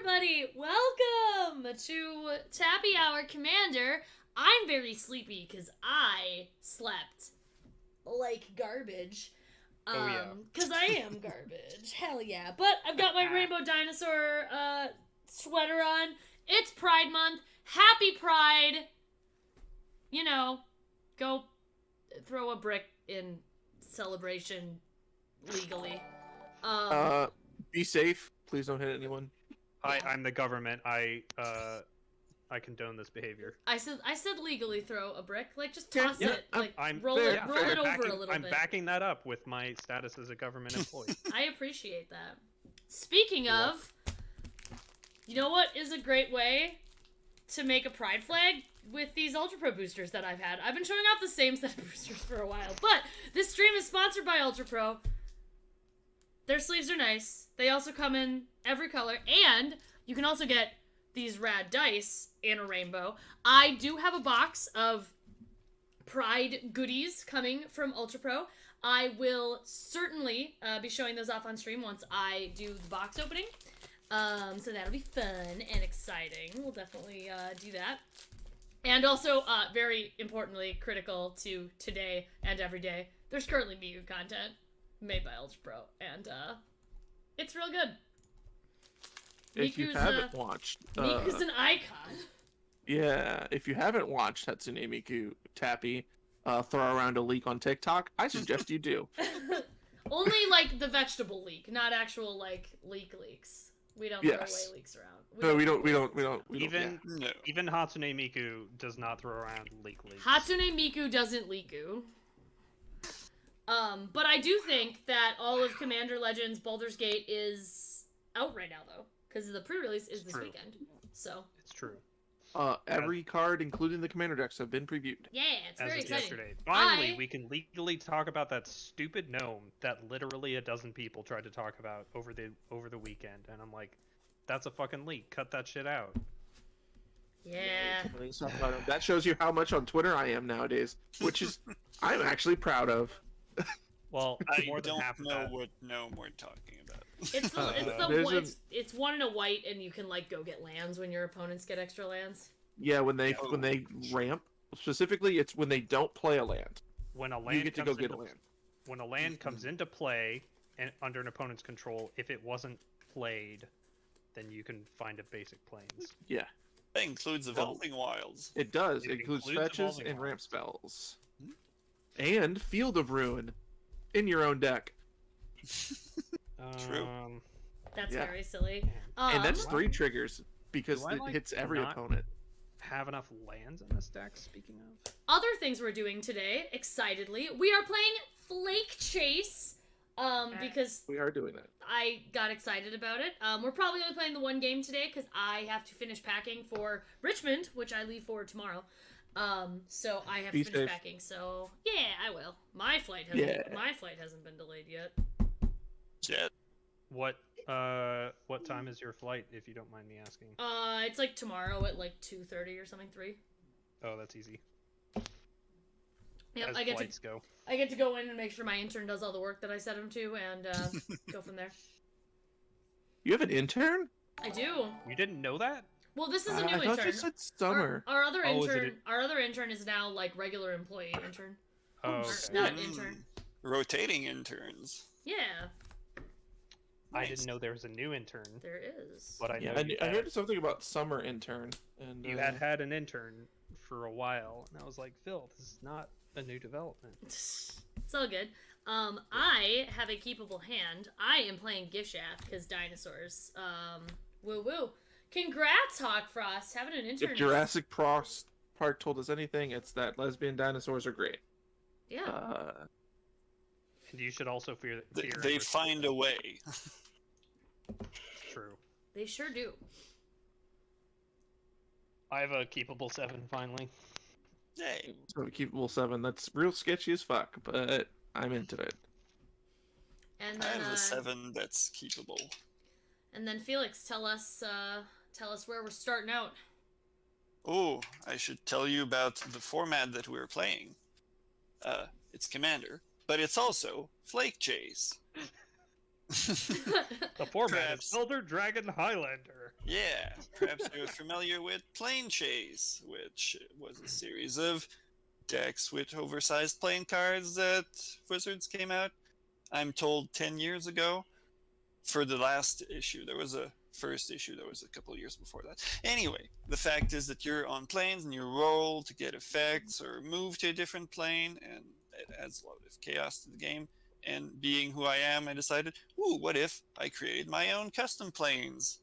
everybody! Welcome to Tappy Hour Commander. I'm very sleepy because I slept like garbage. Because I am garbage. Hell yeah. But I've got my rainbow dinosaur sweater on. It's Pride Month. Happy Pride! You know, go throw a brick in celebration legally. Be safe. Please don't hit anyone. Hi, I'm the government. I condone this behavior. I said legally throw a brick. Like, just toss it. Like, I'm roll fair, it, yeah, roll fair. it over backing, a little I'm bit. backing that up with my status as a government employee. I appreciate that. Speaking of, you know what is a great way to make a pride flag? With these Ultra Pro boosters that I've had. I've been showing off the same set of boosters for a while, but this stream is sponsored by Ultra Pro. Their sleeves are nice. They also come in every color, and you can also get these rad dice in a rainbow. I do have a box of Pride goodies coming from Ultra Pro. I will certainly be showing those off on stream once I do the box opening. So that'll be fun and exciting. We'll definitely do that. And also, very importantly, critical to today and every day, there's currently Miku content made by Ultra Pro, and it's real good. If you haven't watched... Miku's an icon. Yeah, if you haven't watched Hatsune Miku Tappy throw around a leak on TikTok, I suggest you do. Only, like, the vegetable leak, not actual, like, leaks. We don't throw away leaks around. We don't. Even Hatsune Miku does not throw around leaks. Hatsune Miku doesn't leaku. But I do think that all of Commander Legends Baldur's Gate is out right now, though, because the pre-release is this weekend. So it's true. Every card, including the Commander decks, have been previewed. Yeah, it's very exciting. Yesterday. Finally, we can legally talk about that stupid gnome that literally a dozen people tried to talk about over the weekend, and I'm like, that's a fucking leak. Cut that shit out. Yeah. That shows you how much on Twitter I am nowadays, which is I'm actually proud of. Well, I more than don't half of know that. what gnome we're talking about. It's one and a white, and you can like go get lands when your opponents get extra lands. Yeah, when they ramp. Specifically, it's when they don't play a land. When a land you get to go get a land. When a land comes into play and under an opponent's control, if it wasn't played, then you can find a basic plains. Yeah. That includes Evolving Wilds. It does. It includes fetches and ramp spells. And Field of Ruin in your own deck. True. That's very silly. And that's 3 triggers because it hits every opponent. Have enough lands in this deck, speaking of? Other things we're doing today, excitedly, we are playing Flakechase. Because we are doing that. I got excited about it. We're probably only playing the one game today because I have to finish packing for Richmond, which I leave for tomorrow. So I have to finish packing. So yeah, I will. My flight hasn't been delayed yet. Jet. What time is your flight, if you don't mind me asking? It's like tomorrow at like 2:30 or something, 3. Oh, that's easy. Yep, As I get to go in and make sure my intern does all the work that I set him to, and go from there. You have an intern? I do. You didn't know that? Well, this is a new I intern. thought you said summer. Our other intern, our other intern is now like regular employee intern. Oh, okay. Not intern. Rotating interns. Yeah. I didn't know there was a new intern. There is. But I heard something about summer intern. And you had an intern for a while, and I was like, Phil, this is not a new development. It's all good. I have a keepable hand. I am playing Gishath because dinosaurs. Woo woo. Congrats, Hawkfrost, having an intern. If Jurassic Park told us anything, it's that lesbian dinosaurs are great. Yeah. And you should also fear they find a way. True. They sure do. I have a keepable 7 finally. Yay. So keepable 7. That's real sketchy as fuck, but I'm into it. And I then, have a 7 that's keepable. And then Felix, tell us where we're starting out. Oh, I should tell you about the format that we're playing. It's Commander, but it's also Flakechase. The format Perhaps. is Elder Dragon Highlander. Yeah, perhaps you're familiar with Planechase, which was a series of decks with oversized playing cards that Wizards came out, I'm told, 10 years ago. For the last issue, there was a first issue, there was a couple of years before that. Anyway, the fact is that you're on planes and you roll to get effects or move to a different plane, and it adds a lot of chaos to the game. And being who I am, I decided, ooh, what if I created my own custom planes,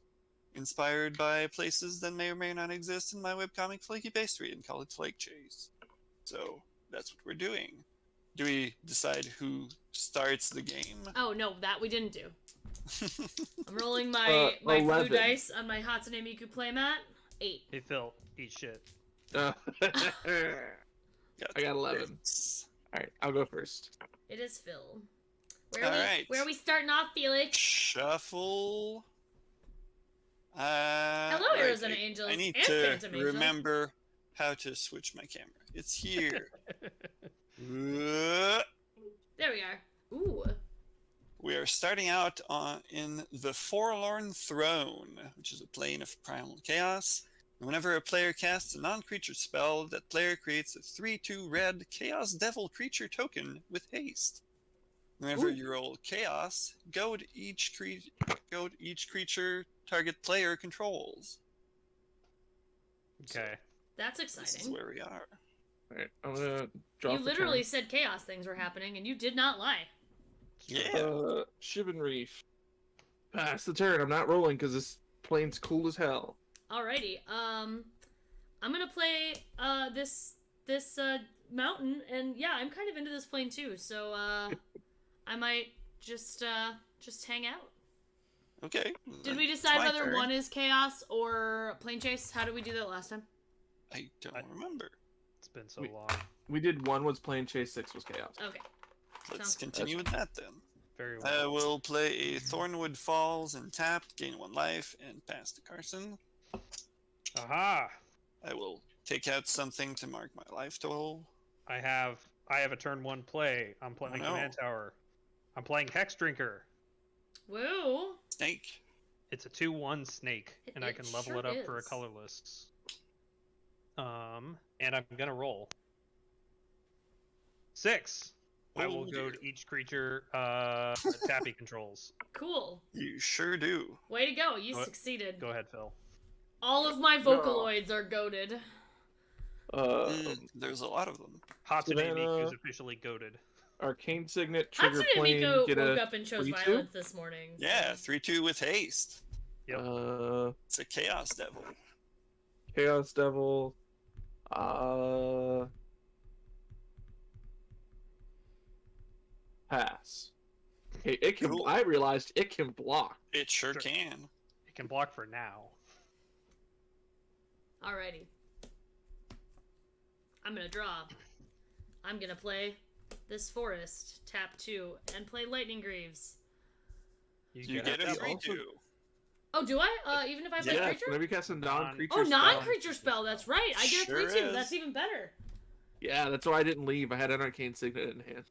inspired by places that may or may not exist in my webcomic Flaky Pastry, and call it Flakechase. So that's what we're doing. Do we decide who starts the game? Oh no, that we didn't do. I'm rolling my blue 11. dice on my Hatsune Miku playmat. 8. Hey Phil, eat shit. I got 11. Six. All right, I'll go first. It is Phil. Alright. Where are we starting off, Felix? Shuffle. Hello, right, Arizona Angels I need and to Phantom Angel. remember how to switch my camera. It's here. Uh, There we are. Ooh. We are starting out in the Forlorn Throne, which is a plane of primal chaos. Whenever a player casts a non-creature spell, that player creates a 3/2 red Chaos Devil creature token with haste. Whenever you roll chaos, goad each creature target player controls. Okay. That's This is exciting. where we are. All right, I'm gonna draw. You literally said chaos things were happening, and you did not lie. Yeah. Shivan Reef. Pass the turn. I'm not rolling because this plane's cool as hell. Alrighty. I'm gonna play this mountain, and yeah, I'm kind of into this plane too. So I might just hang out. Okay. Did we It's decide my whether turn. one is chaos or planechase? How did we do that last time? I don't remember. It's been so We- long. We did 1 was Planechase, 6 was Chaos. Okay. Let's Sounds continue with that then. Very I well. will play a Thornwood Falls and tap, gain 1 life, and pass to Carson. Aha! I will take out something to mark my life total. I have a turn 1 play. I'm playing no. Command Tower. I'm playing Hex Drinker. Woo. Snake. It's a 2/1 snake, and I It can level sure it up for a is. colorless. And I'm gonna roll 6. I will Oh, go dear. to each creature Tappy controls. Cool. You sure do. Way to go. You Go- succeeded. Go ahead, Phil. All of my Vocaloids are goaded. There's a lot of them. Hatsune Savannah. Miku is officially goaded. Arcane Signet, trigger Hatsune plane, Miku get woke a up and chose 3/2? violence this morning. so- Yeah, 3/2 with haste. Yep. It's a Chaos Devil. Chaos Devil. Pass. It can. Cool. I realized it can block. It sure Sure. can. It can block for now. Alrighty. I'm gonna draw. I'm gonna play this forest, tap 2, and play Lightning Greaves. You get a double. 3/2. Oh, do I? Even if I play Yeah, creature? whenever you cast a non-creature Oh, spell. non-creature spell. That's right. I get a Sure 3/2. is. That's even better. Yeah, that's why I didn't leave. I had an Arcane Signet in hand.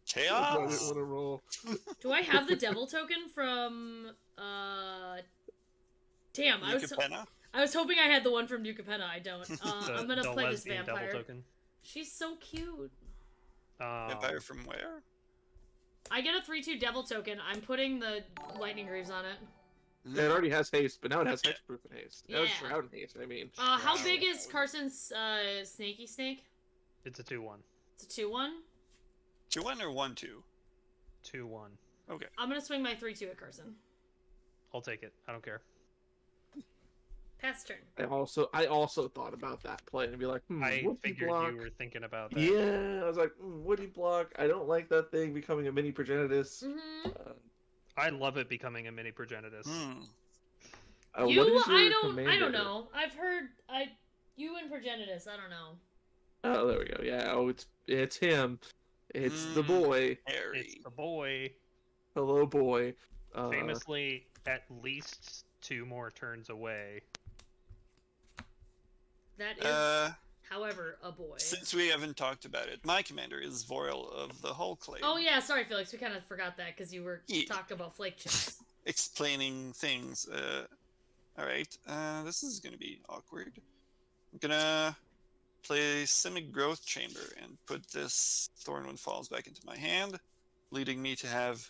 That's why I didn't Chaos. want to roll. Do I have the devil token from? Damn, I was hoping I had the one from New Capenna. I don't. I'm gonna The play this lesbian vampire. Double token. She's so cute. Vampire from where? I get a 3/2 devil token. I'm putting the lightning greaves on it. Yeah, it already has haste, but now it has hexproof and haste. That was Yeah. shroud and haste. I mean, How Wow. big is Carson's snaky snake? It's a 2/1. It's a 2/1. 2/1 or 1/2? 2/1. Okay. I'm gonna swing my 3/2 at Carson. I'll take it. I don't care. Pass turn. I also thought about that play and be like, I would he figured block? you were thinking about that. Yeah, I was like, would he block? I don't like that thing becoming a mini progenitus. Mm-hmm. I love it becoming a mini progenitus. What You, is your I don't commander? know. I've heard, you and Progenitus, I don't know. Oh, there we go. Yeah, it's him. It's the boy. Perrie. It's the boy. Hello, boy. Famously, at least 2 more turns away. That is However, a boy. Since we haven't talked about it, my commander is Vorel of the Hull Claim. Oh yeah, sorry Felix, we kind of forgot that because you were Yeah. talking about Flakechase. Explaining things. Alright, this is gonna be awkward. I'm gonna play Simic Growth Chamber and put this Thornwind Falls back into my hand, leading me to have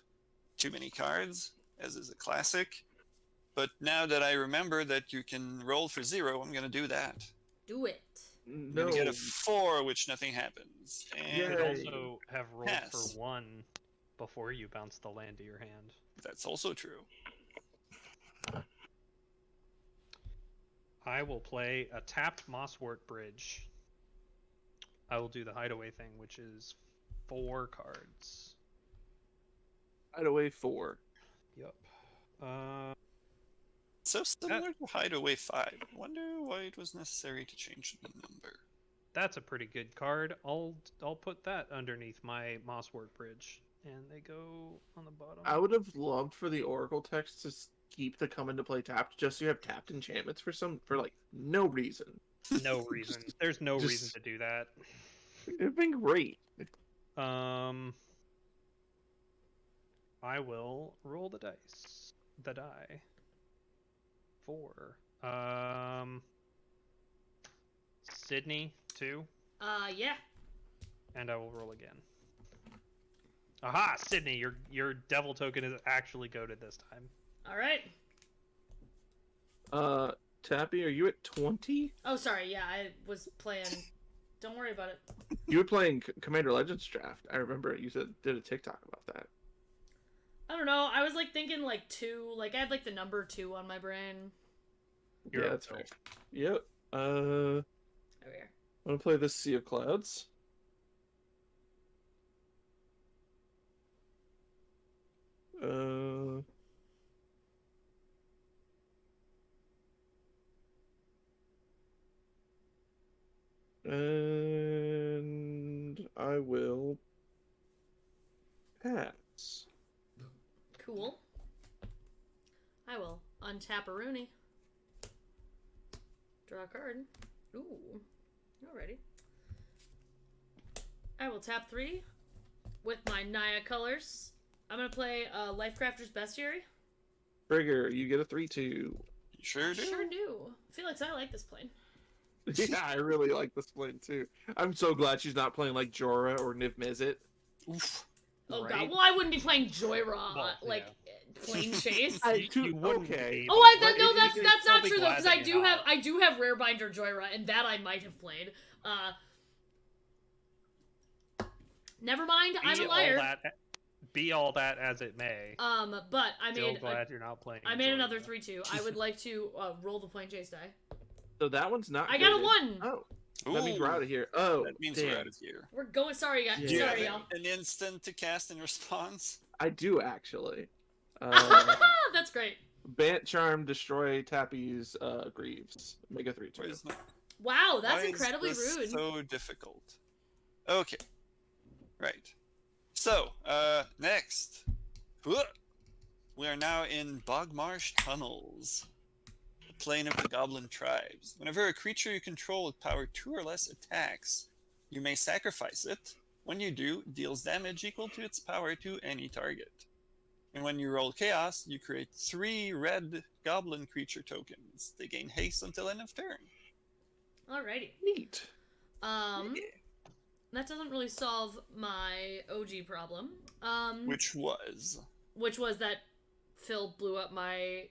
too many cards, as is a classic. But now that I remember that you can roll for 0, I'm gonna do that. Do it. I'm No. gonna get a 4, which nothing happens. You And could Yay. also have rolled Pass. for 1 before you bounce the land to your hand. that's also true. I will play a tapped Mosswort Bridge. I will do the hideaway thing, which is 4 cards. Hideaway 4. Yep. So similar to Hideaway 5. Wonder why it was necessary to change the number. That's a pretty good card. I'll put that underneath my Mosswort Bridge, and they go on the bottom. I would have loved for the Oracle text to keep the come into play tapped, just so you have tapped enchantments for like no reason. No reason. There's no just- reason to do that. It'd been great. I will roll the dice. The die. 4. Sydney, 2. Yeah. And I will roll again. Aha, Sydney, your devil token is actually goated this time. All right. Tappy, are you at 20? Oh, sorry. Yeah, I was playing. Don't worry about it. You were playing Commander Legends draft. I remember you did a TikTok about that. I don't know. I was like thinking like 2. Like I had like the number 2 on my brain. You're Yeah, up, that's Phil. fair. Yep. Over here. I'm gonna play this Sea of Clouds. And I will pass. Cool. I will untap a Rooney. Draw a card. Ooh. Alrighty. I will tap 3 with my Naya colors. I'm gonna play Lifecrafter's Bestiary. Trigger, you get a 3/2. You sure do? Sure do. Felix, I like this plane. Yeah, I really like this plane too. I'm so glad she's not playing like Jorah or Niv Mizzet. Oof. Oh Right? god, well I wouldn't be playing Joyra, Well, like plane chase. You wouldn't okay. be, Oh, I but no, it- that's it's not probably true though, glad because that I you do have have. I do have Rarebinder Joyra, and that I might have played. Never mind, I'm a liar. Be all that as it may. But I Still made glad you're not playing. I made another Joyra. 3/2. I would like to roll the plane chase die. So that one's not. I got a goated. 1. Oh, that means we're Ooh, out of here. Oh, that means damn. we're out of here. We're going. Sorry, guys. Yeah. Do you Sorry, have y'all. an instant to cast in response? I do actually. That's great. Bant Charm, destroy Tappy's Greaves. Make a 3/2. Why is not- Wow, that's why is incredibly this rude. so difficult? Okay. Right. So, next. We are now in Bogmarsh Tunnels, the plane of the Goblin Tribes. Whenever a creature you control with power 2 or less attacks, you may sacrifice it. When you do, it deals damage equal to its power to any target. And when you roll Chaos, you create 3 red Goblin creature tokens. They gain haste until end of turn. Alrighty. Neat. Yeah. That doesn't really solve my OG problem. Which was... Which was that Phil blew up my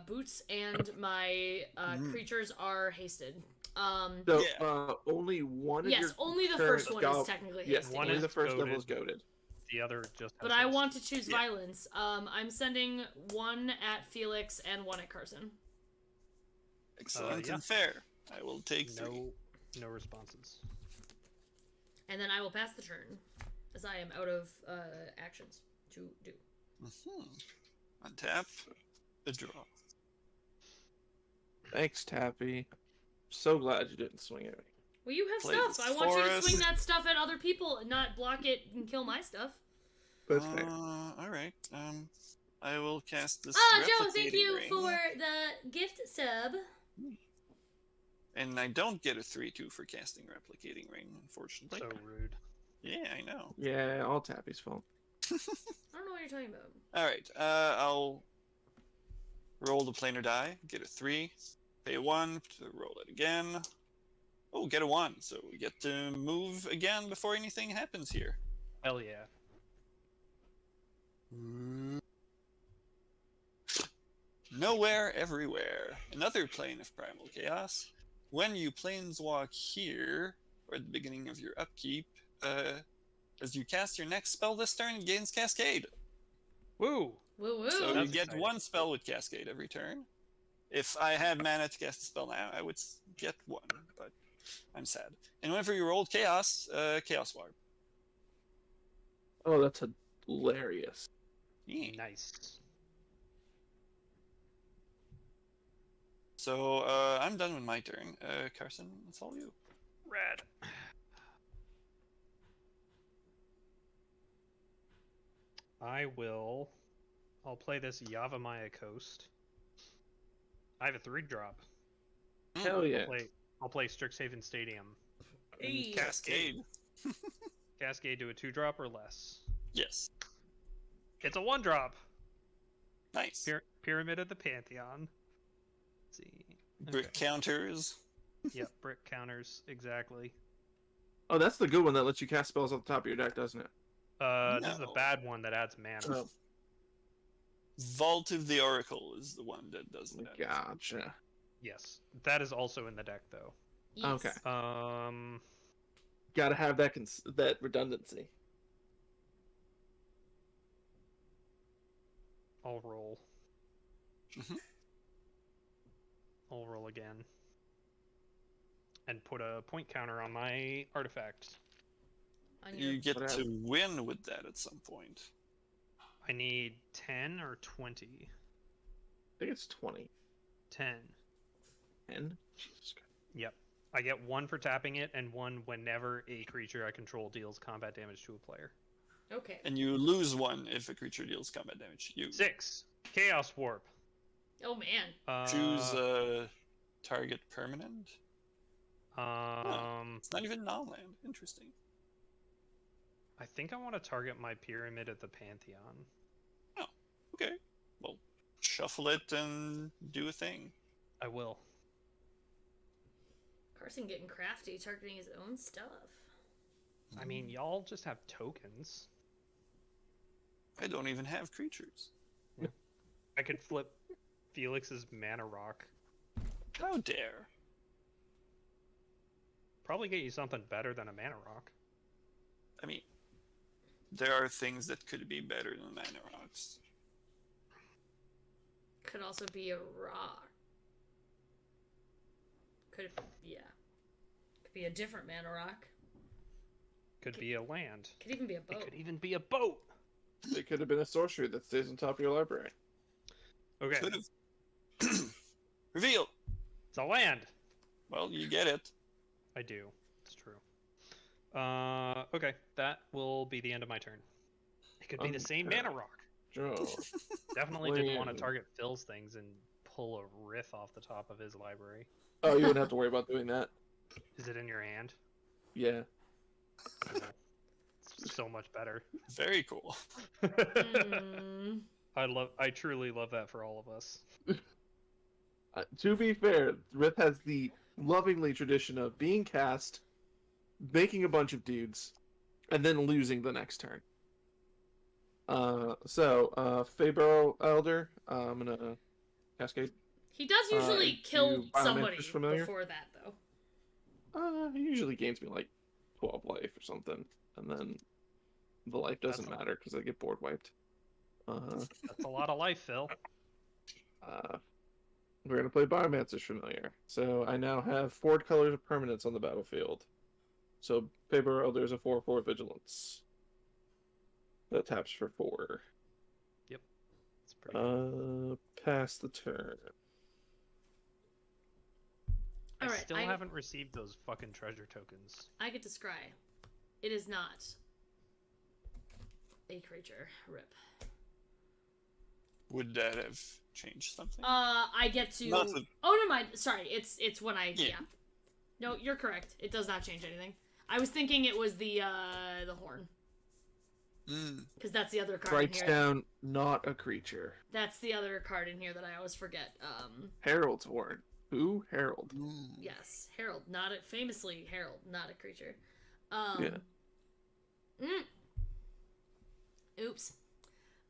boots and my creatures are hasted. So, Yeah. only one of Yes, your only the current first one is technically Yes, hasted. One only is the first goated. level is goaded. The other just. But has I haste. want to choose Yeah. violence. I'm sending 1 at Felix and 1 at Carson. Excellent yeah. and fair. I will take 3. No responses. And then I will pass the turn, as I am out of actions to do. Untap. A draw. Thanks, Tappy. So glad you didn't swing at me. Well, you have Play stuff. this I want you to forest. swing that stuff at other people and not block it and kill my stuff. That's fair. Alright. I will cast this. Joe, thank replicating you ring. for the gift sub. And I don't get a 3/2 for casting Replicating Ring, unfortunately. So rude. Yeah, I know. Yeah, all Tappy's fault. I don't know what you're talking about. Alright, I'll roll the planar die, get a 3, pay a 1, to roll it again. Oh, get a 1, so we get to move again before anything happens here. Hell yeah. Nowhere, everywhere. Another plane of primal chaos. When you planeswalk here, or at the beginning of your upkeep, as you cast your next spell this turn, it gains Cascade. Woo! Woo woo. So you That's get exciting. one spell with Cascade every turn. If I had mana to cast a spell now, I would get one, but I'm sad. And whenever you rolled Chaos, Chaos Warp. Oh, that's hilarious. Yeah. Nice. So I'm done with my turn. Carson, it's all you. Rad. I'll play this Yavimaya Coast. I have a 3-drop. Hell yeah. I'll play Strixhaven Stadium. Hey. Cascade. Cascade to a 2-drop or less. Yes. It's a 1-drop. Nice. Pyramid of the Pantheon. Let's see. Brick counters. Yep, brick counters, exactly. Oh, that's the good one that lets you cast spells off the top of your deck, doesn't it? This is the No. bad one that adds mana. Oh, Vault of the Oracle is the one that does that. gotcha. Yes, that is also in the deck though. Yes. Okay. Gotta have that redundancy. I'll roll. Mhm. I'll roll again. And put a point counter on my artifact. On your... You get Whatever. to win with that at some point. I need 10 or 20. I think it's 20. 10. 10? Jesus Christ. Yep. I get 1 for tapping it, and 1 whenever a creature I control deals combat damage to a player. Okay. And you lose 1 if a creature deals combat damage to you. 6. Chaos Warp. Oh man. Choose a target permanent. Um, It's not even non-land. Interesting. I think I want to target my Pyramid at the Pantheon. Okay. Well, shuffle it and do a thing. I will. Carson getting crafty, targeting his own stuff. I mean, y'all just have tokens. I don't even have creatures. I could flip Felix's Mana Rock. How dare. Probably get you something better than a Mana Rock. I mean, there are things that could be better than mana rocks. Could also be a rock. Could be a different mana rock. Could be a land. Could even be a It boat. could even be a boat. It could have been a sorcery that stays on top of your library. Okay, Could have. Reveal! it's a land. Well, you get it. I do. It's true. Okay, that will be the end of my turn. It could be the same Okay. Mana Rock. Joe. Definitely didn't want to Land. target Phil's things and pull a riff off the top of his library. Oh, you wouldn't have to worry about doing that. Is it in your hand? Yeah. Cool. It's so much better. Very cool. Mm. I truly love that for all of us. To be fair, Rith has the lovingly tradition of being cast, making a bunch of dudes, and then losing the next turn. Fabro Elder, I'm gonna cascade. He does usually you kill Biomancer's somebody familiar? before that, though. He usually gains me like 12 life or something, and then the life doesn't That's a- matter because I get board wiped. That's a lot of life, Phil. We're gonna play Biomancer's Familiar. So I now have 4 colors of permanence on the battlefield. So Paper Elder is a 4/4 vigilance. That taps for 4. It's pretty good. Pass the turn. I Alright, still haven't received those fucking treasure tokens. I get to scry. It is not a creature. Rip. Would that have changed something? I get to. Not the- Oh, never mind. Sorry, it's when I. Yeah. Yeah. No, you're correct. It does not change anything. I was thinking it was the horn. Because that's the other card in Writes here. down not a creature. That's the other card in here that I always forget. Herald's Horn. Who? Herald. Yes, Herald, famously Herald, not a creature. Yeah. Oops.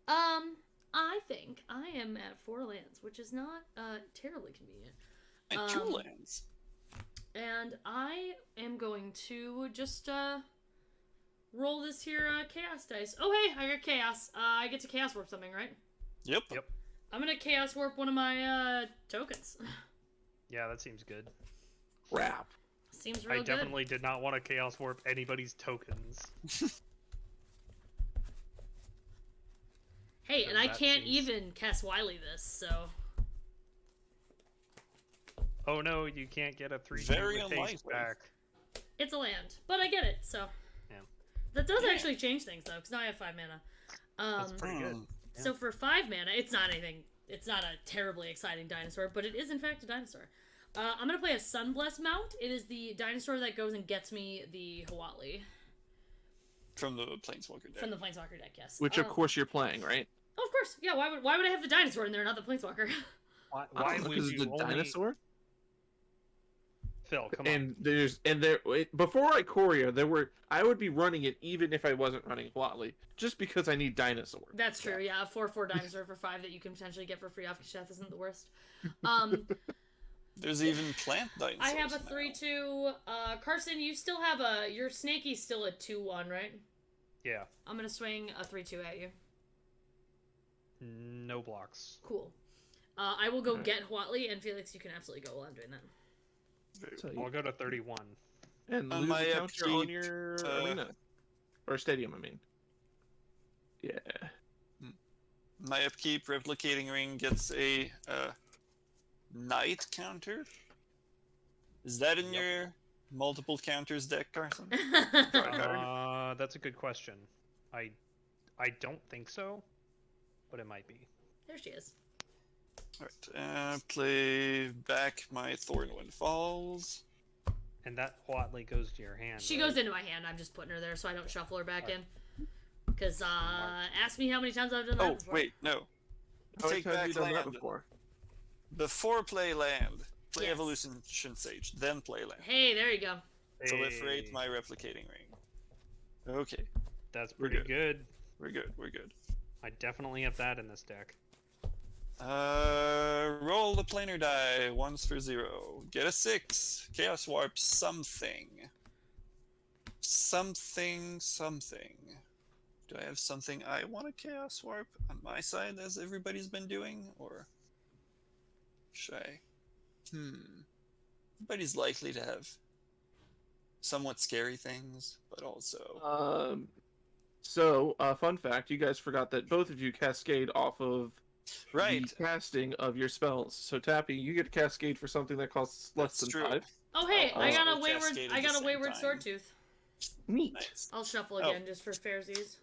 I think I am at 4 lands, which is not terribly convenient. And 2 lands. And I am going to just roll this here chaos dice. Oh hey, I got chaos. I get to chaos warp something, right? Yep. I'm gonna chaos warp one of my tokens. Yeah, that seems good. Crap. Seems real I good. definitely did not want to chaos warp anybody's tokens. Hey, and I that can't seems- even cast Wily this, so Oh no, you can't get a 3/2 Very with haste unlikely. back. it's a land. But I get it, so. Yeah. That does actually change things, though, because now I have 5 mana. That's pretty good. So for 5 mana, it's not anything. It's not a terribly exciting dinosaur, but it is in fact a dinosaur. I'm gonna play a Sunblessed mount. It is the dinosaur that goes and gets me the Hawali From the Planeswalker deck. from the Planeswalker deck. Yes. Which of course you're playing, right? Oh, of course. Yeah. Why would I have the dinosaur in there, not the Planeswalker? Why Because would it's you a only... dinosaur. Phil, come on. And before Ikoria, I would be running it even if I wasn't running Huatli, just because I need dinosaur. That's true. Yeah, a 4/4 dinosaur for 5 that you can potentially get for free off Gishath isn't the worst. There's even plant dinosaurs. I have a now. 3/2. Carson, you still have your Snakey's still a 2/1, right? Yeah. I'm gonna swing a 3/2 at you. No blocks. Cool. I will go get Huatli, and Felix, you can absolutely go while I'm doing that. So I'll go to 31. and On lose my a counter on upkeep, your arena or stadium. I mean, yeah. My upkeep replicating ring gets a night counter. Is that in your multiple counters deck, Carson? That's a good question. I don't think so, but it might be. There she is. Alright, play back my Thornwind Falls. And that Huatli goes to your hand. She right? goes into my hand. I'm just putting her there so I don't shuffle her back in. Because, ask me how many times I've done that Oh, before. wait, no. How many Take times have back you done that land. before? Before play land, play Yes. Evolution Sage, then play land. Hey, there you go. Proliferate Hey, my replicating ring. Okay, That's We're pretty good. good. we're good, we're good. I definitely have that in this deck. Roll the planar die once for 0. Get a 6. Chaos Warp something. Something. Do I have something I want to Chaos Warp on my side as everybody's been doing? Or should I? Everybody's likely to have somewhat scary things, but also... So, fun fact, you guys forgot that both of you cascade off of Right. the casting of your spells. So, Tappy, you get cascade for something that costs less That's than true. 5. Oh, hey, Oh, I got we'll a wayward. cascade at I the got a same wayward time. sword tooth. Neat. Nice. I'll shuffle Oh. again just for fairsies.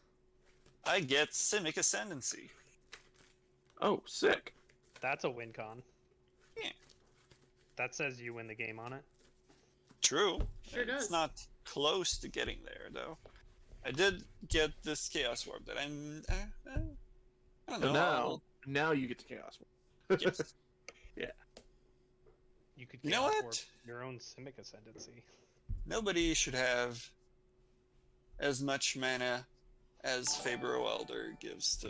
I get Simic Ascendancy. Oh, sick. That's a win con. Yeah. That says you win the game on it. True. Sure does. It's not close to getting there, though. I did get this Chaos Warp that I'm... I don't So know. now you get to Chaos. Yes. You could You know chaos what? warp your own Simic Ascendancy. Nobody should have as much mana as Faber Elder gives to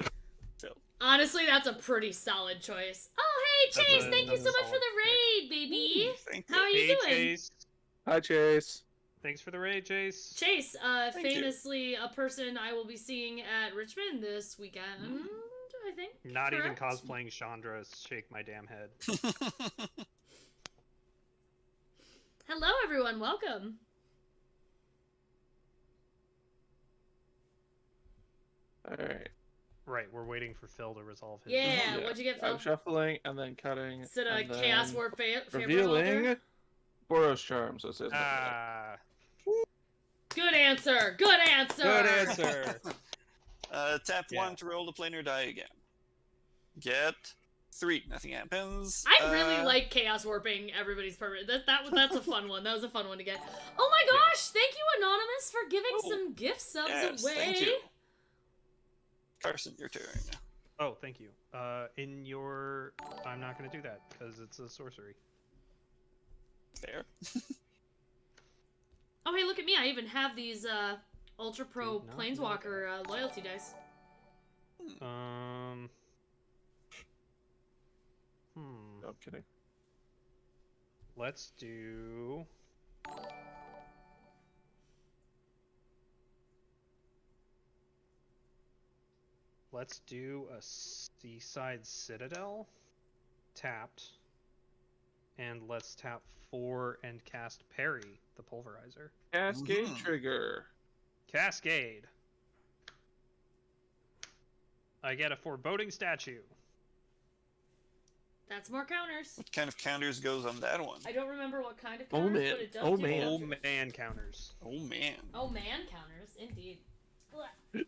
Phil. Honestly, that's a pretty solid choice. Oh, hey, That's Chase, a- thank you that's so a much for solid the raid, baby. Thank How are you Hey, doing? Chase. Hi, Chase. Thanks for the raid, Chase. Chase, Thank you. famously a person I will be seeing at Richmond this weekend, I think. Not even correct? cosplaying Chandra, shake my damn head. Hello, everyone. Welcome. Alright. Right, we're waiting for Phil to resolve his. Yeah, what'd you get, Phil? I'm shuffling and then cutting. Is it a and Chaos then Warp revealing Boros Charm, so it says Ah, Good answer. Good answer. good answer. Tap Yeah. 1 to roll the planar die again. Get 3. Nothing happens. I really like chaos warping everybody's permanent. That's a fun one. That was a fun one to get. Oh my gosh! Thank you, Anonymous, for giving some gift subs Yes, away. thank you. Carson, your turn. Oh, thank you. In your... I'm not going to do that, because it's a sorcery. Fair. Oh hey, look at me! I even have these Ultra Pro Did not know Planeswalker loyalty dice. No, I'm kidding. Let's do... Let's do a Seaside Citadel, tapped, and let's tap 4 and cast Perrie, the Pulverizer. Cascade trigger. Cascade. I get a Foreboding Statue. That's more counters. What kind of counters goes on that one? I don't remember what kind of Oh, counters, man. but it does Oh, do man. Oh counters. man counters. Oh man. Oh man counters, indeed. Ugh.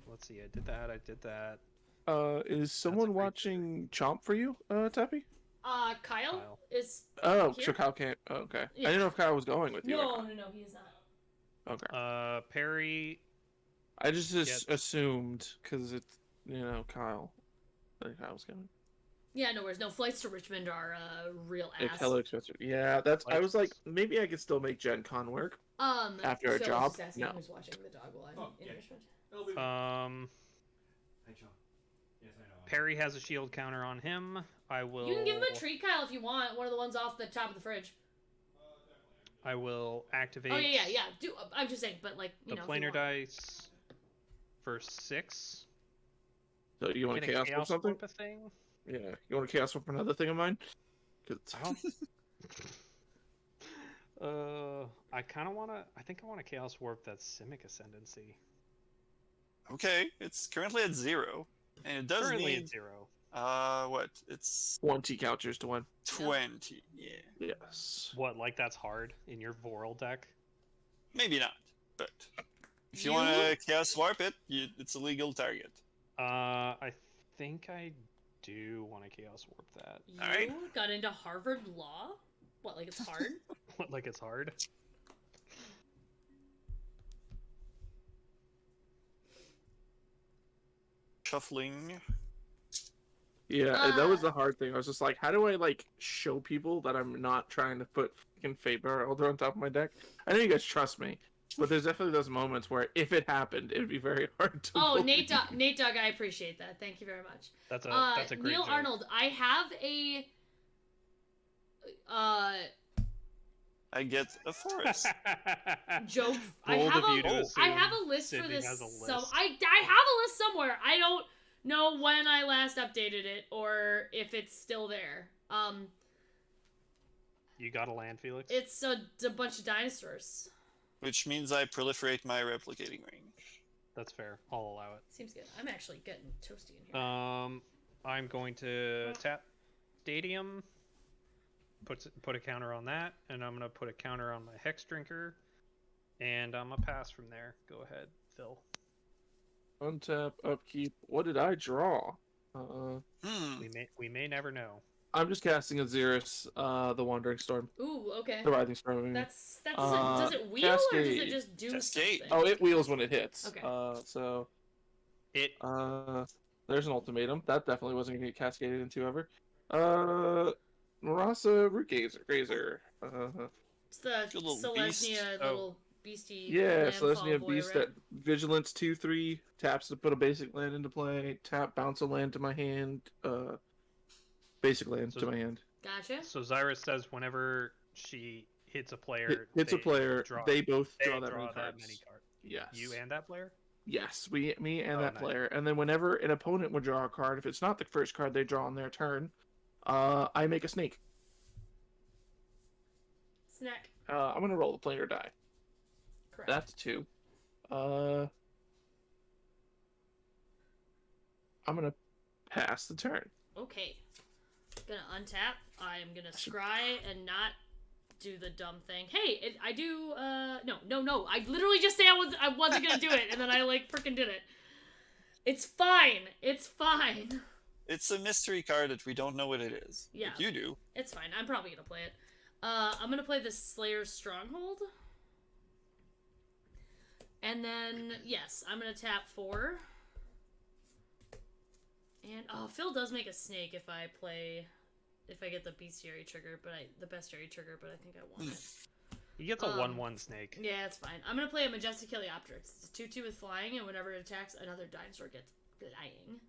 Let's see, I did that. Is someone great watching Chomp for you, Tappy? Kyle Kyle. is. Oh, Here? so Kyle can't. Oh, okay. Yeah. I didn't know if Kyle was going with you. No, or no, no, he is not. not. Okay. Perrie. I just Yep. assumed because it's Kyle. That Kyle was going. Yeah, no worries. No, flights to Richmond are real Like ass. hella expensive. Yeah, that's. I was like, Flights. maybe I could still make Gen Con work. After a Phil was job? just asking No. who's watching the dog while I'm Oh, in yeah. Richmond. Hey, John. Yes, I know. Perrie has a shield counter on him. I will. You can give him a treat, Kyle, if you want. One of the ones off the top of the fridge. I will activate. Oh yeah. I'm just saying, but like The if you planar want. dice for 6. So you want to Get a chaos or something? warp a thing? Yeah. You want to chaos for another thing of mine? 'Cause I don't. I kind of wanna. I think I want to chaos warp that Simic Ascendancy. Okay, it's currently at 0, and it does Currently need at 0. what? It's 20 counters to win. 20. Yeah, Yes. What? Like that's hard in your Vorel deck? maybe not, but if you You- want to chaos warp it, it's a legal target. I think I do want to chaos warp that. You Alright. got into Harvard Law? What, like it's hard? What? Like it's hard? Shuffling. Yeah, and that was the hard thing. I was just like, how do I like show people that I'm not trying to put fucking Faber Elder on top of my deck? I know you guys trust me, but there's definitely those moments where if it happened, it would be very hard to. Oh, believe. Nate Dog, I appreciate that. Thank you very much. That's a great Neil joke. Arnold, I have a I get a forest. joke. I Bold have of you to a assume I have a list for Sydney this. has a So list. I have a list somewhere. I don't know when I last updated it or if it's still there. You got a land, Felix? It's a bunch of dinosaurs. Which means I proliferate my replicating range. That's fair. I'll allow it. Seems good. I'm actually getting toasty in here. I'm going to tap Stadium. Put a counter on that, and I'm gonna put a counter on my Hex Drinker, and I'm gonna pass from there. Go ahead, Phil. Untap, upkeep. What did I draw? We may never know. I'm just casting Azirus, the Wandering Storm, Ooh, okay. the Writhing Storm. I mean. That does it wheel or does it Cascade. just do Cascade. something? Oh, it wheels when it hits. Okay. So It there's an ultimatum. That definitely wasn't gonna get cascaded into ever. Marasa Root Grazer. It's the Good little beast. Selesnya Oh. little beastie. Yeah, so that's landfall a boy, beast right? that Vigilance 2/3 taps to put a basic land into play. Tap, bounce a land to my hand. Basic land So- to my hand. Gotcha. so Zyrus says whenever she hits a player, Hits a they player. draw, They both they draw that many that cards. many cards. Yes. You and that player. Yes, me and Oh, that nice. player. And then whenever an opponent would draw a card, if it's not the first card they draw on their turn, I make a snake. Snack. I'm gonna roll the player die. Correct. That's 2. I'm gonna pass the turn. Okay. Gonna untap. I'm gonna scry and not do the dumb thing. Hey, I do, no. I literally just say I wasn't gonna do it, and then I, like, freaking did it. It's fine. It's fine. It's a mystery card that we don't know what it is. Yeah. But you do. It's fine. I'm probably gonna play it. I'm gonna play the Slayer's Stronghold. And then, yes, I'm gonna tap 4. And, Phil does make a snake if I get the bestiary trigger, the bestiary trigger, but I think I want it. He gets a 1/1 snake. Yeah, it's fine. I'm gonna play a Majestic Heliopteryx. It's a 2/2 with flying, and whenever it attacks, another dinosaur gets flying.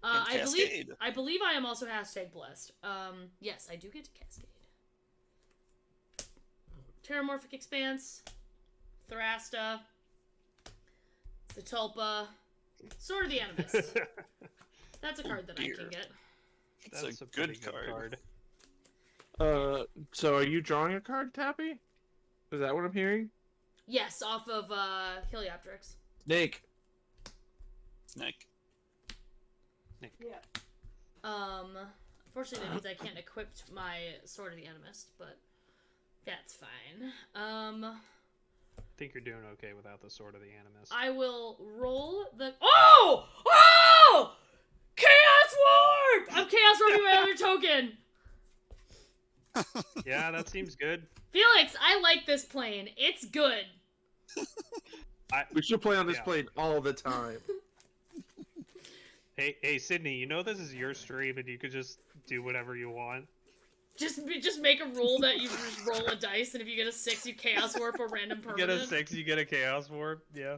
I believe I am also hashtag blessed. Yes, I do get to Cascade. Terramorphic Expanse, Thrasta, Zatulpa, Sword of the Animist. That's a card that I can get. That's a good card. So are you drawing a card, Tappy? Is that what I'm hearing? Yes, off of Heliopteryx. Snake. Snake. Yeah. Unfortunately that means I can't equip my Sword of the Animist, but that's fine. I think you're doing okay without the Sword of the Animist. I will roll the... Oh! Chaos Warp! I'm Chaos Warping my other token! Yeah, that seems good. Felix, I like this plane. It's good. We should play on this plane all the time. Hey, Sydney, you know this is your stream and you could just do whatever you want. Just make a rule that you just roll a dice, and if you get a 6, you Chaos Warp a random You permanent. get a 6, you get a Chaos Warp, yeah.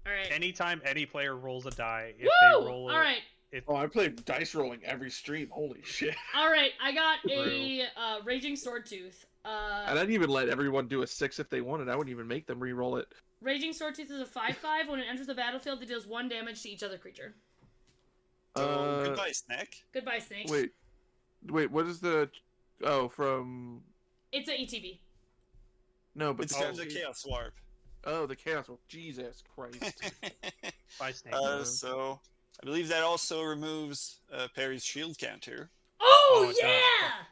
Alright. Anytime any player rolls a die, if Woo! they roll it... Alright. Oh, I play dice rolling every stream. Holy shit. Alright, I got a Raging Swordtooth. And I'd even let everyone do a 6 if they wanted. I wouldn't even make them re-roll it. Raging Swordtooth is a 5/5. When it enters the battlefield, it deals 1 damage to each other creature. Goodbye, Snake. Goodbye, Snake. Wait, what is the... Oh, from... It's a ETB. No, but... It's the Chaos Warp. Oh, the Chaos Warp. Jesus Christ. Bye, Snake. So, I believe that also removes Perry's shield counter. Oh, it does. yeah!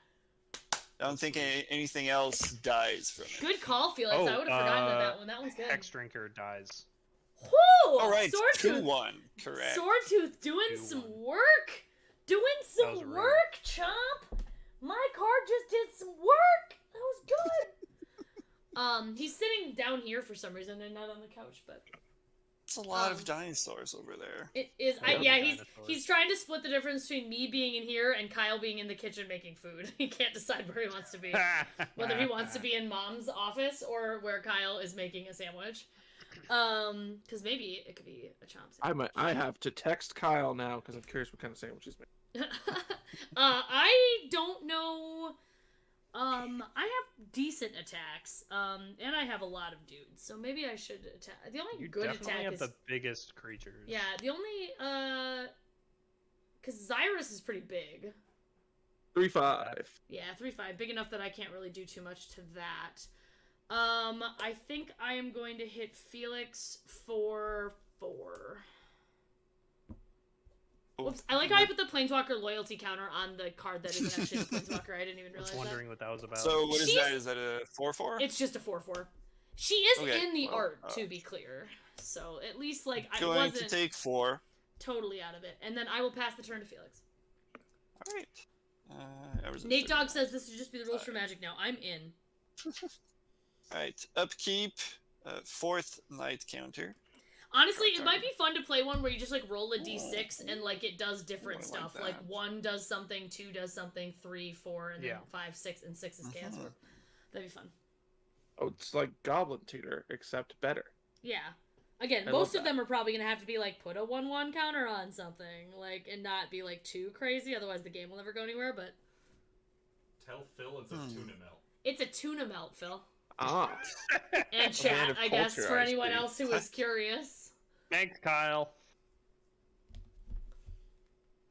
I don't think anything else dies from it. Good call, Felix. I would have forgotten about that one. That one's good. Hex Drinker dies. Whoo! All right, Swordtooth. 2-1. Correct. Swordtooth doing 2-1. some work. Doing That was some rude. work, Chomp. My card just did some work. That was good. He's sitting down here for some reason and not on the couch, but It's a lot of dinosaurs over there. it is. Yeah, He's dinosaurs. trying to split the difference between me being in here and Kyle being in the kitchen making food. He can't decide where he wants to be. Whether he wants to be in Mom's office or where Kyle is making a sandwich. Because maybe it could be a Chomp sandwich. I have to text Kyle now because I'm curious what kind of sandwich he's making. I don't know. I have decent attacks. And I have a lot of dudes, so maybe I should attack. The only You good definitely attack have is the biggest creatures. yeah. The only because Xyrus is pretty big. 3/5. Yeah, 3/5, big enough that I can't really do too much to that. I think I am going to hit Felix for 4. Oops, I like how I put the Planeswalker loyalty counter on the card that isn't actually a Planeswalker. I didn't even I realize was wondering what that was about. So what is She's- that? Is that a 4/4? It's just a 4/4. She is Okay, in the well, art, to be clear. So at least, like, I Going wasn't to take 4. totally out of it. And then I will pass the turn to Felix. All right. Nate Dogg says this should just be the rules for Magic now. I'm in. All right. Upkeep. 4th night counter. Honestly, it Card. might be fun to play one where you just, like, roll a d6 and, like, it does different I like stuff. that. Like, 1 does something, 2 does something, 3, 4, and then Yeah. 5, 6, and 6 is Chaos Warp. That'd be fun. Oh, it's like Goblin Tutor, except better. Yeah. Again, I most love of them are probably going to have to be, like, put a 1/1 counter on something, like, and not be, like, too crazy, otherwise the game will never go anywhere, but Tell Phil it's a tuna melt. it's a tuna melt, Phil. Ah. And chat, of I guess, culture, for I anyone see. else who is curious. Thanks, Kyle.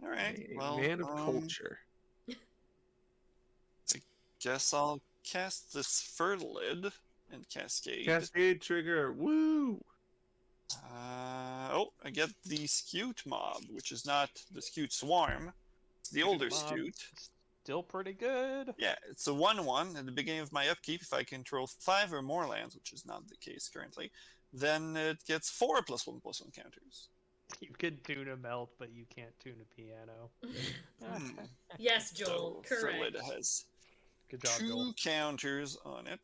All right. Well, Man of culture. guess I'll cast this Fertilid and Cascade. Cascade trigger. Woo! Oh, I get the Scute mob, which is not the Scute Swarm. It's the older Mob. Scute. still pretty good. Yeah, it's a 1/1 at the beginning of my upkeep. If I control 5 or more lands, which is not the case currently, then it gets 4+1/+1 counters. You could tune a melt, but you can't tune a piano. Yes, Joel. So Correct. Ferlita has Good job, 2 Joel. counters on it.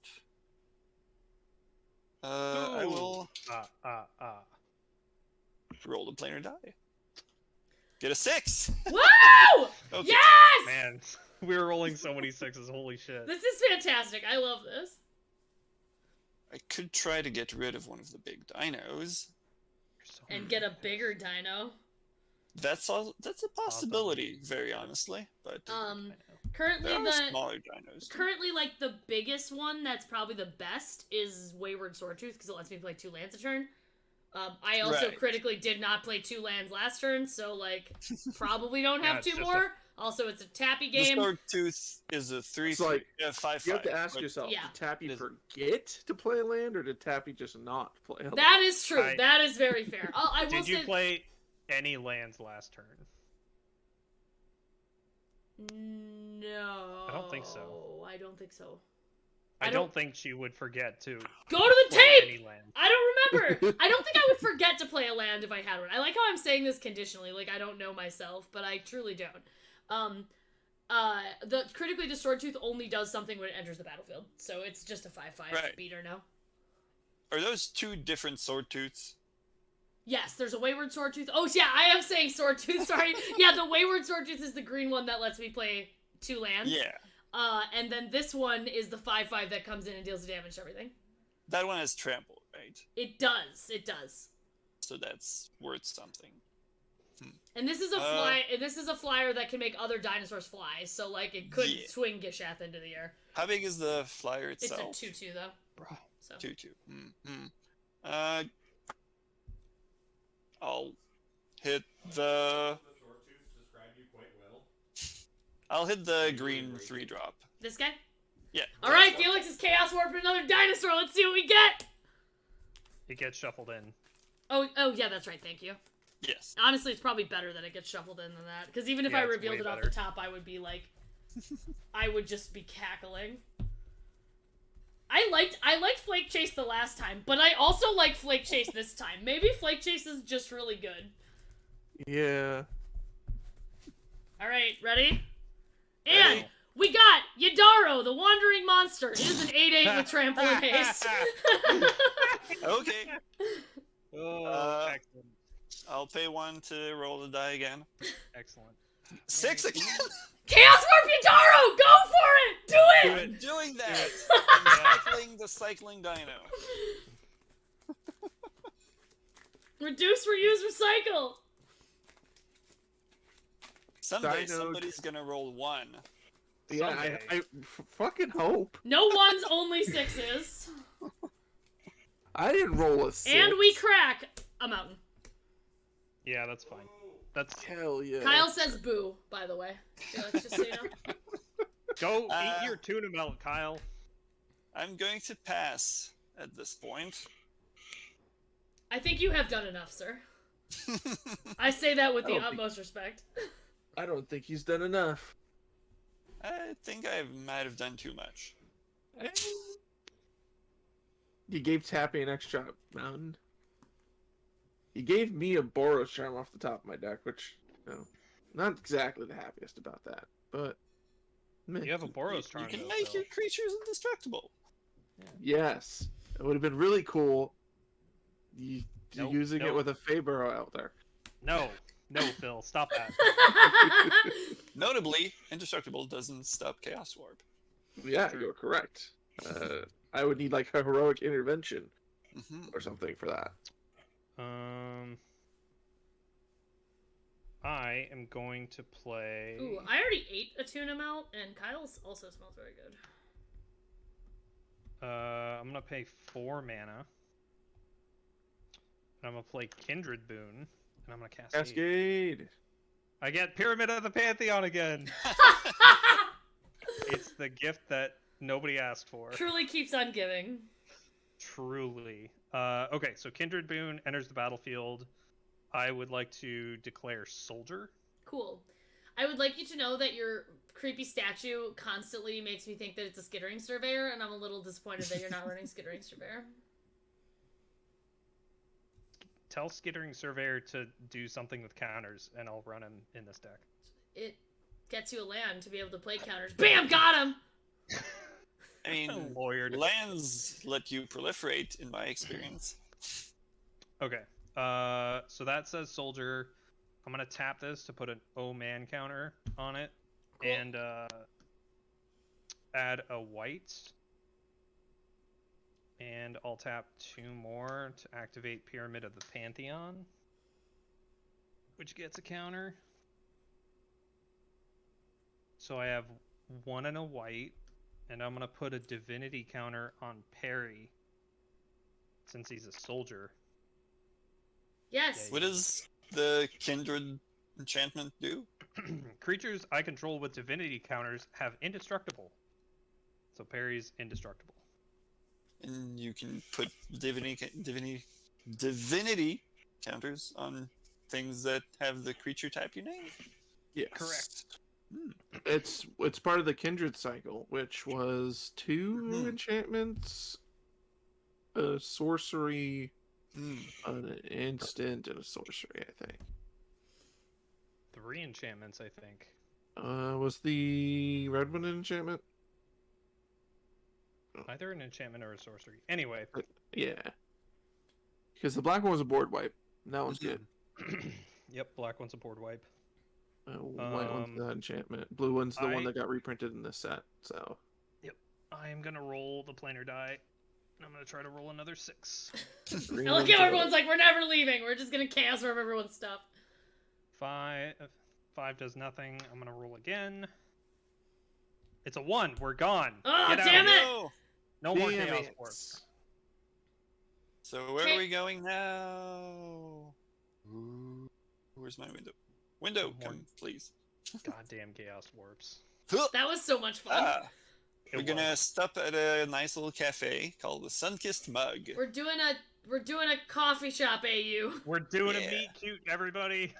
I will roll the planar die. Get a 6. Woo! Okay. Yes! Man, we were rolling so many 6s. Holy shit. This is fantastic. I love this. I could try to get rid of one of the big dinos. And get a bigger dino. That's a possibility, very honestly. But Currently there are the smaller dinos. currently like the biggest one that's probably the best is Wayward Swordtooth because it lets me play 2 lands a turn. I also Right. critically did not play 2 lands last turn, so like probably don't have it's 2 just more. Also, it's a Tappy The game. Swordtooth is a 3/3, It's like, 5/5. You have to ask but yourself, Yeah. did Tappy Is- forget to play a land, or did Tappy just not play a land? That is true. I- That is very fair. I will Did you say play any lands last turn? no. I don't think so. I don't think so. I I don't don't- think she would forget to Go to the play tape. any land. I don't remember. I don't think I would forget to play a land if I had one. I like how I'm saying this conditionally, like I don't know myself, but I truly don't. The critically distorted tooth only does something when it enters the battlefield, so it's just a 5/5 Right. beater now. Are those 2 different Swordtooths? Yes, there's a Wayward Swordtooth. Oh yeah, I am saying Swordtooth. Sorry. Yeah, the Wayward Swordtooth is the green one that lets me play 2 lands. Yeah. And then this one is the 5/5 that comes in and deals the damage to everything. That one has trample, right? It does. It does. So that's worth something. And this is a This is a flyer that can make other dinosaurs fly. So like it could Yeah. swing Gishath into the air. How big is the flyer It's itself? a 2/2 though. Bro. So 2/2. I'll hit the. The Shorttooth describe you quite well. I'll hit the green 3-drop. this guy. Yeah. All right, that's Felix is Chaos Warping another dinosaur. Let's see what we get. It gets shuffled in. Oh yeah, that's right. Thank you. one. Yes. Honestly, it's probably better that it gets shuffled in than that. Because even if Yeah, I it's revealed way it off better. the top, I would be like, I would just be cackling. I liked Flakechase the last time, but I also like Flakechase this time. Maybe Flakechase is just really good. Yeah. All right, ready? And Ready. we got Yadaro, the Wandering Monster. It is an 8/8 with trample and haste. Okay. Oh, excellent. I'll pay 1 to roll the die again. Excellent. 6 again. Chaos Warp Yadaro! Go for it! Do it! I'm doing that. I'm the cycling dino. Reduce, reuse, recycle. Someday Dino- somebody's gonna roll 1. Yeah, Someday. I fucking hope. No ones, only 6s. I didn't roll a 6. And we crack a mountain. Yeah, that's fine. That's Hell yeah. Kyle says boo, by the way. Felix, just so you know. go eat your tuna melt, Kyle. I'm going to pass at this point. I think you have done enough, sir. I say that with the I don't utmost respect. I don't think he's done enough. I think I might have done too much. You gave Tappy an extra mountain. You gave me a Boros charm off the top of my deck, which, you know, not exactly the happiest about that, but meh. You have a Boros You charm. can though, make so- your creatures indestructible. Yes, it would have been really cool. You Nope, using it nope. with a Fabro out there. No, Phil, stop that. Notably, indestructible doesn't stop Chaos Warp. Yeah, True. you're correct. I would need like a heroic intervention Hmm or something for that. I am going to play. Ooh, I already ate a tuna melt, and Kyle's also smells very good. I'm gonna pay 4 mana. I'm gonna play Kindred Boon, and I'm gonna Cascade. Cascade. I get Pyramid of the Pantheon again. It's the gift that nobody asked for. Truly keeps on giving. Truly. Okay, so Kindred Boon enters the battlefield. I would like to declare Soldier. Cool. I would like you to know that your creepy statue constantly makes me think that it's a skittering surveyor, and I'm a little disappointed that you're not running skittering surveyor. Tell Skittering Surveyor to do something with counters, and I'll run him in this deck. It gets you a land to be able to play counters. Bam! Got him! I mean, Lawyered. lands let you proliferate, in my experience. Okay. So that says Soldier. I'm gonna tap this to put an O-Man counter on it, Cool. and add a white. And I'll tap 2 more to activate Pyramid of the Pantheon, which gets a counter. So I have 1 and a white, and I'm gonna put a divinity counter on Perrie, since he's a soldier. Yes. What does the Kindred enchantment do? Creatures I control with divinity counters have indestructible. So Perry's indestructible. And you can put divinity counters on things that have the creature type you name. Yes. Correct. It's part of the Kindred cycle, which was 2 enchantments, a sorcery, an instant, and a sorcery, I think. 3 enchantments, I think. Was the red one an enchantment? Either an enchantment or a sorcery. Anyway. Yeah. Because the black one was a board wipe. That one's good. Yep, black one's a board wipe. White one's the enchantment. Blue one's the one that got reprinted in this set. So. I am gonna roll the planar die. And I'm gonna try to roll another 6. I like how everyone's like, we're never leaving. We're just gonna chaos from everyone's stuff. 5 does nothing. I'm gonna roll again. It's a 1. We're gone. Oh, Get out damn of here. it! No more Damn chaos it. warps. So where are we going now? Ooh, where's my window? Window, come please. Goddamn chaos warps. That was so much fun. We're gonna stop at a nice little cafe called the Sunkissed Mug. We're doing a coffee shop, AU. We're doing Yeah. a meet cute, everybody.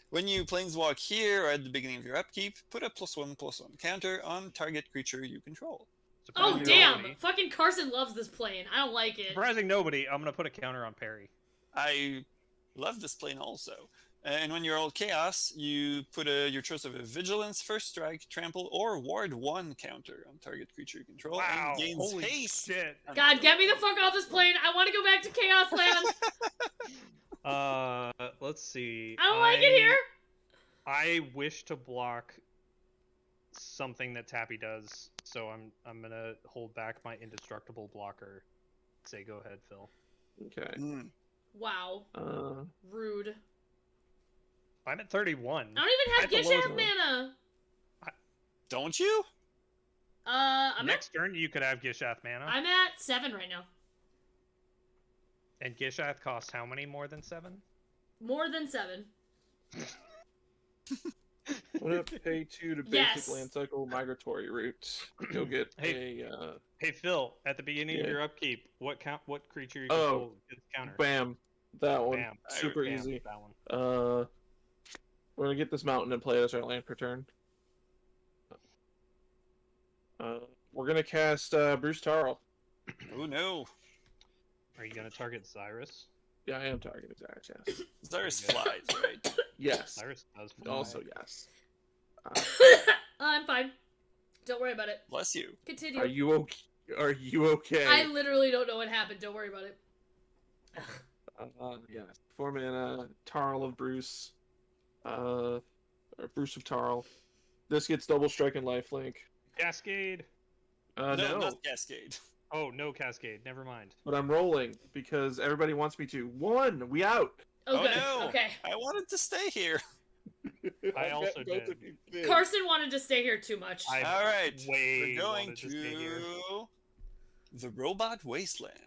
When you planeswalk here or at the beginning of your upkeep, put a +1/+1 counter on target creature you control. Oh Surprising damn! nobody. Fucking Carson loves this plane. I don't like it. Surprising nobody. I'm gonna put a counter on Perry. I love this plane also. And when you're all chaos, you put your choice of a Vigilance, First Strike, Trample, or Ward 1 counter on target creature you control Wow! and gains Holy haste. shit! God, get me the fuck off this plane! I want to go back to Chaos Land. Let's see. I don't like it here. I wish to block something that Tappy does, so I'm gonna hold back my indestructible blocker. Say, go ahead, Phil. Okay. Wow. Rude. I'm at 31. I don't even have At the lowest Gishath one. mana. Don't you? I'm Next turn, you could have Gishath mana. I'm at 7 right now. And Gishath costs how many more than 7? More than 7. What up? Pay 2 to basic Yes. land cycle migratory route. You'll get Hey. a Hey Phil, at the beginning of Yeah. your upkeep, what counter you Oh, control gets counter? bam. That one. Bam. Super Bam, easy. That one. We're gonna get this mountain and play it as our land per turn. We're gonna cast Bruse Tarl. Oh no. Are you gonna target Cyrus? Yeah, I am targeting Cyrus, yes. Cyrus flies, right? Yes. Cyrus does fly. Also, yes. I'm fine. Don't worry about it. Bless you. Continue. Are you okay? Are you okay? I literally don't know what happened. Don't worry about it. Yeah. 4 mana, Tarl of Bruse. Or Bruse of Tarl. This gets double strike and lifelink. Cascade. No, No, not Cascade. Oh, no Cascade. Never mind. but I'm rolling because everybody wants me to. 1, we out. Oh, Oh, good. no. Okay. I wanted to stay here. I bet also both did. of you did. Carson wanted to stay here too much. I All right. way We're going wanted to stay here. to the Robot Wasteland.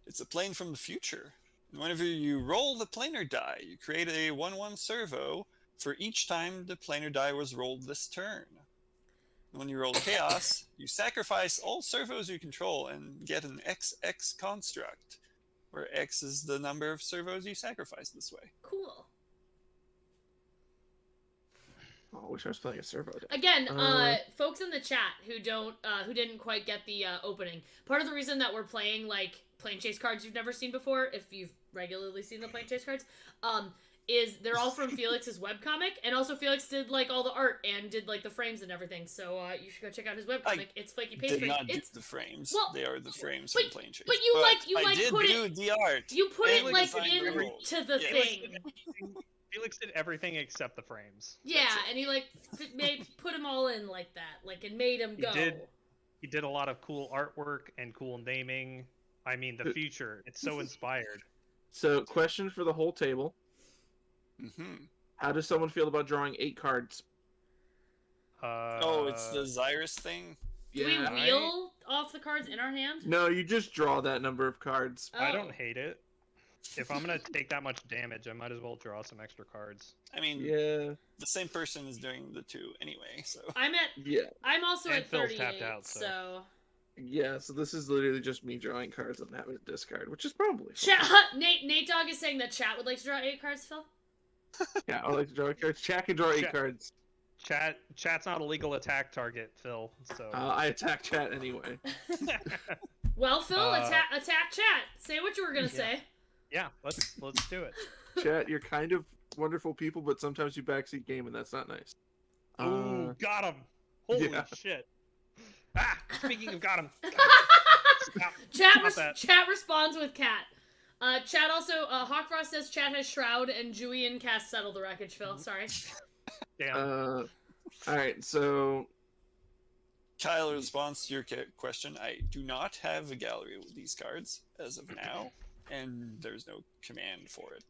It's a plane from the future. Whenever you roll the planar die, you create a 1/1 servo for each time the planar die was rolled this turn. When you roll chaos, you sacrifice all servos you control and get an XX construct, where X is the number of servos you sacrifice this way. Cool. Oh, I wish I was playing a servo deck. Again, folks in the chat who didn't quite get the opening. Part of the reason that we're playing like planechase cards you've never seen before, if you've regularly seen the planechase cards, is they're all from Felix's webcomic, and also Felix did like all the art and did like the frames and everything. So you should go check out his webcomic. It's Flaky Pastry. Did not do It's the frames. Well, they are the frames but- from Planechase. but you I did put do it. the art. You put And it like designed the rules. into the Yes. thing. Felix did everything except the frames. Yeah, and he like put them all in like that, like and made them go. He did a lot of cool artwork and cool naming. I mean, the future. It's so inspired. So, question for the whole table. Mm-hmm. How does someone feel about drawing 8 cards? Oh, it's the Zyrus thing? Do we wheel off the cards in our hand? No, you just draw that number of cards. I Oh. don't hate it. If I'm gonna take that much damage, I might as well draw some extra cards. I mean, Yeah. the same person is doing the 2 anyway, so... Yeah. I'm also And at Phil's 38, tapped out, so. Yeah, so this is literally just me drawing cards and having to discard, which is probably Chat, fine. Nate Dogg is saying that chat would like to draw 8 cards, Phil. Yeah, I like to draw cards. Chat can draw 8 Chat. cards. Chat's not a legal attack target, Phil. So I attack chat anyway. Well, Phil, attack chat. Say what you were gonna Yeah. say. yeah, let's do it. Chat, you're kind of wonderful people, but sometimes you backseat game, and that's not nice. Ooh, got him! Holy yeah. shit! Ah, speaking of got him. Chat responds with cat. Chat also, Hawkfrost says chat has Shroud and Julian cast Settle the Wreckage, Phil. Sorry. Damn. Alright, so... Kyle, response to your question, I do not have a gallery with these cards as of now, and there's no command for it.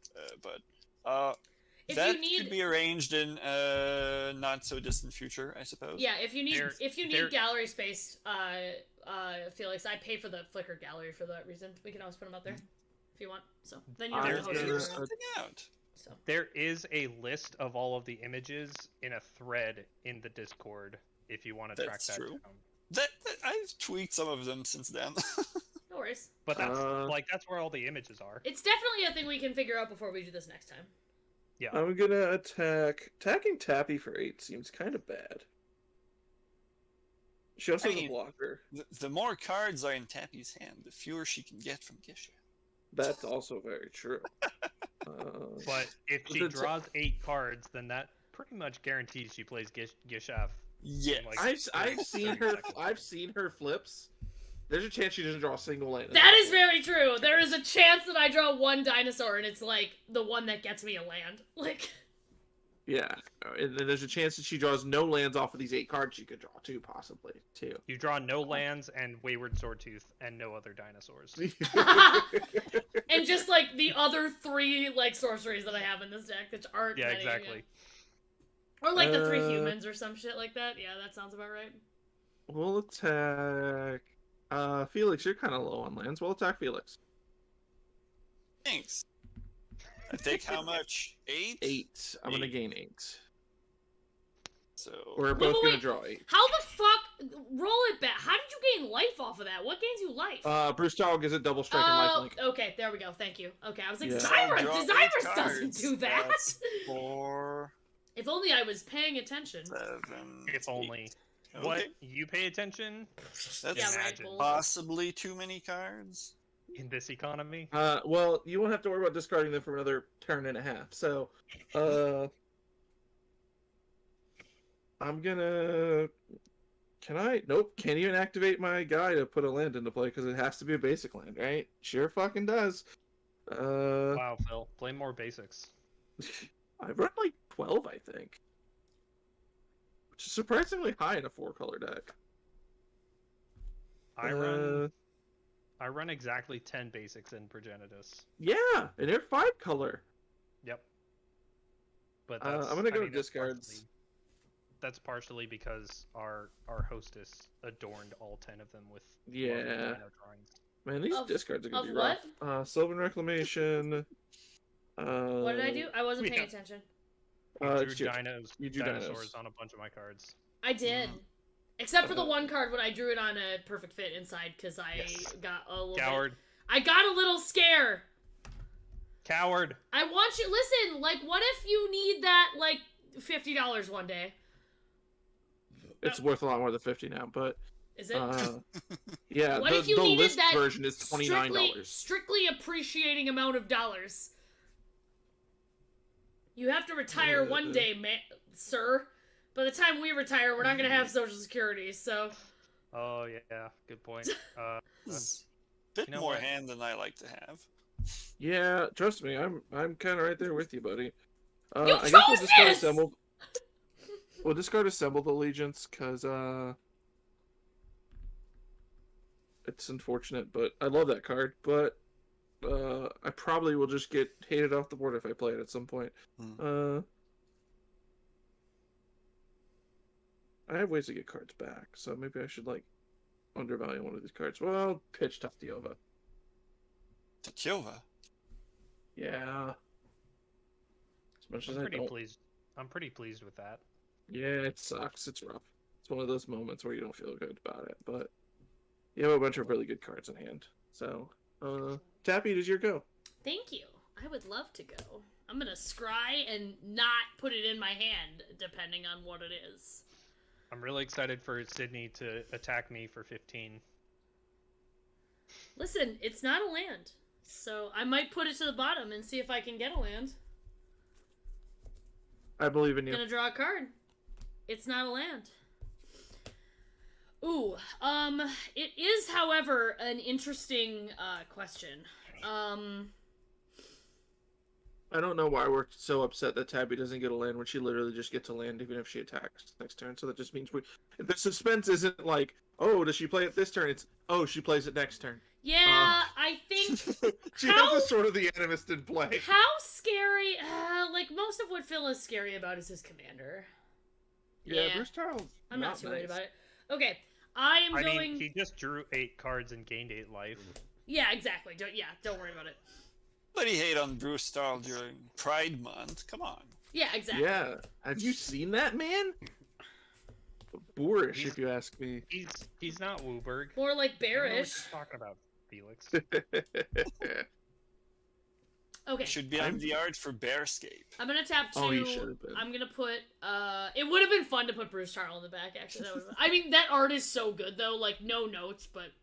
If that you need- could be arranged in not so distant future, I suppose. Yeah, if you need there- gallery space, Felix, I pay for the Flickr gallery for that reason. We can always put them up there if you want. So then you don't have to There's- host Figure it. something out. So There is a list of all of the images in a thread in the Discord if you want to track That's that true. down. That I've tweaked some of them since then. no worries. But that's Uh, that's where all the images are. It's definitely a thing we can figure out before we do this next time. Yeah. I'm gonna attacking Tappy for 8 seems kind of bad. She also I has a mean- blocker. the more cards are in Tappy's hand, the fewer she can get from Gishath. That's also very true. But if she That's- draws 8 cards, then that pretty much guarantees she plays Gishath. Yes. Like- I've seen her flips. There's a chance she doesn't draw a single land. That is very true. There is a chance that I draw one dinosaur and it's like the one that gets me a land. Like Yeah, and then there's a chance that she draws no lands off of these 8 cards she could draw too, possibly too. You draw no lands and Wayward Swordtooth and no other dinosaurs. and just like the other 3 like sorceries that I have in this deck that aren't Yeah, many, exactly. Or like the 3 Uh, humans or some shit like that. Yeah, that sounds about right. We'll attack. Felix, you're kind of low on lands. We'll attack Felix. Thanks. I take how much? 8? 8. I'm gonna gain 8. So We're Wait, both wait, gonna wait. draw 8. How the fuck? Roll it back. How did you gain life off of that? What gains you life? Bruce Tarl gives it double strike and lifelink. okay, there we go. Thank you. Okay, I was like, Yeah. Cyrus Draw 8 doesn't cards. do that. That's 4, If only I was paying attention. 7. If only. Okay. What? You pay attention That's Yeah, right, Imagine. bull. possibly too many cards. in this economy? Well, you won't have to worry about discarding them for another turn and a half. So, I'm gonna. Can I? Nope. Can't even activate my guy to put a land into play because it has to be a basic land, right? Sure, fucking does. Wow, Phil. Play more basics. I've run like 12, I think, which is surprisingly high in a 4-color deck. I run exactly 10 basics in Progenitus. Yeah, and they're 5-color. Yep. But I'm that's, gonna go to that's discards. partially- That's partially because our hostess adorned all 10 of them with Yeah. dino drawings. Man, these Of- discards are gonna of be rough. Sylvan Reclamation. What did I do? I wasn't paying Yeah. attention. You It's drew your- dinos, you drew dinosaurs dinos. on a bunch of my cards. I did. Except for the one card when I drew it on a perfect fit inside because I Yes. got a little Coward. I got a little scare. Coward. I want you listen, like what if you need that like $50 one day. It's worth a lot more than 50 now, but Is it? yeah, What the, if you the needed list that version is $29. strictly appreciating amount of dollars? You have to retire one day, sir. By the time we retire, we're not gonna have Social Security, so. Oh yeah, good point. It's a bit You know more what? hand than I like to have. Yeah, trust me, I'm kind of right there with you, buddy. You I guess chose we'll discard this! assembled. We'll discard assembled allegiance because it's unfortunate, but I love that card. But I probably will just get hated off the board if I play it at some point. I have ways to get cards back, so maybe I should like undervalue one of these cards. Well, pitch Tatiova. Tatiova. Yeah. As much as I'm I pretty don't. pleased. I'm pretty pleased with that. Yeah, it sucks. It's rough. It's one of those moments where you don't feel good about it, but you have a bunch of really good cards in hand. So, Tappy, does your go? Thank you. I would love to go. I'm gonna scry and not put it in my hand, depending on what it is. I'm really excited for Sydney to attack me for 15. Listen, it's not a land, so I might put it to the bottom and see if I can get a land. I believe in you. Gonna draw a card. It's not a land. Ooh, it is, however, an interesting, question. I don't know why we're so upset that Tabby doesn't get a land when she literally just gets a land even if she attacks next turn. So that just means the suspense isn't like, oh, does she play it this turn? It's, oh, she plays it next turn. Yeah, I think... She has a sort of the animist in play. How scary... like, most of what Phil is scary about is his commander. Yeah, Bruse Tarl. I'm not too worried about it. Okay, I mean, he just drew 8 cards and gained 8 life. Yeah, exactly. Don't worry about it. But he hate on Bruse Tarl during Pride Month. Come on. Yeah, exactly. Yeah. Have you seen that man? Boorish, if you ask me. He's not Wooberg. More like I don't know what bearish. you're talking about, Felix. Okay. Should be on the art for Bearscape. I'm gonna tap 2. Oh, he should have been. I'm gonna put, it would have been fun to put Bruse Tarl in the back, actually. I mean, that art is so good, though. Like, no notes, but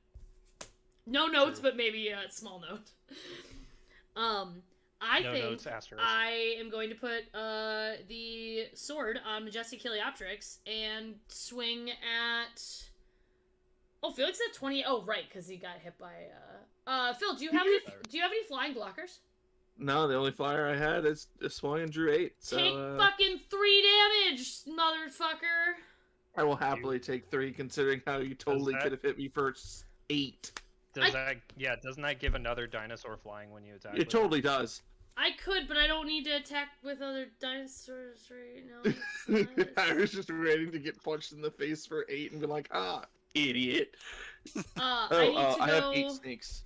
maybe a small note. I think I am going to put the sword on Majestic Helioptrix and swing at... Oh, Felix at 20. Oh, right, because he got hit by... Phil, do you have any flying blockers? No, the only flyer I had is swung and drew 8. So, Take fucking 3 damage, motherfucker! I will happily take 3, considering how you totally could have hit me for 8. Doesn't that give another dinosaur flying when you attack? It totally does. I could, but I don't need to attack with other dinosaurs right now. I was just waiting to get punched in the face for 8 and be like, idiot. I have 8 snakes.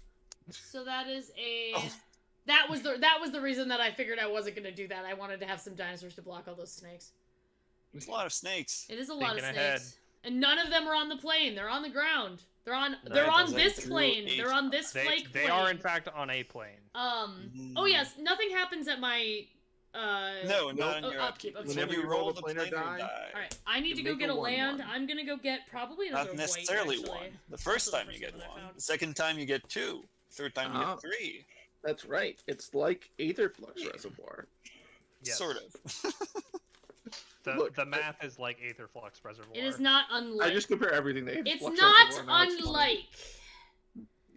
So that is a... Oh. That was the reason that I figured I wasn't going to do that. I wanted to have some dinosaurs to block all those snakes. It's a lot of snakes. It is a lot of snakes. Ahead. And none of them are on the plane. They're on the ground. They're on this plane. They're on this flake plane. They are, in fact, on a plane. Oh, yes. Nothing happens at my... No, not on your upkeep. Okay. Whenever you roll the planar die. Alright, I need to go get a land. I'm gonna go get probably another Not necessarily white, one. The first time you get one. The second time you get 2. Third time you get 3. That's right. It's like Aetherflux Reservoir. Yes. Sort of. The math is like Aetherflux Reservoir. It is not unlike. I just compare everything to Aetherflux It's Reservoir. not unlike.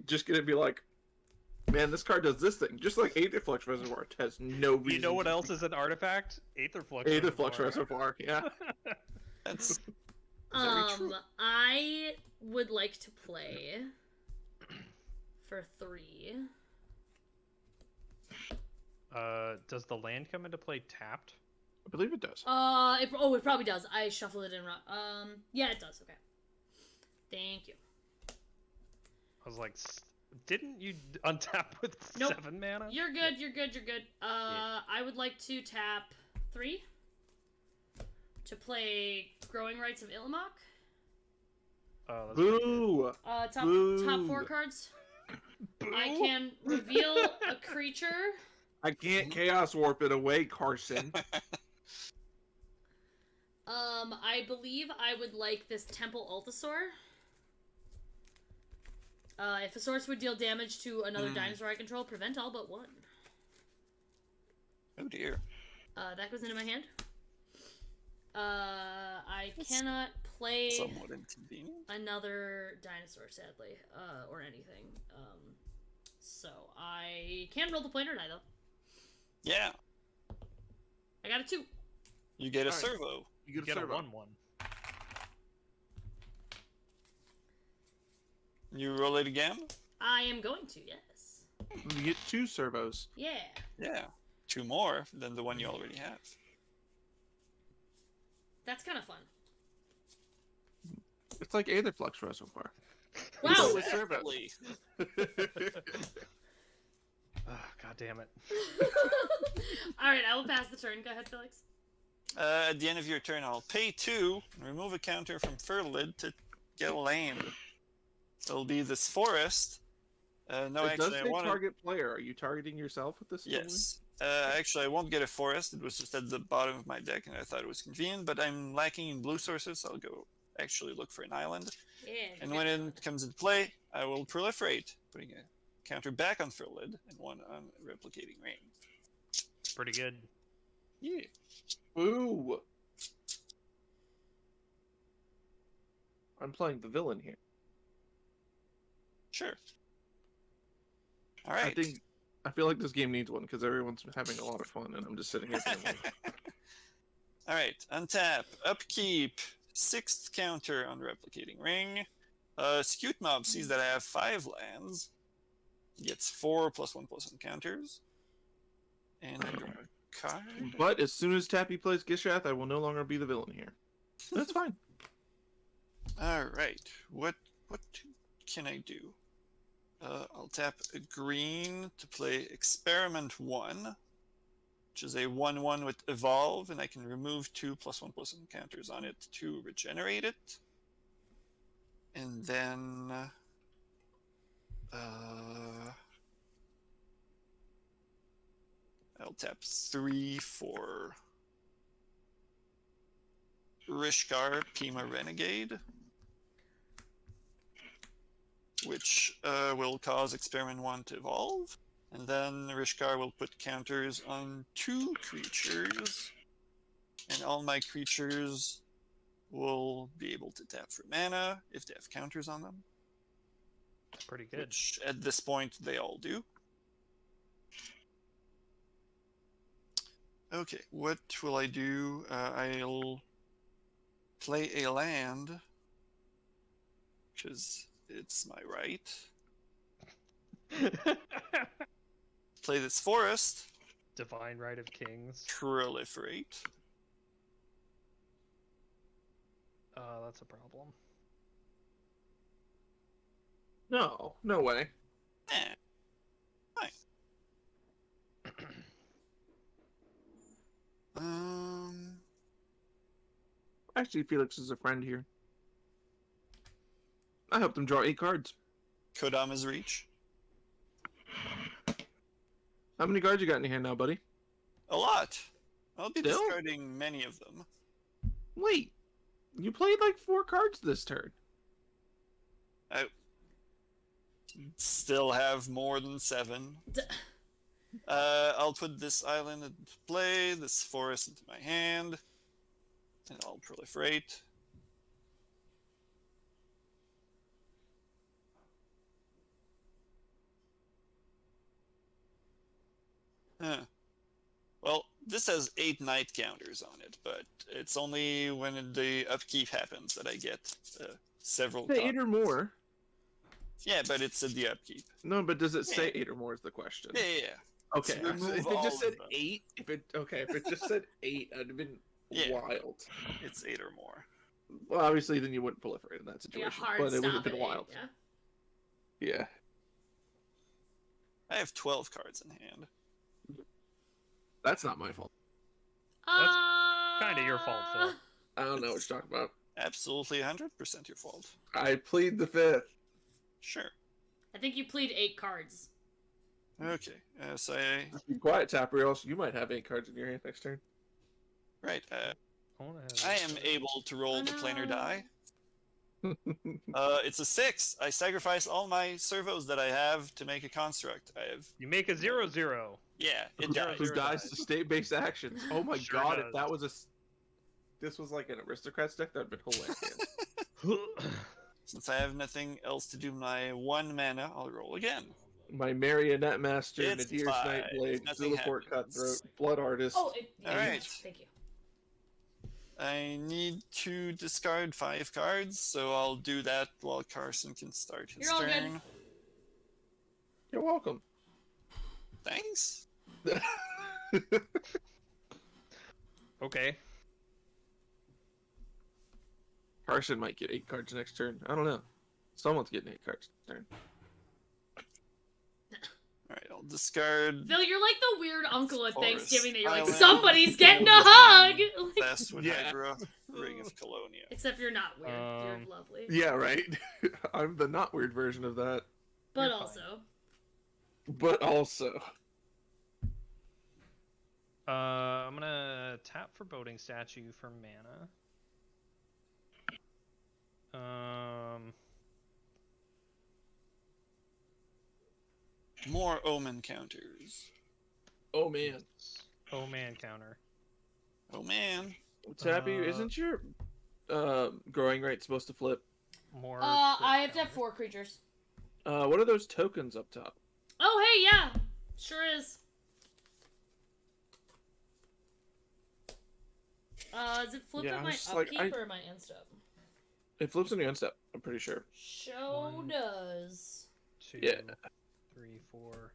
Just gonna be like, man, this card does this thing. Just like Aetherflux Reservoir. It has no reason. You know what else is an artifact? Aetherflux Reservoir, yeah. That's very true. I would like to play for 3. Does the land come into play tapped? I believe it does. It probably does. I shuffled it in. Yeah, it does. Okay. Thank you. I was like, didn't you untap with 7 mana? You're good. I would like to tap 3 to play Growing Rites of Illimok. Boo! Top 4 cards. Boo? I can reveal a creature. I can't Chaos Warp it away, Carson. I believe I would like this Temple Altasaur. If a source would deal damage to another dinosaur I control, prevent all but one. Oh dear. That goes into my hand. I cannot play Somewhat inconvenient. another dinosaur, sadly, or anything. So I can roll the planar die, though. Yeah. I got a 2. You get a Alright. servo. You Get a servo. 1/1. You roll it again? I am going to, yes. You get 2 servos. Yeah. Yeah. 2 more than the one you already have. That's kind of fun. It's like Aetherflux for us so far. Wow. With servos. Exactly. Oh, God damn it. Alright, I will pass the turn. Go ahead, Felix. At the end of your turn, I'll pay 2 and remove a counter from Ferlid to get a land. It'll be this forest. No, It does actually, I say want to. target player. Are you targeting yourself with this? Yes. Actually, I won't get a forest. It was just at the bottom of my deck, and I thought it was convenient. But I'm lacking in blue sources, so I'll go actually look for an island. Yeah. And when it comes into play, I will proliferate, putting a counter back on Ferlid and one on replicating rain. Pretty good. Yeah. Ooh. I'm playing the villain here. Sure. All right. I feel like this game needs one because everyone's having a lot of fun, and I'm just sitting here. Feeling All right. Untap. Upkeep. 6th counter on replicating ring. Skewed Mob sees that I have 5 lands. He gets 4 +1/+1 counters. And I draw a card. but as soon as Tappy plays Gishath, I will no longer be the villain here. That's fine. All right. What can I do? I'll tap a green to play Experiment 1, which is a 1/1 with Evolve, and I can remove 2 +1/+1 counters on it to regenerate it. And then I'll tap 3 for Rishkar Pima Renegade, which will cause Experiment 1 to evolve. And then Rishkar will put counters on 2 creatures, and all my creatures will be able to tap for mana if they have counters on them. Pretty good. Which, at this point, they all do. Okay, what will I do? I'll play a land, because it's my right. Play this forest. Divine Right of Kings. Proliferate. That's a problem. No way. Eh. Fine. Actually, Felix is a friend here. I helped him draw 8 cards. Kodama's Reach. How many cards you got in your hand now, buddy? A lot. I'll be Still? discarding many of them. Wait, you played like 4 cards this turn. I still have more than 7. I'll put this island into play, this forest into my hand, and I'll proliferate. Well, this has 8 night counters on it, but it's only when the upkeep happens that I get several Say 8 or copies. more. Yeah, but it's at the upkeep. No, but does it say Yeah. 8 or more is the question. Yeah. Okay, To remove if it all just said of them. 8, if it just said 8, I'd have been Yeah. wild. It's 8 or more. Well, obviously, then you wouldn't proliferate in that Like a situation, hard but it would stop have been at 8, wild. yeah. Yeah. I have 12 cards in hand. That's not my fault. Kinda your fault, Phil. I don't know what you're talking about. Absolutely 100% your fault. I plead the 5th. Sure. I think you plead 8 cards. Okay. So I... Be quiet, Tapper, or else you might have 8 cards in your hand next turn. Right. I am able to roll the planar die. It's a 6. I sacrifice all my servos that I have to make a construct. I have. You make a 0/0. Yeah, it Zero, dies. Who zero dies dies. to state-based actions? Oh my Sure god! does. If that was this was like an aristocrats deck, that'd been hilarious. Since I have nothing else to do my 1 mana, I'll roll again. My Marionette Master, It's Nadir's 5. Nightblade, Nothing Zulaport happens. Cutthroat, Blood Artist. Oh, All right. Thank you. I need to discard 5 cards, so I'll do that while Carson can start his You're all good. turn. You're welcome. Thanks. Okay. Carson might get 8 cards next turn. I don't know. Someone's getting 8 cards next turn. Alright, I'll discard Phil, you're like the weird uncle at Forest Thanksgiving that you're like, Island. somebody's getting a hug! Like, Bestwood Yeah. Hydra, Ring of Colonia. except you're not weird. You're lovely. Yeah, right. I'm the not weird version of that. But You're fine. also. But also, I'm gonna tap for Boating Statue for mana. More Omen counters. oh man, Oh man, counter. Oh man. Tappy, Uh, isn't your growing rate supposed to flip? More. I have to have counter. 4 creatures. What are those tokens up top? Oh, hey, yeah. Sure is. Is it flipped Yeah, on I my was just like, upkeep or my end step? It flips on your end step. I'm pretty sure. Show One. does. 2, Yeah. 3, 4,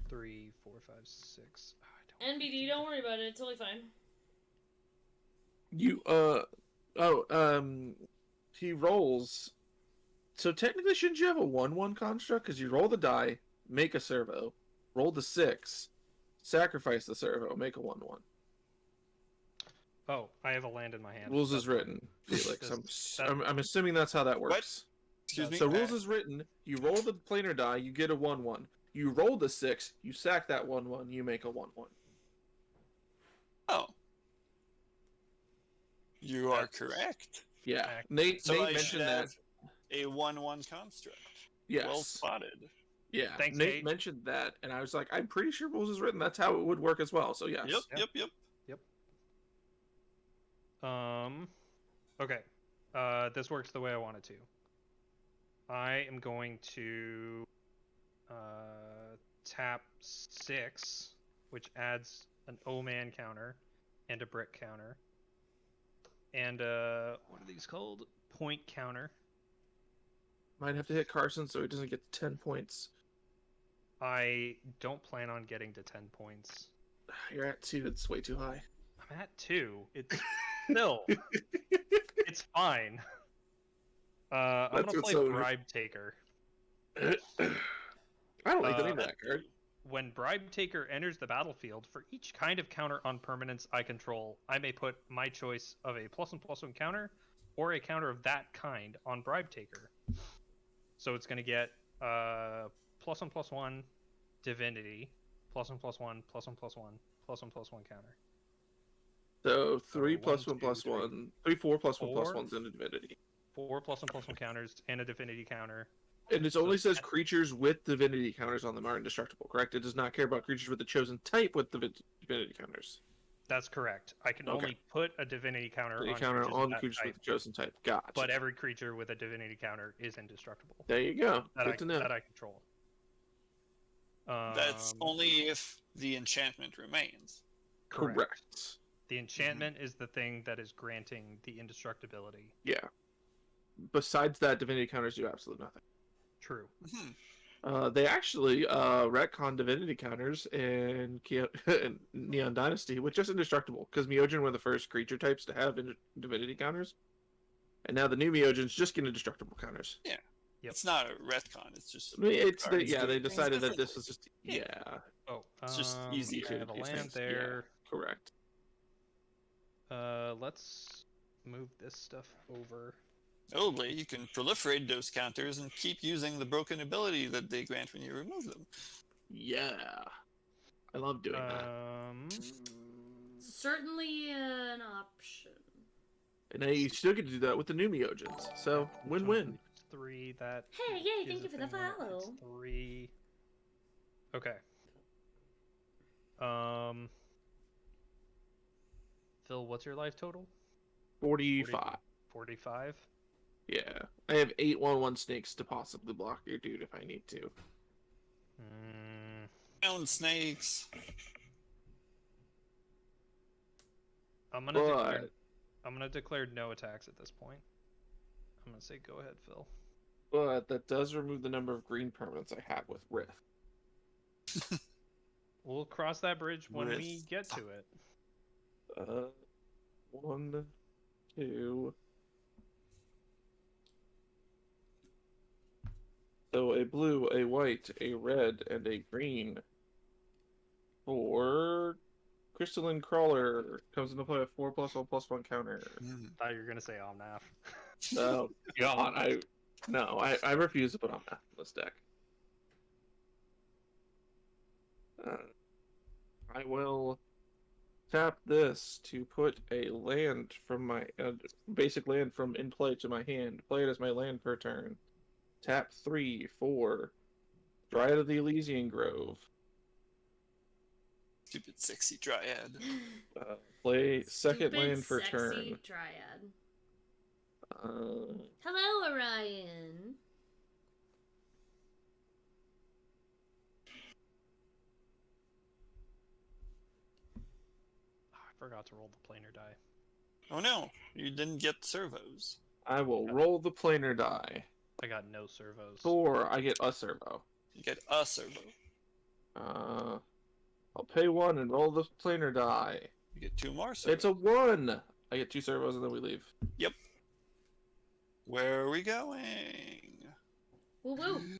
3, 4, 5, 6. Oh, I don't NBD, don't worry about it. It's totally fine. You he rolls. So technically, shouldn't you have a 1/1 construct? Because you roll the die, make a servo, roll the 6, sacrifice the servo, make a 1/1. Oh, I have a land in my hand. Rules That's is fine. written, Felix. That- I'm assuming that's how that works. Excuse me. So rules is written. You roll the planar die, you get a 1/1. You roll the 6, you sack that 1/1, you make a 1/1. Oh. You are correct. Yeah, Correct. Nate So I should mentioned that. have a 1/1 construct. Yes. Well spotted. Yeah, Thanks, Nate Nate. mentioned that, and I was like, I'm pretty sure rules is written. That's how it would work as well. So yes. Yep. Okay. This works the way I want it to. I am going to tap 6, which adds an O-Man counter and a brick counter. And what are these called? Point counter. Might have to hit Carson so he doesn't get 10 points. I don't plan on getting to 10 points. You're at 2. It's way too high. I'm at 2. It's still. It's fine. I'm That's gonna what's play so- Bribe Taker. I don't like the name of Uh, that card. When Bribe Taker enters the battlefield, for each kind of counter on permanents I control, I may put my choice of a +1/+1 counter or a counter of that kind on Bribe Taker. So it's going to get +1/+1 Divinity, +1/+1, +1/+1, +1/+1 counter. So 3 1, plus 1 2, plus 3, 1. 3, 4 plus 1 plus 4. 1's in a divinity. 4 +1/+1 counters and a Divinity counter. And it only says creatures with divinity counters on them are indestructible, correct? It does not care about creatures with the chosen type with the divinity counters. That's correct. I can Okay. only put a Divinity counter The on counter creatures on with that creatures type, with the chosen type. Gotcha. but every creature with a Divinity counter is indestructible. There you go. That Good to know. That I control. That's only if the enchantment remains. Correct. The enchantment is the thing that is granting the indestructibility. Yeah. Besides that, divinity counters do absolutely nothing. True. They actually retcon divinity counters in in Neon Dynasty with just indestructible, because Myojin were the first creature types to have divinity counters, and now the new Myojins just get indestructible counters. Yep. It's not a retcon. It's just. I mean, it's cards yeah, doing they things decided that this differently. was just Yeah. yeah, Oh, It's just easier I have to a do land things. there. correct. Let's move this stuff over. Notably, you can proliferate those counters and keep using the broken ability that they grant when you remove them. Yeah, I love doing that. Certainly an option. And now you still get to do that with the new Meogens. So, win-win. 3, that. Hey, yay, is thank a you for the thing when it hits follow. 3. Okay. Phil, what's your life total? 45. 45? Yeah. I have 8/1/1 snakes to possibly block your dude if I need to. Ground snakes. I'm gonna declare no attacks at this point. I'm gonna say go ahead, Phil. But that does remove the number of green permanents I have with Rift. We'll cross that bridge when we With- get to it. 1, 2. So a blue, a white, a red, and a green for Crystalline Crawler comes into play with 4+1/+1 counter. Thought you were gonna say Omnath. Oh God, I refuse to put on math in this deck. I will tap this to put a land from my basic land from in play to my hand. Play it as my land per turn. Tap 3 for Dryad of the Elysian Grove. Stupid sexy dryad. Play second Stupid, land for sexy turn. Dryad. Hello, Orion. I forgot to roll the planar die. Oh no, you didn't get servos. I will roll the planar die. I got no servos. 4, I get a servo. You get a servo. I'll pay 1 and roll the planar die. You get 2 more servos. It's a 1! I get 2 servos and then we leave. Yep. Where are we going? Woo woo.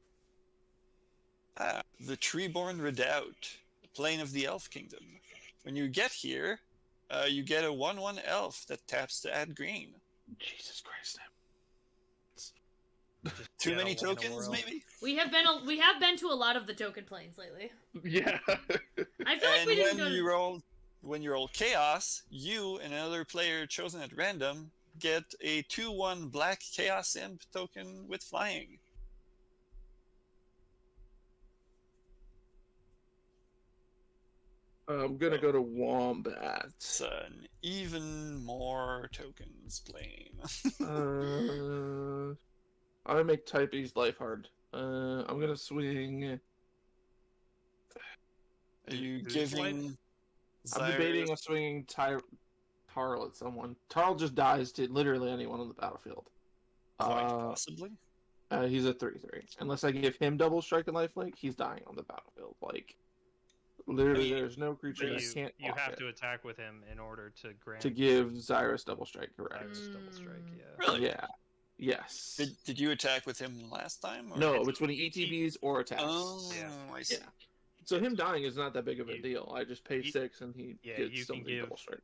Ah, the Treeborn Redoubt, the plane of the Elf Kingdom. When you get here, you get a 1/1 elf that taps to add green. Jesus Christ. Just Too get many a one tokens, Vorel. maybe? We have been to a lot of the token planes lately. Yeah. I feel like And we didn't when you roll Chaos, you and another player chosen at random get a 2/1 black Chaos Imp token with flying. I'm gonna go to Wombat. It's an even more tokens plane. I'm gonna make Tappy's life hard. I'm gonna swing. Are you Who's giving I'm debating on swinging Tarl at someone. Tarl just dies to literally anyone on the battlefield. Quite possibly? He's a 3/3. Unless I give him double strike and lifelink, he's dying on the battlefield. Like, literally, there's no creature But that can't you block have it. to attack with him in order to grant To give Xyrus double strike, correct? Iris double strike. Yeah. Really? Yeah. Yes. Did you attack with him last time? Or? No, it's when he ETBs or attacks. Oh, Yeah. I see. Yeah. So him dying is not that big of a You- deal. I just pay you- 6 and he yeah, gets you can something give- double strike.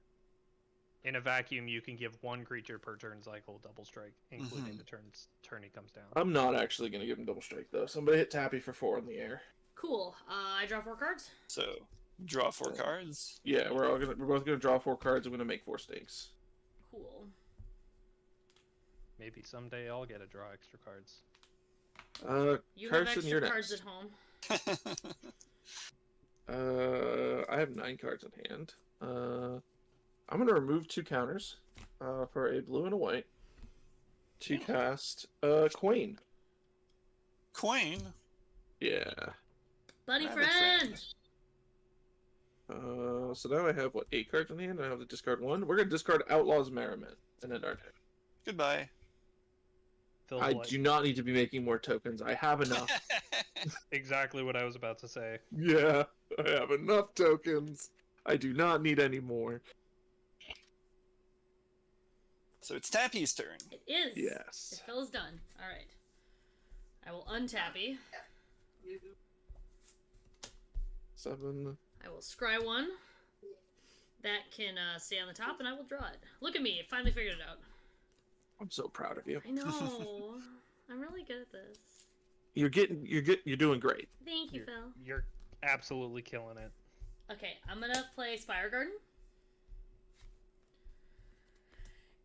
In a vacuum, you can give one creature per turn cycle double strike, including the turn he comes down. I'm not actually going to give him double strike, though. Somebody hit Tappy for 4 in the air. Cool. I draw 4 cards. So, draw 4 cards. Yeah, we're both going to draw 4 cards and we're going to make 4 stakes. Cool. Maybe someday I'll get to draw extra cards. You Carson, have extra you're cards next. at home. I have 9 cards in hand. I'm going to remove 2 counters for a blue and a white to cast Queen. Queen? Yeah. Buddy Rabbit friend. So now I have, 8 cards in hand? I have to discard 1. We're going to discard Outlaw's Merriment and end our turn. Goodbye. Phil, I do not need to be making more tokens. I have enough. exactly what I was about to say. Yeah, I have enough tokens. I do not need any more. So it's Tappy's turn. It is. Yes. It feels done. Alright. I will untappy. 7. I will scry 1. That can stay on the top, and I will draw it. Look at me. I finally figured it out. I'm so proud of you. I know. I'm really good at this. You're doing great. Thank you, Phil. You're absolutely killing it. Okay, I'm gonna play Spire Garden.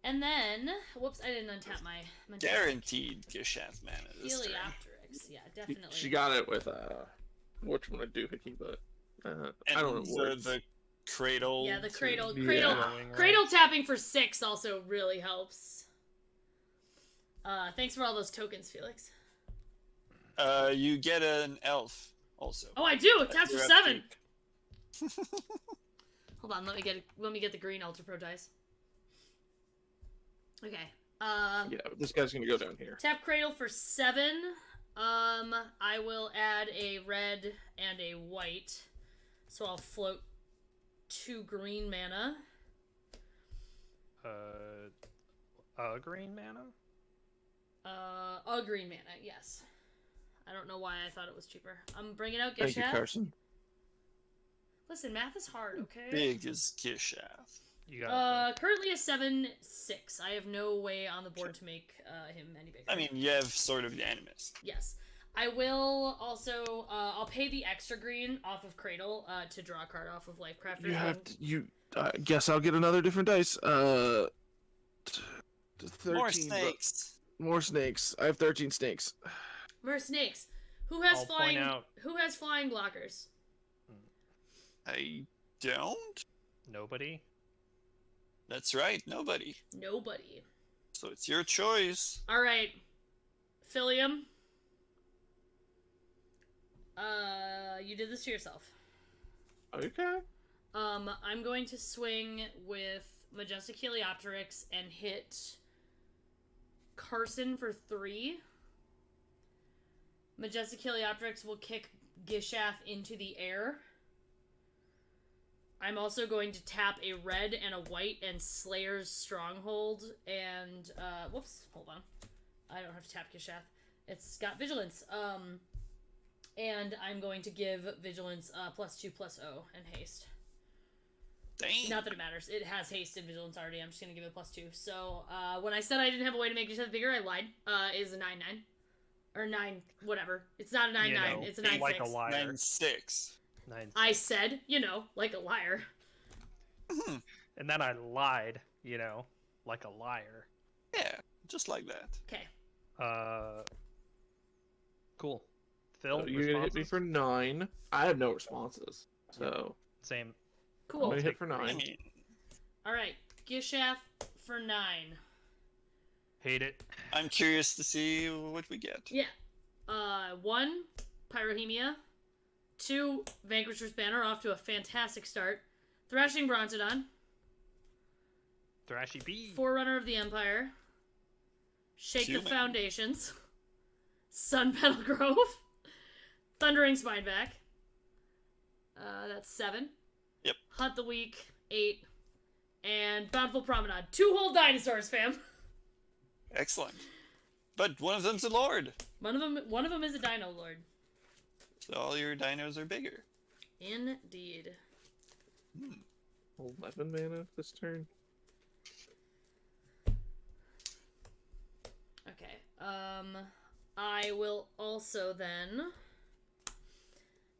And then, whoops, I didn't untap my Guaranteed Gishath mana this turn. Heliopteryx. Yeah, definitely. She got it with whatchamajoohickey, but I don't know words. The cradle. Yeah, the cradle. Yeah. Cradle tapping for 6 also really helps. Thanks for all those tokens, Felix. You get an elf also. Oh, I do. It taps for Your 7. upkeep. Hold on, let me get the green Ultra Pro dice. Okay. Yeah, this guy's gonna go down here. Tap Cradle for 7. I will add a red and a white. So I'll float 2 green mana. A green mana? A green mana, yes. I don't know why I thought it was cheaper. I'm bringing out Thank you, Gishath. Carson. Listen, math is hard, okay? Big is Gishath. You got it. Currently a 7/6. I have no way on the board to make him any bigger. I mean, you have Sword of the Animist. Yes. I will also, I'll pay the extra green off of Cradle to draw a card off of Lifecrafters. You have to, guess I'll get another different dice. 13, More snakes. More snakes. I have 13 snakes. More snakes. Who has I'll flying? point out- Who has flying blockers? I don't? Nobody? That's right, nobody. Nobody. So it's your choice. All right, Philium. You did this to yourself. Okay. I'm going to swing with Majestic Heliopteryx and hit Carson for 3. Majestic Heliopteryx will kick Gishath into the air. I'm also going to tap a red and a white and Slayer's Stronghold and, whoops, hold on. I don't have to tap Gishath. It's got Vigilance. And I'm going to give Vigilance, +2/+0 and Haste. Dang. Not that it matters. It has Haste and Vigilance already. I'm just going to give it +2. So, when I said I didn't have a way to make Gishath bigger, I lied. It is a 9/9. Or 9, whatever. It's not a 9/9. It's a 9/6. Like a liar. 9/6. 9. I said, like a liar. And then I lied, like a liar. Yeah, just like that. Okay. Cool. Phil, So you're gonna hit me responses? for 9. I have no responses, so Same. I'm Cool. gonna hit for I 9. mean, All right. Gishath for 9. Hate it. I'm curious to see what we get. Yeah. 1, Pyrohemia. 2, Vanquisher's Banner, off to a fantastic start. Thrashing Brontodon. Thrashy B. Forerunner of the Empire. Shake the Human. Foundations. Sun Petal Grove. Thundering Spineback. That's 7. Yep. Hunt the Weak, 8. And Bountiful Promenade. 2 whole dinosaurs, fam. Excellent. But one of them's a lord. One of them is a Dino Lord. So all your dinos are bigger. Indeed. 11 mana this turn. Okay. I will also then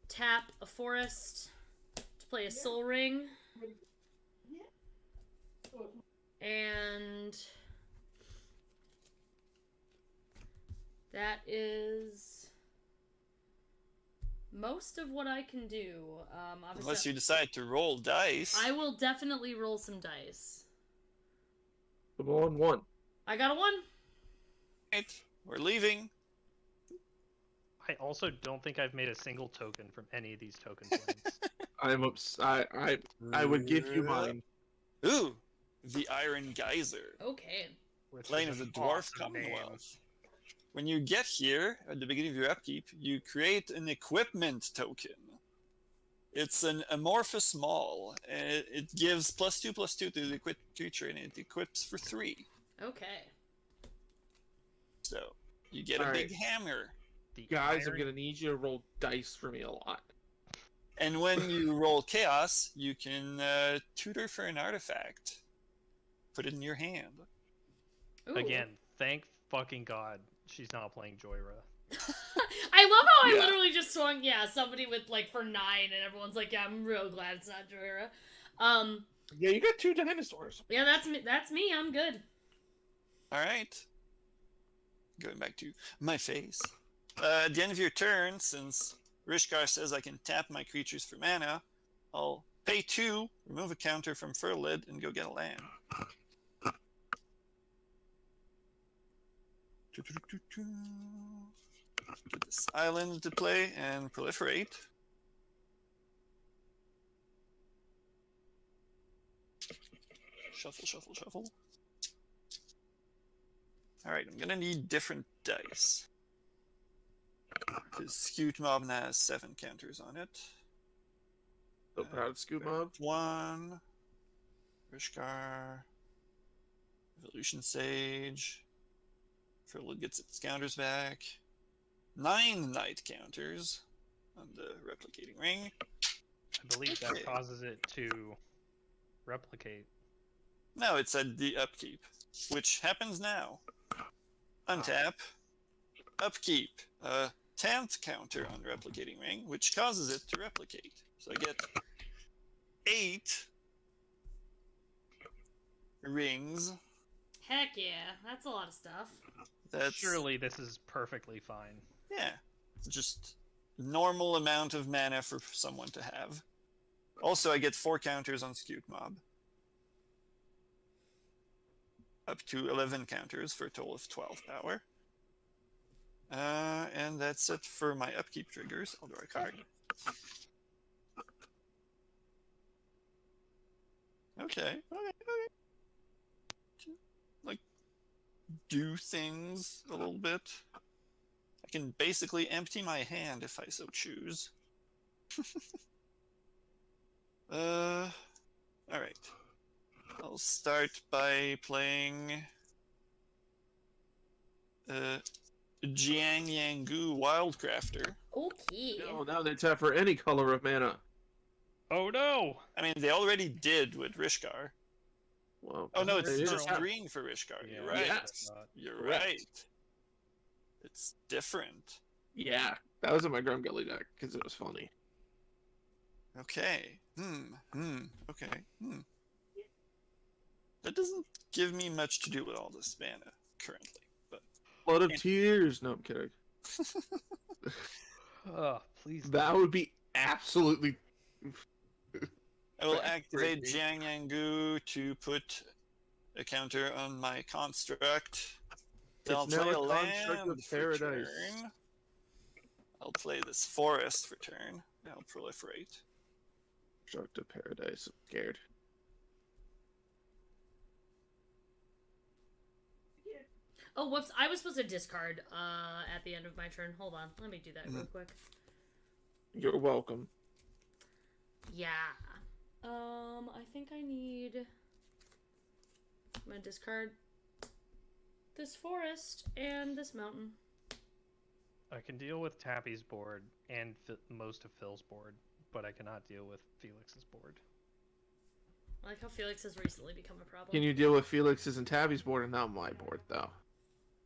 tap a forest to play a Soul Ring. And that is most of what I can do. Obviously, Unless you decide to roll dice. I will definitely roll some dice. I'm on 1. I got a 1. Right, we're leaving. I also don't think I've made a single token from any of these token planes. I would give you mine. Ooh, the Iron Geyser. Okay. Which Plane is of the an Dwarf awesome name. Commonwealth. When you get here, at the beginning of your upkeep, you create an equipment token. It's an amorphous maul. It gives +2/+2 to the equipped creature, and it equips for 3. Okay. So, you get a Alright. big hammer. The Guys, I'm Iron- gonna need you to roll dice for me a lot. And when you roll Chaos, you can tutor for an artifact. Put it in your hand. Ooh. Again, thank fucking God she's not playing Joyra. I love how I Yeah. literally just swung, somebody with, for 9, and everyone's like, yeah, I'm real glad it's not Joyra. Yeah, you got 2 dinosaurs. Yeah, that's me, I'm good. Alright. Going back to my face. At the end of your turn, since Rishkar says I can tap my creatures for mana, I'll pay 2, remove a counter from Furlid, and go get a land. Put this island to play and proliferate. Shuffle, shuffle, shuffle. Alright, I'm gonna need different dice. Because Scoot Mob has 7 counters on it. So proud of Scoot Mob. 1. Rishkar. Evolution Sage. Furlid gets its counters back. 9 night counters on the replicating ring. I believe Okay. that causes it to replicate. No, it said the upkeep, which happens now. Untap. Upkeep. 10th counter on replicating ring, which causes it to replicate. So I get 8 rings. Heck yeah, that's a lot of stuff. That's Surely this is perfectly fine. yeah, just normal amount of mana for someone to have. Also, I get 4 counters on Scoot Mob. Up to 11 counters for a total of 12 power. And that's it for my upkeep triggers. I'll draw a card. Okay. Like, do things a little bit. I can basically empty my hand if I so choose. Alright. I'll start by playing Jiang Yangu Wildcrafter. Okay. No, now they tap for any color of mana. Oh no! I mean, they already did with Rishkar. Well, Oh no, it's it is just tap. green for Rishkar. Yeah, You're right. Yes. You're Correct. right. It's different. Yeah, that was in my Grumgully deck because it was funny. Okay. Okay. That doesn't give me much to do with all this mana currently, but Blood of Tears. No, I'm kidding. Oh, please. That would be absolutely. I will Right, activate right. Jiang Yangu to put a counter on my construct. Then I'll It's now play a a Construct land of for Paradise. turn. I'll play this forest for turn. I'll proliferate. Construct of Paradise. I'm scared. Oh, whoops! I was supposed to discard at the end of my turn. Hold on, let me do that real quick. You're welcome. Yeah. I think I need. I'm gonna discard this forest and this mountain. I can deal with Tappy's board and most of Phil's board, but I cannot deal with Felix's board. I like how Felix has recently become a problem. Can you deal with Felix's and Tabby's board and not my board, though?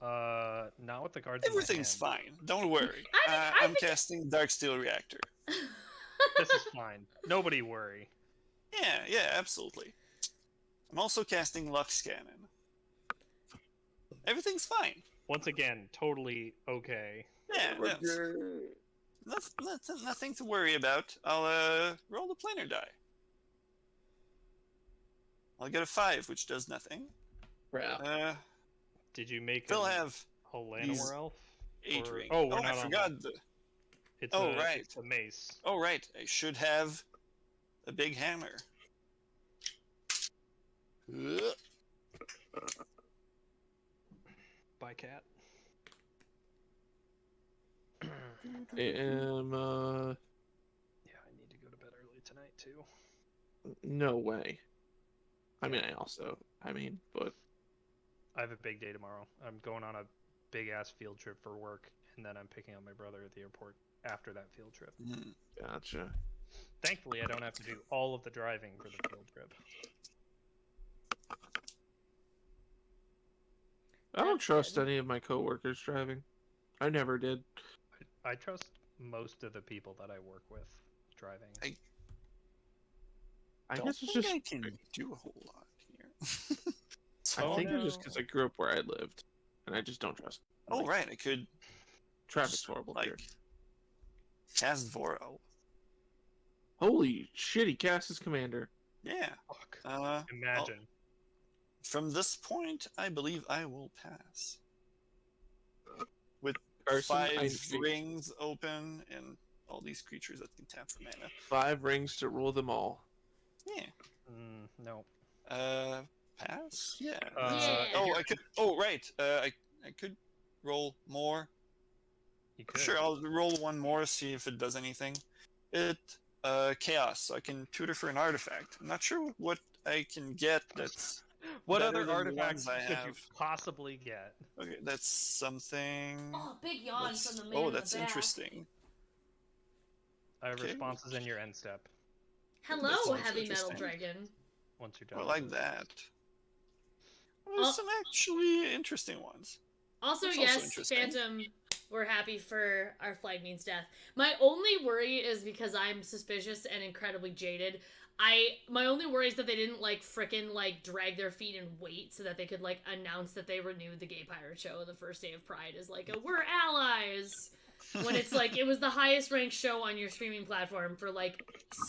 Not with the cards in my Everything's hand. fine. Don't worry. I I'm think- casting Darksteel Reactor. This is fine. Nobody worry. Yeah, absolutely. I'm also casting Lux Cannon. Everything's fine. Once again, totally okay. Yeah, nothing to worry about. I'll roll the planar die. I'll get a 5, which does nothing. Crap. Did you make They'll a have these Llanowar elf? 8 Or- rings. Oh, we're I not on forgot. It's Oh, a, right. It's a mace. Oh, right. I should have a big hammer. Ugh. By cat. am, Yeah, I need to go to bed early tonight too. no way. But I have a big day tomorrow. I'm going on a big ass field trip for work, and then I'm picking up my brother at the airport after that field trip. gotcha. Thankfully, I don't have to do all of the driving for the field trip. I don't That's trust good. any of my coworkers driving. I never did. I trust most of the people that I work with driving. I Don't guess it's think just I can do a whole lot here. It's I Oh, think it's just no. because I grew up where I lived, and I just don't trust. Oh like, right, I could Traffic's just, horrible like here. cast Vorel. Holy shit! He cast his commander. Yeah. Fuck. Oh, Imagine. from this point, I believe I will pass. With Carson, I 5 think rings open and all these creatures that can tap for mana. 5 rings to rule them all. Yeah. No. Pass? Yeah. Yeah. Oh, I could. Oh, right. I could roll more. You could. Sure, I'll roll one more, see if it does anything. It chaos, so I can tutor for an artifact. I'm not sure what I can get that's What better other than the artifacts ones I could you have. possibly get? Okay, that's something. Oh, big yawn from the man Oh, in the that's back. interesting. I have Okay. responses in your end step Hello, That sounds heavy metal interesting. dragon. once you're I done. like that. There's some actually interesting ones. Also, That's also yes, interesting. Phantom, we're happy for our flag means death. My only worry is because I'm suspicious and incredibly jaded. My only worry is that they didn't like frickin' like drag their feet and wait so that they could like announce that they renewed the Gay Pirate Show the first day of Pride as like we're allies. When it's like it was the highest ranked show on your streaming platform for like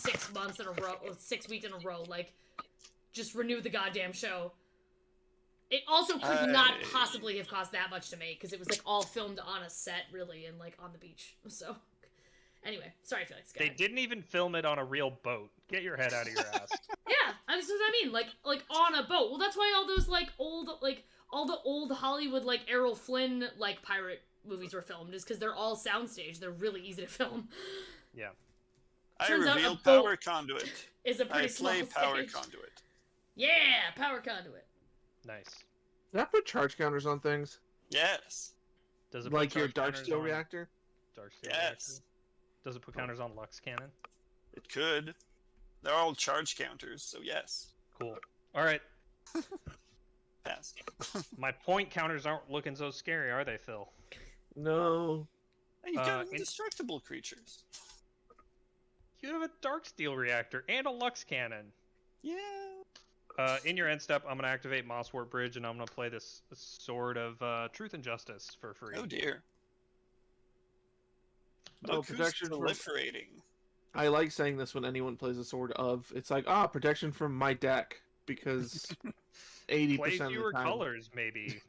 6 months in a row, or 6 weeks in a row. Like, just renew the goddamn show. It also could not possibly have cost that much to make because it was like all filmed on a set, really, and like on the beach. So, anyway, sorry, Felix. Go They ahead. didn't even film it on a real boat. Get your head out of your ass. Yeah, that's what I mean. Like on a boat. Well, that's why all those like old like all the old Hollywood like Errol Flynn like pirate movies were filmed is because they're all soundstage. They're really easy to film. Yeah. I Turns out a reveal boat Power Conduit. Is a I pretty small play Power stage. Conduit. Yeah, power conduit. Nice. Did I put charge counters on things? Yes. Does it put Like your charge Dark counters Steel on reactor? Dark Steel Yes. reactor? Does it put counters on Lux Cannon? It could. They're all charge counters, so yes. Cool. All right. Pass. My point counters aren't looking so scary, are they, Phil? No. And you've got in- indestructible creatures. You have a Dark Steel reactor and a Lux Cannon. Yeah. In your end step, I'm going to activate Mosswort Bridge, and I'm going to play this Sword of Truth and Justice for free. Oh dear. Oh, Look who's protection from- proliferating. I like saying this when anyone plays a sword of. It's like, protection from my deck because 80% Play of the fewer time. colors, maybe.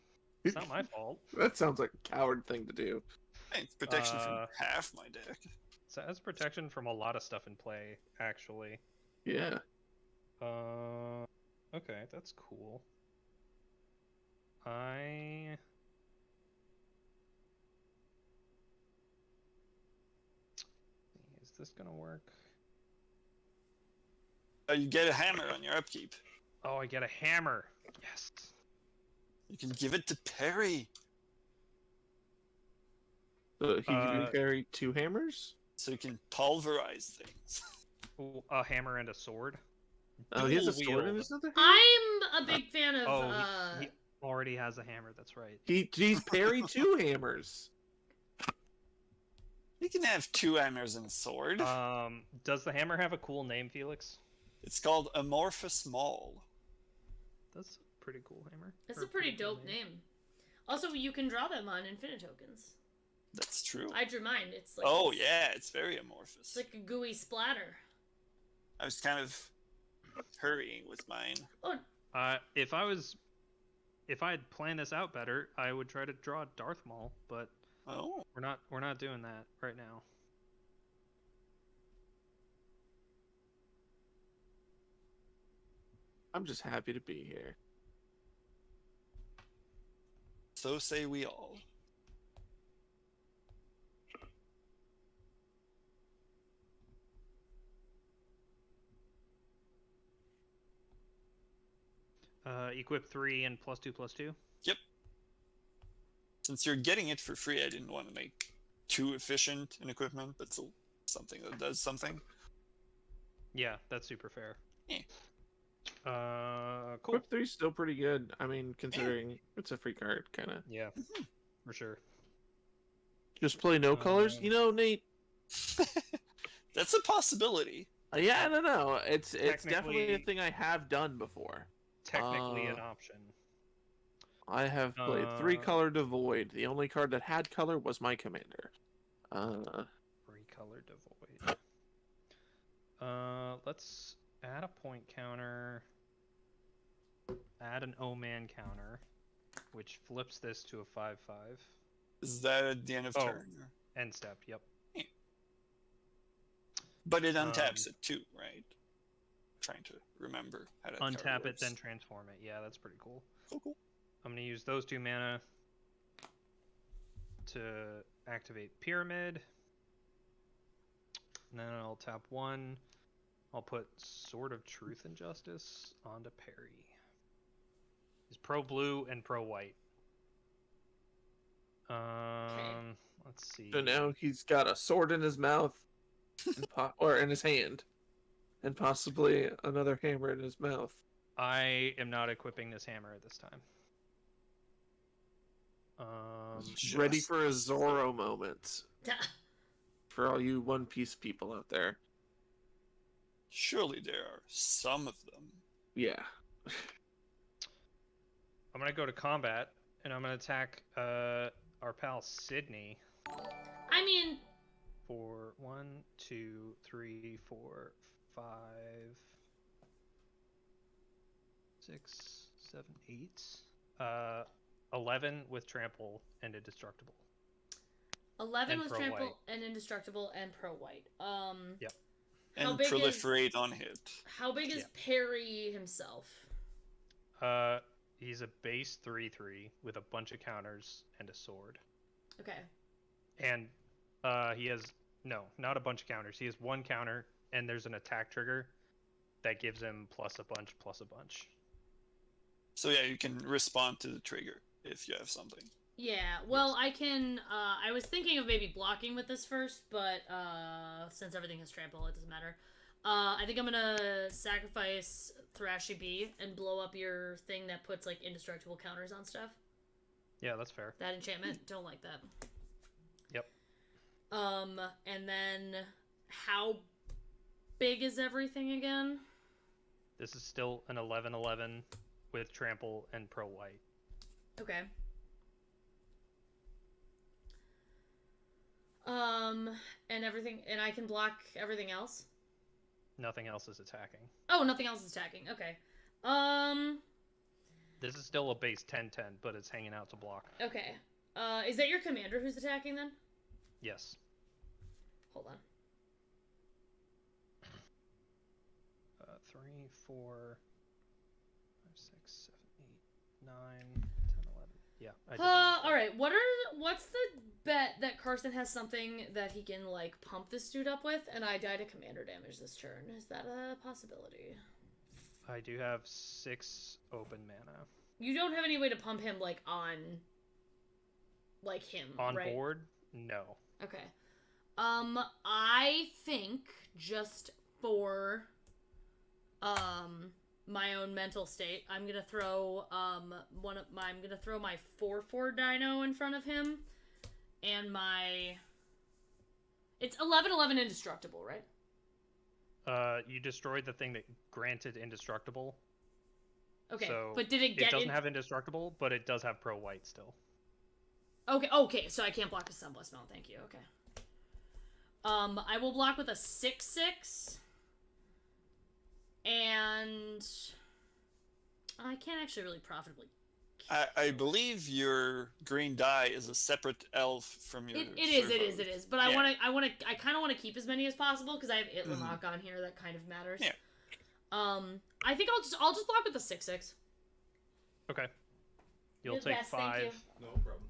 It's not my fault. That sounds like a coward thing to do. Hey, it's protection from half my deck. So that's protection from a lot of stuff in play, actually. Yeah. Okay, that's cool. Is this gonna work? You get a hammer on your upkeep. Oh, I get a hammer. Yes. You can give it to Perrie. So he can carry 2 hammers? So you can pulverize things. Ooh, a hammer and a sword. Oh, he has a Dual sword in wield. his other hand? I'm a big fan of. Oh, he already has a hammer. That's right. He's parry 2 hammers. You can have 2 hammers and a sword. Does the hammer have a cool name, Felix? It's called Amorphous Maul. That's a pretty cool hammer. It's Or a pretty cool dope name. Also, you can draw them on Infinite Tokens. That's true. I drew mine. It's like Oh yeah, it's very amorphous. it's like a gooey splatter. I was kind of hurrying with mine. Oh, If I had planned this out better, I would try to draw Darth Maul, but Oh, we're not doing that right now. I'm just happy to be here. so say we all. Equip 3 and +2/+2. Since you're getting it for free, I didn't want to make too efficient an equipment, but still something that does something. Yeah, that's super fair. Yeah. Cool. Equip 3's still pretty good. I mean, considering it's a free card, kind of. Yeah, for sure. Just play no colors? You know, Nate? That's a possibility. Yeah, I don't know. It's definitely a Technically- thing I have done before. Technically an option. I have played 3-color Devoid. The only card that had color was my commander. 3-color Devoid. Let's add a point counter. Add an O-Man counter, which flips this to a 5/5. Is that at the end of turn? Or... End step, yep. But it untaps it too, right? Trying to remember how to untap it, then transform it. Yeah, that's pretty cool. Cool. I'm gonna use those 2 mana to activate Pyramid. And then I'll tap 1. I'll put Sword of Truth and Justice onto Perrie. He's pro blue and pro white. Let's see. So now he's got a sword in his mouth, or in his hand, and possibly another hammer in his mouth. I am not equipping this hammer at this time. Ready for a Zorro moment. For all you One Piece people out there. Surely there are some of them. Yeah. I'm gonna go to combat, and I'm gonna attack our pal Sydney. I mean, For 1, 2, 3, 4, 5, 6, 7, 8. 11 with trample and indestructible. 11 And with pro trample white. and indestructible and pro white. Yep. How And big proliferate on hit. How big is Perrie himself? He's a base 3/3 with a bunch of counters and a sword. Okay. And he has not a bunch of counters. He has 1 counter, and there's an attack trigger that gives him plus a bunch. So yeah, you can respond to the trigger if you have something. Yeah, well, I can, I was thinking of maybe blocking with this first, but, since everything has trample, it doesn't matter. I think I'm gonna sacrifice Thrashy Bee and blow up your thing that puts, like, indestructible counters on stuff. Yeah, that's fair. That enchantment, don't like that. Yep. And then, how big is everything again? This is still an 11/11 with trample and pro white. Okay. And everything, and I can block everything else? Nothing else is attacking. Oh, nothing else is attacking, okay. This is still a base 10/10, but it's hanging out to block. Okay. Is that your commander who's attacking then? Yes. Hold on. 3, 4, 5, 6, 7, 8, 9, 10, 11. Yeah. I did the math. Alright, what's the bet that Carson has something that he can, like, pump this dude up with, and I die to commander damage this turn? Is that a possibility? I do have 6 open mana. You don't have any way to pump him, like, on... like, him, On right? board? No. Okay. I think, just for, my own mental state, I'm gonna throw, I'm gonna throw my 4/4 dino in front of him, and my... It's 11/11 indestructible, right? You destroyed the thing that granted indestructible. Okay, So but did it get It doesn't have indestructible, but it does have pro white still. Okay, so I can't block with Sunblast Mount, thank you, okay. I will block with a 6/6. And... I can't actually really profitably... I believe your green die is a separate elf from your. It is. But Yeah. I kind of want to keep as many as possible because I have Itlamok on here. That kind of matters. Yeah. I think I'll just block with the 6/6. Okay. You'll Yes, take thank 5. you. No problem.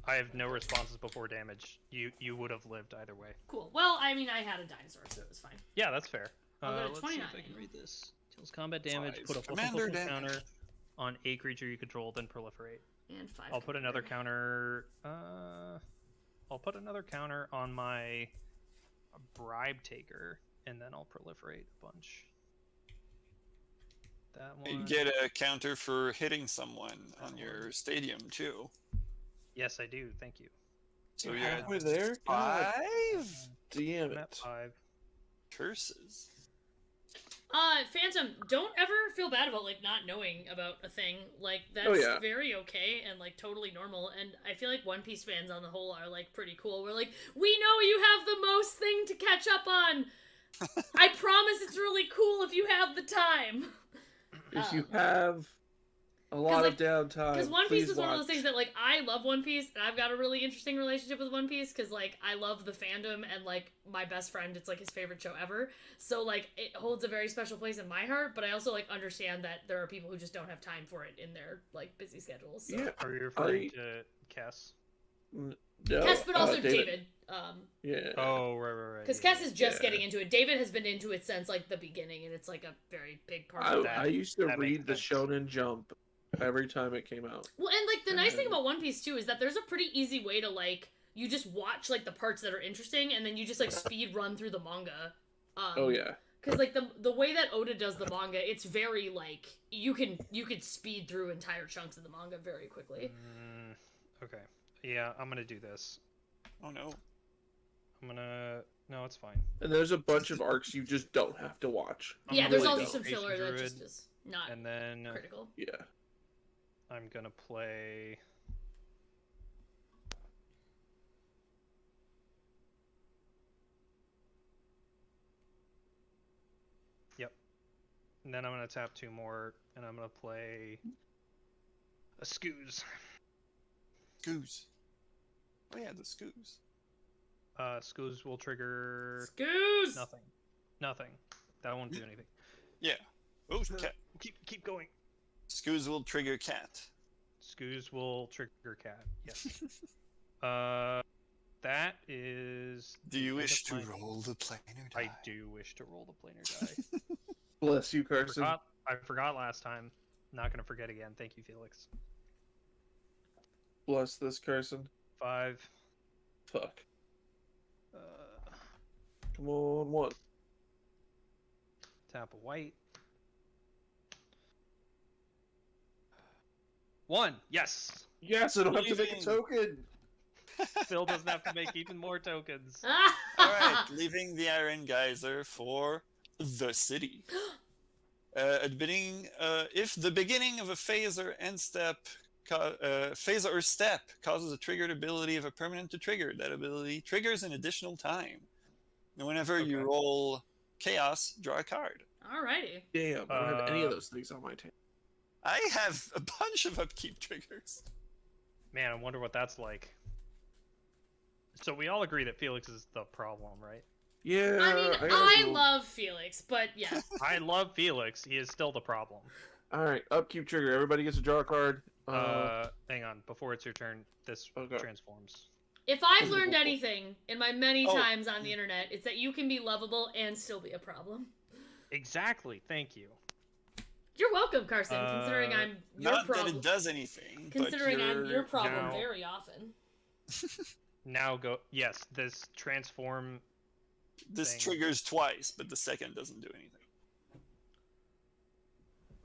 I have no responses before damage. You would have lived either way. Cool. Well, I mean, I had a dinosaur, so it was fine. Yeah, that's fair. I'll go to Let's see if I 29. can read this. Deals combat damage. 5 Put a commander +1/+1 damage. counter on a creature you control, then proliferate. And 5. I'll put another commander. counter. I'll put another counter on my bribe taker, and then I'll proliferate a bunch. That one. You get a counter for hitting someone on your stadium too. Yes, I do. Thank you. So You're you're at halfway there? God 5 damn I'm at it. 5. curses. Phantom, don't ever feel bad about like not knowing about a thing. Like that's Oh, yeah. very okay and like totally normal. And I feel like One Piece fans on the whole are like pretty cool. We're like, we know you have the most thing to catch up on. I promise it's really cool if you have the time. If you have a lot of downtime, Because One Piece please is one of those watch. things that, like, I love One Piece, and I've got a really interesting relationship with One Piece, because, like, I love the fandom, and, like, my best friend, it's, like, his favorite show ever. So, like, it holds a very special place in my heart, but I also, like, understand that there are people who just don't have time for it in their, like, busy schedules. So. Yeah. Are you referring to Kess? No, Kes, but also David. David. Yeah. Oh, right. Because Kes is just getting into it. David has been into it since, like, the beginning, and it's, like, a very big part of that. I used to that read the makes sense. Shonen Jump every time it came out. Well, and, like, the nice thing about One Piece, too, is that there's a pretty easy way to, like, you just watch, like, the parts that are interesting, and then you just, like, speed run through the manga. Oh, yeah. Because, like, the way that Oda does the manga, it's very, like, you could speed through entire chunks of the manga very quickly. Okay. Yeah, I'm gonna do this. Oh no. No, it's fine. And there's a bunch of arcs you just don't have to watch. I'm Yeah, gonna there's play also the some filler that Druid, just is not and then critical. Yeah. I'm gonna play. Yep. And then I'm gonna tap 2 more, and I'm gonna play a Scooze. Goose. Oh yeah, the Scoos. Scooze will trigger Scoos! Nothing. That won't do anything. Yeah. Oh, cat. Keep going. Scoos will trigger cat. Scooze will trigger cat. Yes. That is. Do you the end wish of to my- roll the planar die? I do wish to roll the planar die. Bless you, Carson. I forgot last time. Not gonna forget again. Thank you, Felix. Bless this, Carson. 5. Fuck. Come on, 1. Tap a white. 1. Yes. Yes, I don't have to make a Leaving. token. Phil doesn't have to make even more tokens. Alright, leaving the Iron Geyser for the city. If the beginning of a phase or end step, phase or step causes a triggered ability of a permanent to trigger, that ability triggers an additional time. And whenever you Okay. roll chaos, draw a card. Alrighty. Damn, I don't have any of those things on my table. I have a bunch of upkeep triggers. Man, I wonder what that's like. So we all agree that Felix is the problem, right? Yeah, I mean, gotta I go. love Felix, but yeah. I love Felix. He is still the problem. Alright, upkeep trigger. Everybody gets to draw a card. Hang on. Before it's your turn, this Okay. transforms. If I've learned anything in my many Oh. times on the internet, it's that you can be lovable and still be a problem. Exactly. Thank you. You're welcome, Carson, considering I'm your Not that problem. it does anything, Considering but I'm your problem now- very often. Now go. Yes, this transform. this thing. triggers twice, but the second doesn't do anything.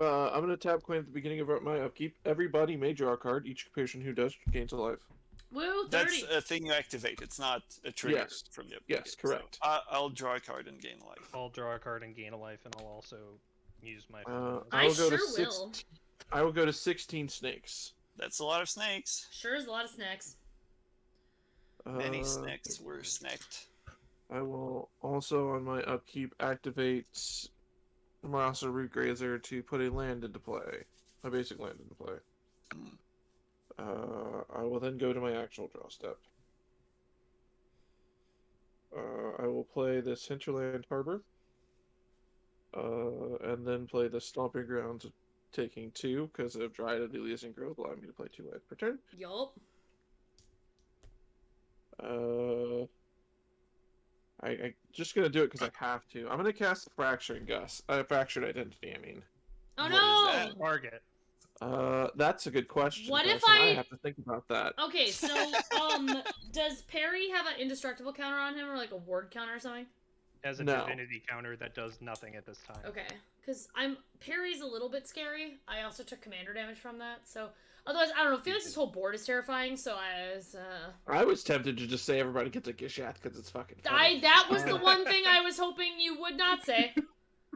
I'm gonna tap coin at the beginning of my upkeep. Everybody may draw a card. Each person who does gains a life. Woo, 30. That's a thing you activate. It's not a trigger Yes. from the upkeep. Yes, correct. So I'll draw a card and gain life. I'll draw a card and gain a life, and I'll also use my. I will go to sure will. I will go to 16 snakes. That's a lot of snakes. Sure is a lot of snacks. Many snakes were snacked. I will also on my upkeep activate Marasa Root Grazer to put a land into play. A basic land into play. I will then go to my actual draw step. I will play this Hinterland Harbor. And then play the Stomping Grounds, taking 2 because of Dryad of the Elysian Grove, allowing me to play 2 lands per turn. Yup. I just gonna do it because I have to. I'm gonna cast Fractured Identity. I mean, Oh What no! is that? Target. that's a good question. What if Carson. I- have to think about that. Okay, so, does Perrie have an indestructible counter on him, or like a ward counter or something? As a No. divinity counter that does nothing at this time. Okay, because Perry's a little bit scary. I also took commander damage from that, so otherwise I don't know. Felix's whole board is terrifying, so I was tempted to just say everybody gets a Gishath because it's fucking funny. that was the one thing I was hoping you would not say.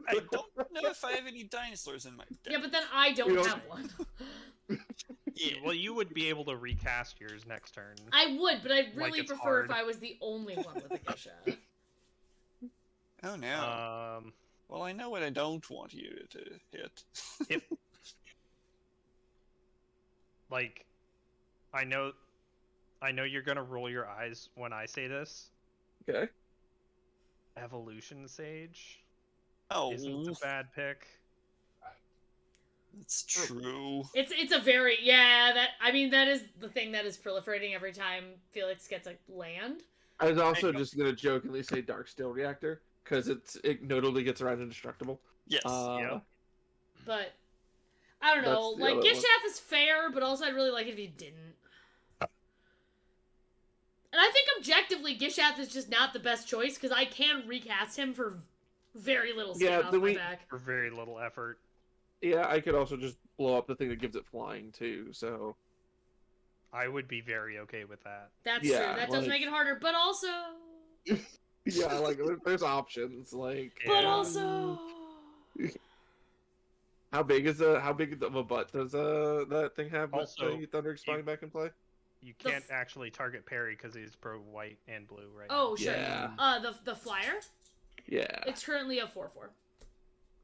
I don't know know if I have any dinosaurs in my deck. Yeah, but then I don't don't- have one. Yeah. Well, you would be able to recast yours next turn. I would, but I'd really it's prefer if hard. I was the only one with a Gishath. Oh no. Well, I know what I don't want you to hit. If like, I know you're gonna roll your eyes when I say this. Okay. Evolution Sage Oh, isn't a bad pick. it's true. It's a very that is the thing that is proliferating every time Felix gets a land. I was also There you just gonna jokingly say Dark Steel Reactor because it notably gets around indestructible. Yes. Yeah. But I don't know. That's the Like other one. Gishath is fair, but also I'd really like it if you didn't. And I think objectively, Gishath is just not the best choice because I can recast him for very little skin off my back. For very little effort. Yeah, I could also just blow up the thing that gives it flying too. So I would be very okay with that. That's Yeah, true. That does like- make it harder, but also. yeah, like there's options. Like, But Yeah. also. how big of a butt does that thing have? Also, with the Thunder spawning back in play. You The can't actually target Perrie because he's pro white and blue right Oh sure. Yeah. The flyer. Yeah. It's currently a 4/4.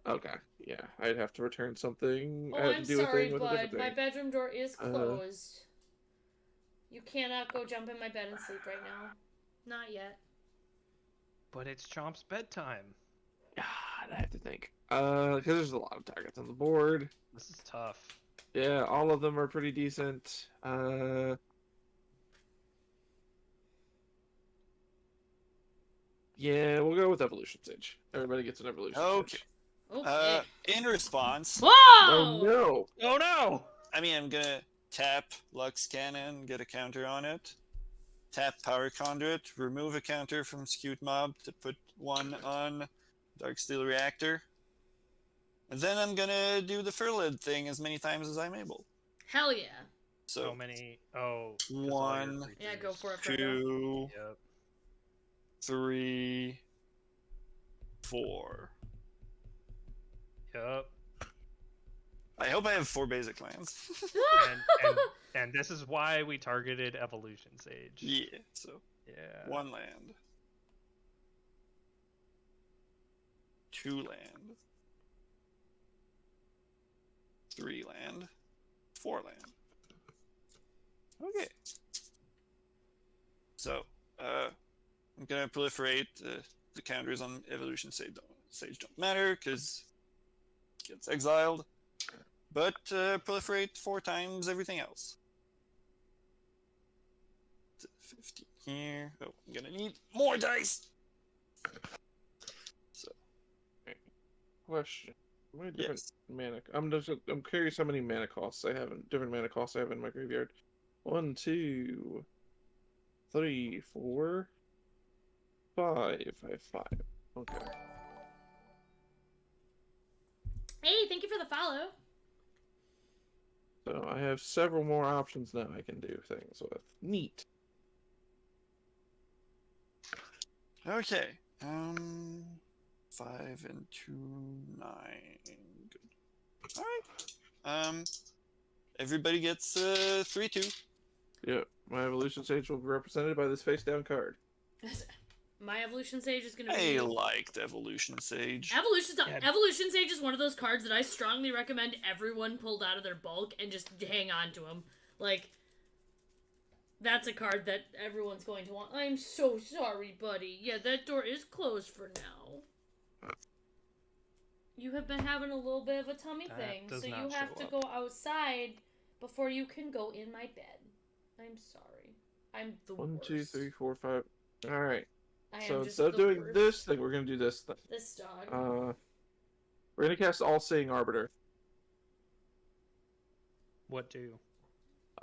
Okay. Yeah, I'd have to return something. Oh, I have I'm to do a sorry, thing with a bud. different My thing. bedroom door is closed. You cannot go jump in my bed and sleep right now. Not yet. now. But it's Chomp's bedtime. God, I have to think. Because there's a lot of targets on the board. This is tough. Yeah, all of them are pretty decent. Yeah, we'll go with Evolution Sage. Everybody gets an Evolution Okay. Sage. Okay. In response, Whoa! Oh no! Oh no! I mean, I'm gonna tap Lux Cannon, get a counter on it. Tap Power Conduit, remove a counter from Skewed Mob to put one on Darksteel Reactor. And then I'm gonna do the Furlid thing as many times as I'm able. Hell yeah. So So, many. Oh. 'cause all your One, creatures. Yeah, go for it, Frodo. 2, Yep. 3, 4. Yep. I hope I have 4 basic lands. And this is why we targeted Evolution Sage. Yeah, so Yeah. 1 land. 2 land. 3 land. 4 land. Okay. So, I'm gonna proliferate the counters on Evolution Sage don't matter because it gets exiled. But proliferate 4 times everything else. 15 here. Oh, I'm gonna need more dice. So, Question. How many different yes. mana? I'm curious how many mana costs I have. Different mana costs I have in my graveyard. 1, 2, 3, 4, 5. I have 5. Okay. Hey, thank you for the follow. So I have several more options now I can do things with. Neat. Okay. 5 and 2, 9. Good. Alright. Everybody gets 3/2. Yeah, my Evolution Sage will be represented by this face down card. My Evolution Sage is gonna I be. liked Evolution Sage. Evolution Sage is one of those cards that I strongly recommend everyone pulled out of their bulk and just hang on to them. Like, that's a card that everyone's going to want. I'm so sorry, buddy. Yeah, that door is closed for now. You have been having a little bit of a tummy That thing, does so you not have show to up. go outside before you can go in my bed. I'm sorry. I'm the 1, worst. 2, 3, 4, 5. All right. I So am just instead of the doing worst. this thing, we're gonna do this thing. This dog. We're gonna cast All-Seeing Arbiter. What do?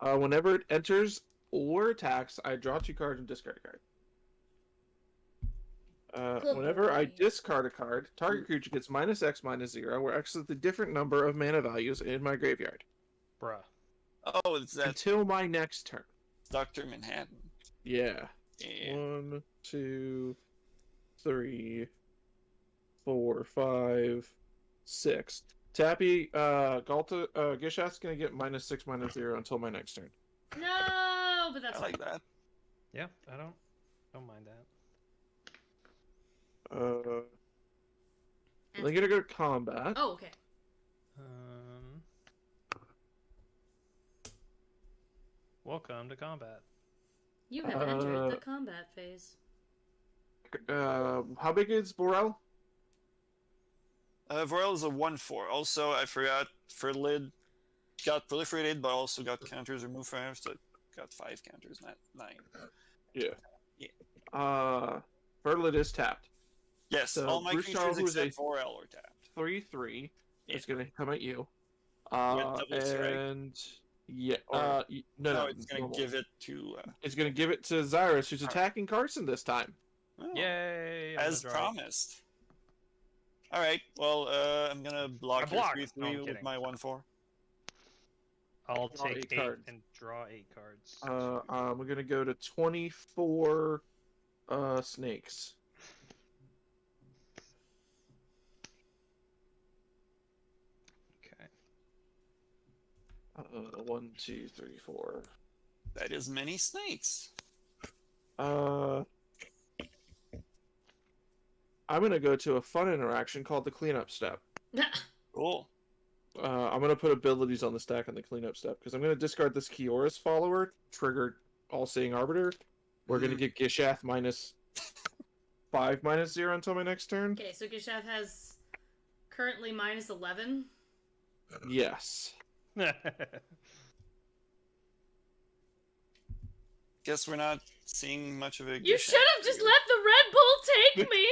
Whenever it enters or attacks, I draw 2 cards and discard a card. Good Whenever I boy. discard a card, target creature gets -X -0, where X is the different number of mana values in my graveyard Bruh. Oh, it's that until my next turn. Dr. Manhattan. Yeah. Yeah. 1, 2, 3, 4, 5, 6. Tappy, Galta, Gishath's gonna get -6, -0 until my next turn. No, but that's I like that. Yeah, I don't mind that. Then gonna go to combat. Oh, okay. Welcome to combat. You have entered the combat phase. How big is Vorel? Vorel is a 1/4. Also, I forgot Ferlid got proliferated, but also got counters removed from him, so got 5 counters, not 9. Yeah. Yeah. Ferlid is tapped. Yes, So all my Bruce creatures Tarl, who's except Vorel are tapped. 3/3 Yeah. is gonna come at you. double strike? And yeah, Or- no, it's gonna normal. give it to. It's gonna give it to Zyrus, who's attacking Carson this time. Oh, Yay! I'm as gonna draw. promised. All right. Well, I'm gonna block I your block. 3/3 No, I'm with kidding. my 1/4. I'll Draw take 8 8 cards. and draw 8 cards. We're gonna go to 24 snakes. Okay. 1, 2, 3, 4. That is many snakes. I'm gonna go to a fun interaction called the cleanup step. Cool. I'm gonna put abilities on the stack on the cleanup step because I'm gonna discard this Kiora's follower, trigger All-Seeing Arbiter. We're gonna get Gishath -5, -0 until my next turn. Okay, so Gishath has currently -11. Yes. Guess we're not seeing much of a. You Gishath should have just here. let the Red Bull take me!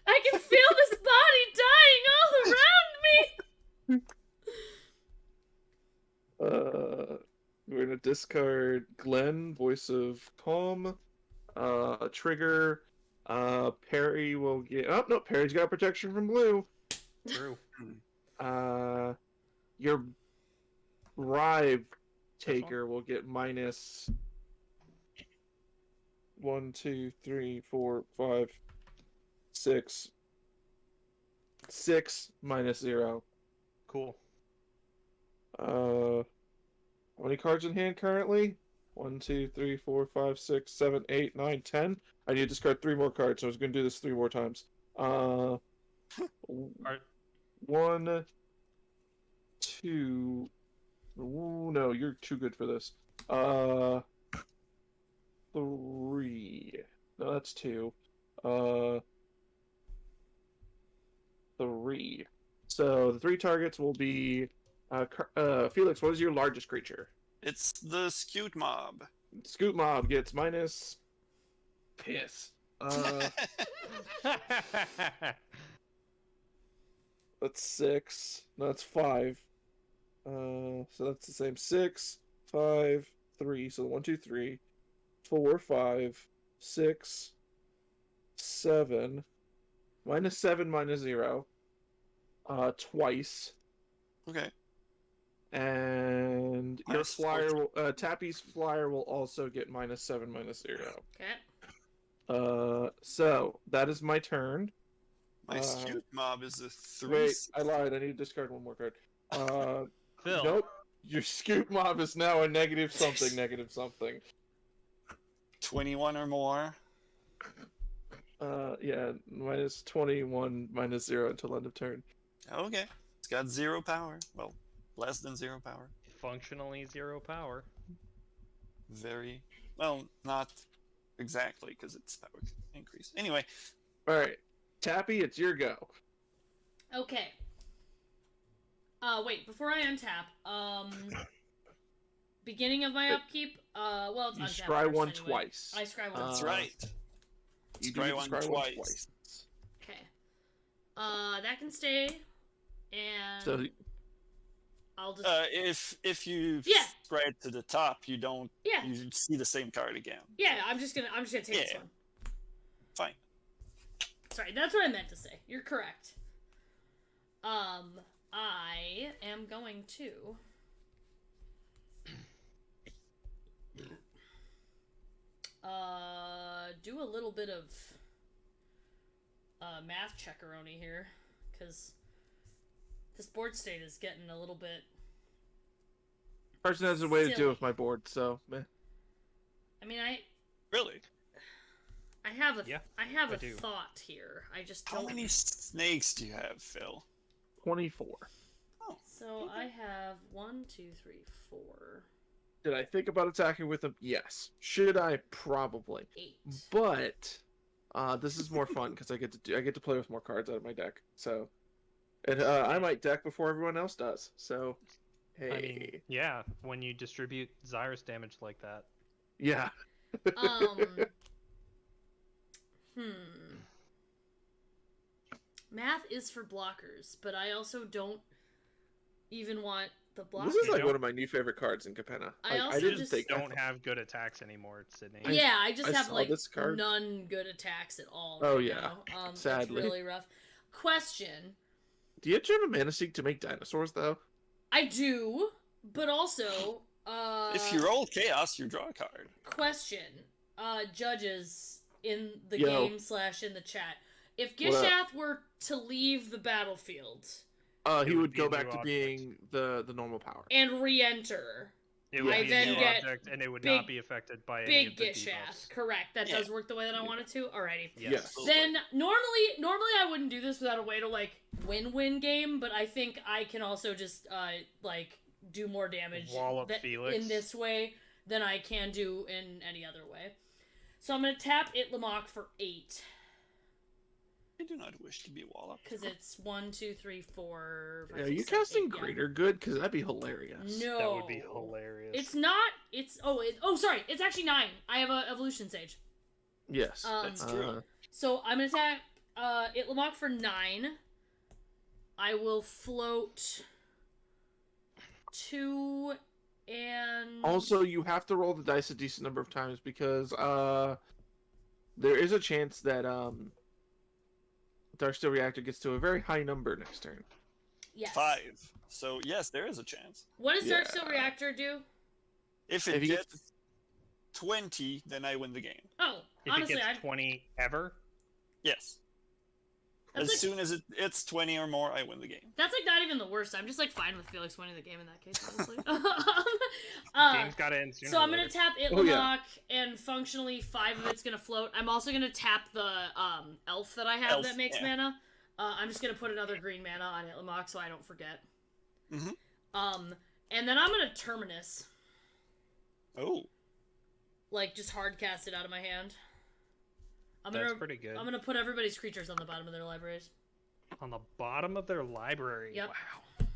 I can feel this body dying all around me! We're gonna discard Glenn, Voice of Calm. Trigger. Perrie will get. Oh no, Perry's got protection from blue. True. Your bribe taker will get -1, 2, 3, 4, 5, 6. 6 -0. Cool. How many cards in hand currently? 1, 2, 3, 4, 5, 6, 7, 8, 9, 10. I need to discard 3 more cards, so I was going to do this 3 more times. 1, 2. Ooh, no, you're too good for this. 3. No, that's 2. 3. So the 3 targets will be Felix. What is your largest creature? It's the Skewed Mob. Scoot Mob gets piss. That's 6. No, that's 5. So that's the same. 6, 5, 3. So 1, 2, 3, 4, 5, 6, 7. -7, -0. Twice. Okay. And your Minus flyer will, Tappy's flyer will also get -7, -0. Okay. So that is my turn. My Skewed Mob is a 3. Wait, I lied. I need to discard one more card. Phil. Nope. Your Scoop Mob is now a -something, -something. 21 or more. Yeah, -21, -0 until end of turn. Okay. It's got 0 power. Well, less than 0 power. Functionally 0 power. Very well, not exactly because it's power increase. Anyway, All right, Tappy, it's your go. Okay. Wait, before I untap, beginning of my upkeep, well, it's You untap scry first one anyway. twice. I scry one. that's right. You Scry do one scry twice. Okay. That can stay, and So I'll just If you Yeah. scry to the top, you don't. yeah, You see the same card again. yeah. I'm just gonna take this Yeah. one. Fine. Sorry, that's what I meant to say. You're correct. I am going to do a little bit of math checkeroni here, because board state is getting a little bit. Carson has a way to Silly. deal with my board, so meh. I mean, Really? I have a Yeah, I have I a do. thought here. I just How don't. many snakes do you have, Phil? 24. Oh, So I have 1, 2, 3, 4, Did I think about attacking with them? Yes. Should I? Probably. 8. But this is more fun because I get to play with more cards out of my deck. So, and I might deck before everyone else does. So, hey, I mean, yeah, when you distribute Zyrus damage like that. yeah. Math is for blockers, but I also don't even want the blockers. This is like don't- one of my new favorite cards in Capenna. I also didn't just think Don't have good attacks anymore, Sydney. Yeah, I just I have saw like this card. none good attacks at all. Oh, right yeah. now. Sadly. It's really rough. Question: Do you actually have a mana seek to make dinosaurs though? I do, but also, if you roll chaos, you draw a card. question, judges in the Yo. game / in the chat. If What up? Gishath were to leave the battlefield He would would be go a back new to object. being the normal power. and re-enter, It would I be then a new get object, and it would big- not be affected by any of big the Gishath, debuffs. correct? That Yeah. does work the way that I want it to. Alrighty. Yes. Then normally I wouldn't do this without a way to like win game, but I think I can also just like do more damage Wall up Felix. in this way than I can do in any other way. So I'm gonna tap Itlamok for 8 I do not wish to be walloped. because it's 1, 2, 3, 4. 5, Yeah, are 6, you 7, casting 8, yeah. Greater Good? Because that'd be hilarious. No, That would be hilarious. It's not. It's sorry. It's actually 9. I have a Evolution Sage. Yes. That's true. So I'm gonna attack Itlamok for 9. I will float 2 and Also, you have to roll the dice a decent number of times because there is a chance that Darksteel Reactor gets to a very high number next turn. yes. 5. So yes, there is a chance. What does Yeah. Darksteel Reactor do? If If it he gets gets 20, then I win the game. Oh, If honestly, it gets 20 ever, Yes. That's As like- soon as it's 20 or more, I win the game. that's like not even the worst. I'm just like fine with Felix winning the game in that case, honestly. game's got to end sooner So or I'm gonna later. tap Itlamok, Oh, yeah. and functionally 5 of it's gonna float. I'm also gonna tap the elf that I have Elf, that makes yeah. mana. I'm just gonna put another green mana on Itlamok so I don't forget. Mhm. And then I'm gonna Terminus, Oh. like just hard cast it out of my hand. That's pretty good. I'm gonna put everybody's creatures on the bottom of their libraries. On the bottom of their library. Yep. Wow.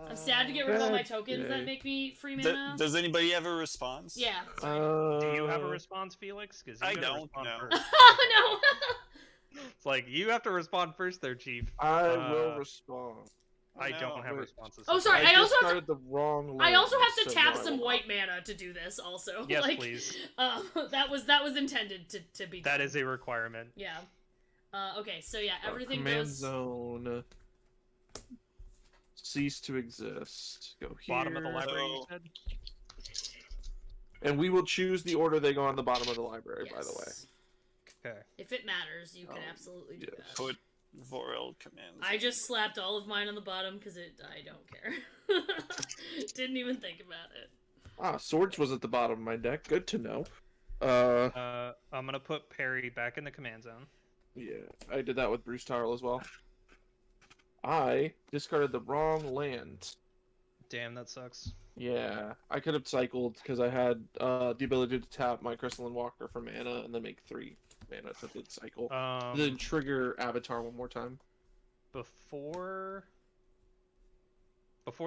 I'm sad to get rid of all my That's tokens that good. make me free mana. Does anybody have a response? Yeah. Do you have a response, Felix? Because I don't, no. Oh no. It's like you have to respond first, there, Chief. I Uh, will respond. I no. don't have Wait. responses. Oh, sorry, I I also have discarded the wrong. I also land, have to so tap no, I some will white mana to do this. Also, Yes, like, please. that was intended to be. That done. is a requirement. Yeah. Okay, so yeah, not. everything Command goes. zone. Cease to exist. Go here. Bottom of the library, you So- said? And we will choose the order they go on the bottom of the library. By the way. Yes. Okay. If it matters, you can Oh, absolutely do yes. that. Put Vorel commands. I just slapped all of mine on the bottom because I don't care. Didn't even think about it. Ah, Swords was at the bottom of my deck. Good to know. I'm gonna put Perrie back in the command zone. Yeah, I did that with Bruse Tarl as well. I discarded the wrong land. Damn, that sucks. Yeah, I could have cycled because I had the ability to tap my Crystalline Walker for mana and then make 3 mana to the cycle. Then trigger Avatar one more time. Before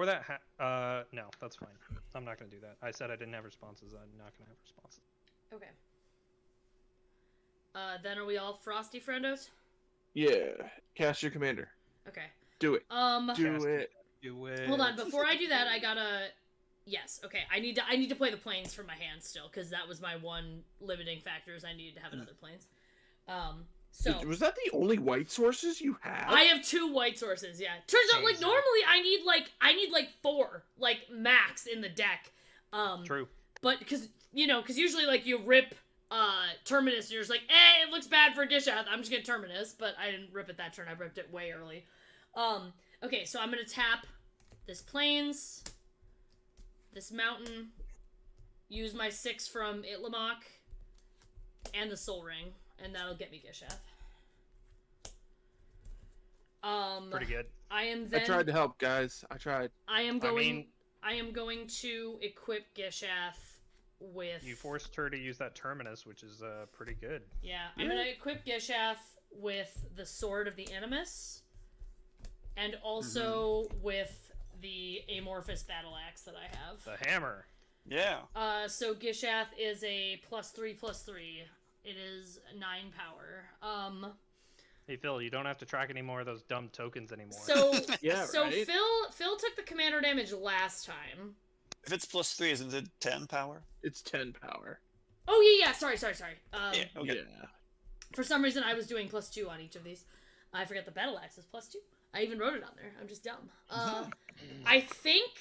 that, no, that's fine. I'm not gonna do that. I said I didn't have responses. I'm not gonna have responses. Okay. Then are we all frosty friendos? Yeah, cast your commander. Okay. Do it. Do Cast it. Do it. Hold on, before I do that, I gotta. Yes, okay. I need to play the planes from my hand still, because that was my one limiting factor. Is I needed to have another planes. So Was that the only white sources you had? I have 2 white sources. Yeah. Turns out, like Jesus. normally I need like 4 like max in the deck. True. But because usually like you rip Terminus, and you're just like, it looks bad for Gishath. I'm just gonna Terminus, but I didn't rip it that turn. I ripped it way early. Okay, so I'm gonna tap this plains, this mountain, use my 6 from Itlamok, and the Soul Ring, and that'll get me Gishath. Pretty good. I am then. I tried to help, guys. I tried. I am going to equip Gishath with. You forced her to use that terminus, which is pretty good. Yeah, I'm gonna equip Gishath with the Sword of the Animus, and also with the amorphous battle axe that I have. The hammer. Yeah. So Gishath is a +3/+3. It is 9 power. Hey Phil, you don't have to track any more of those dumb tokens anymore. So Yeah, so right? Phil took the commander damage last time. If it's +3, isn't it 10 power? It's 10 power. Oh yeah, sorry. Yeah. Okay. Yeah. For some reason, I was doing +2 on each of these. I forgot the battle axe is +2. I even wrote it on there. I'm just dumb. I think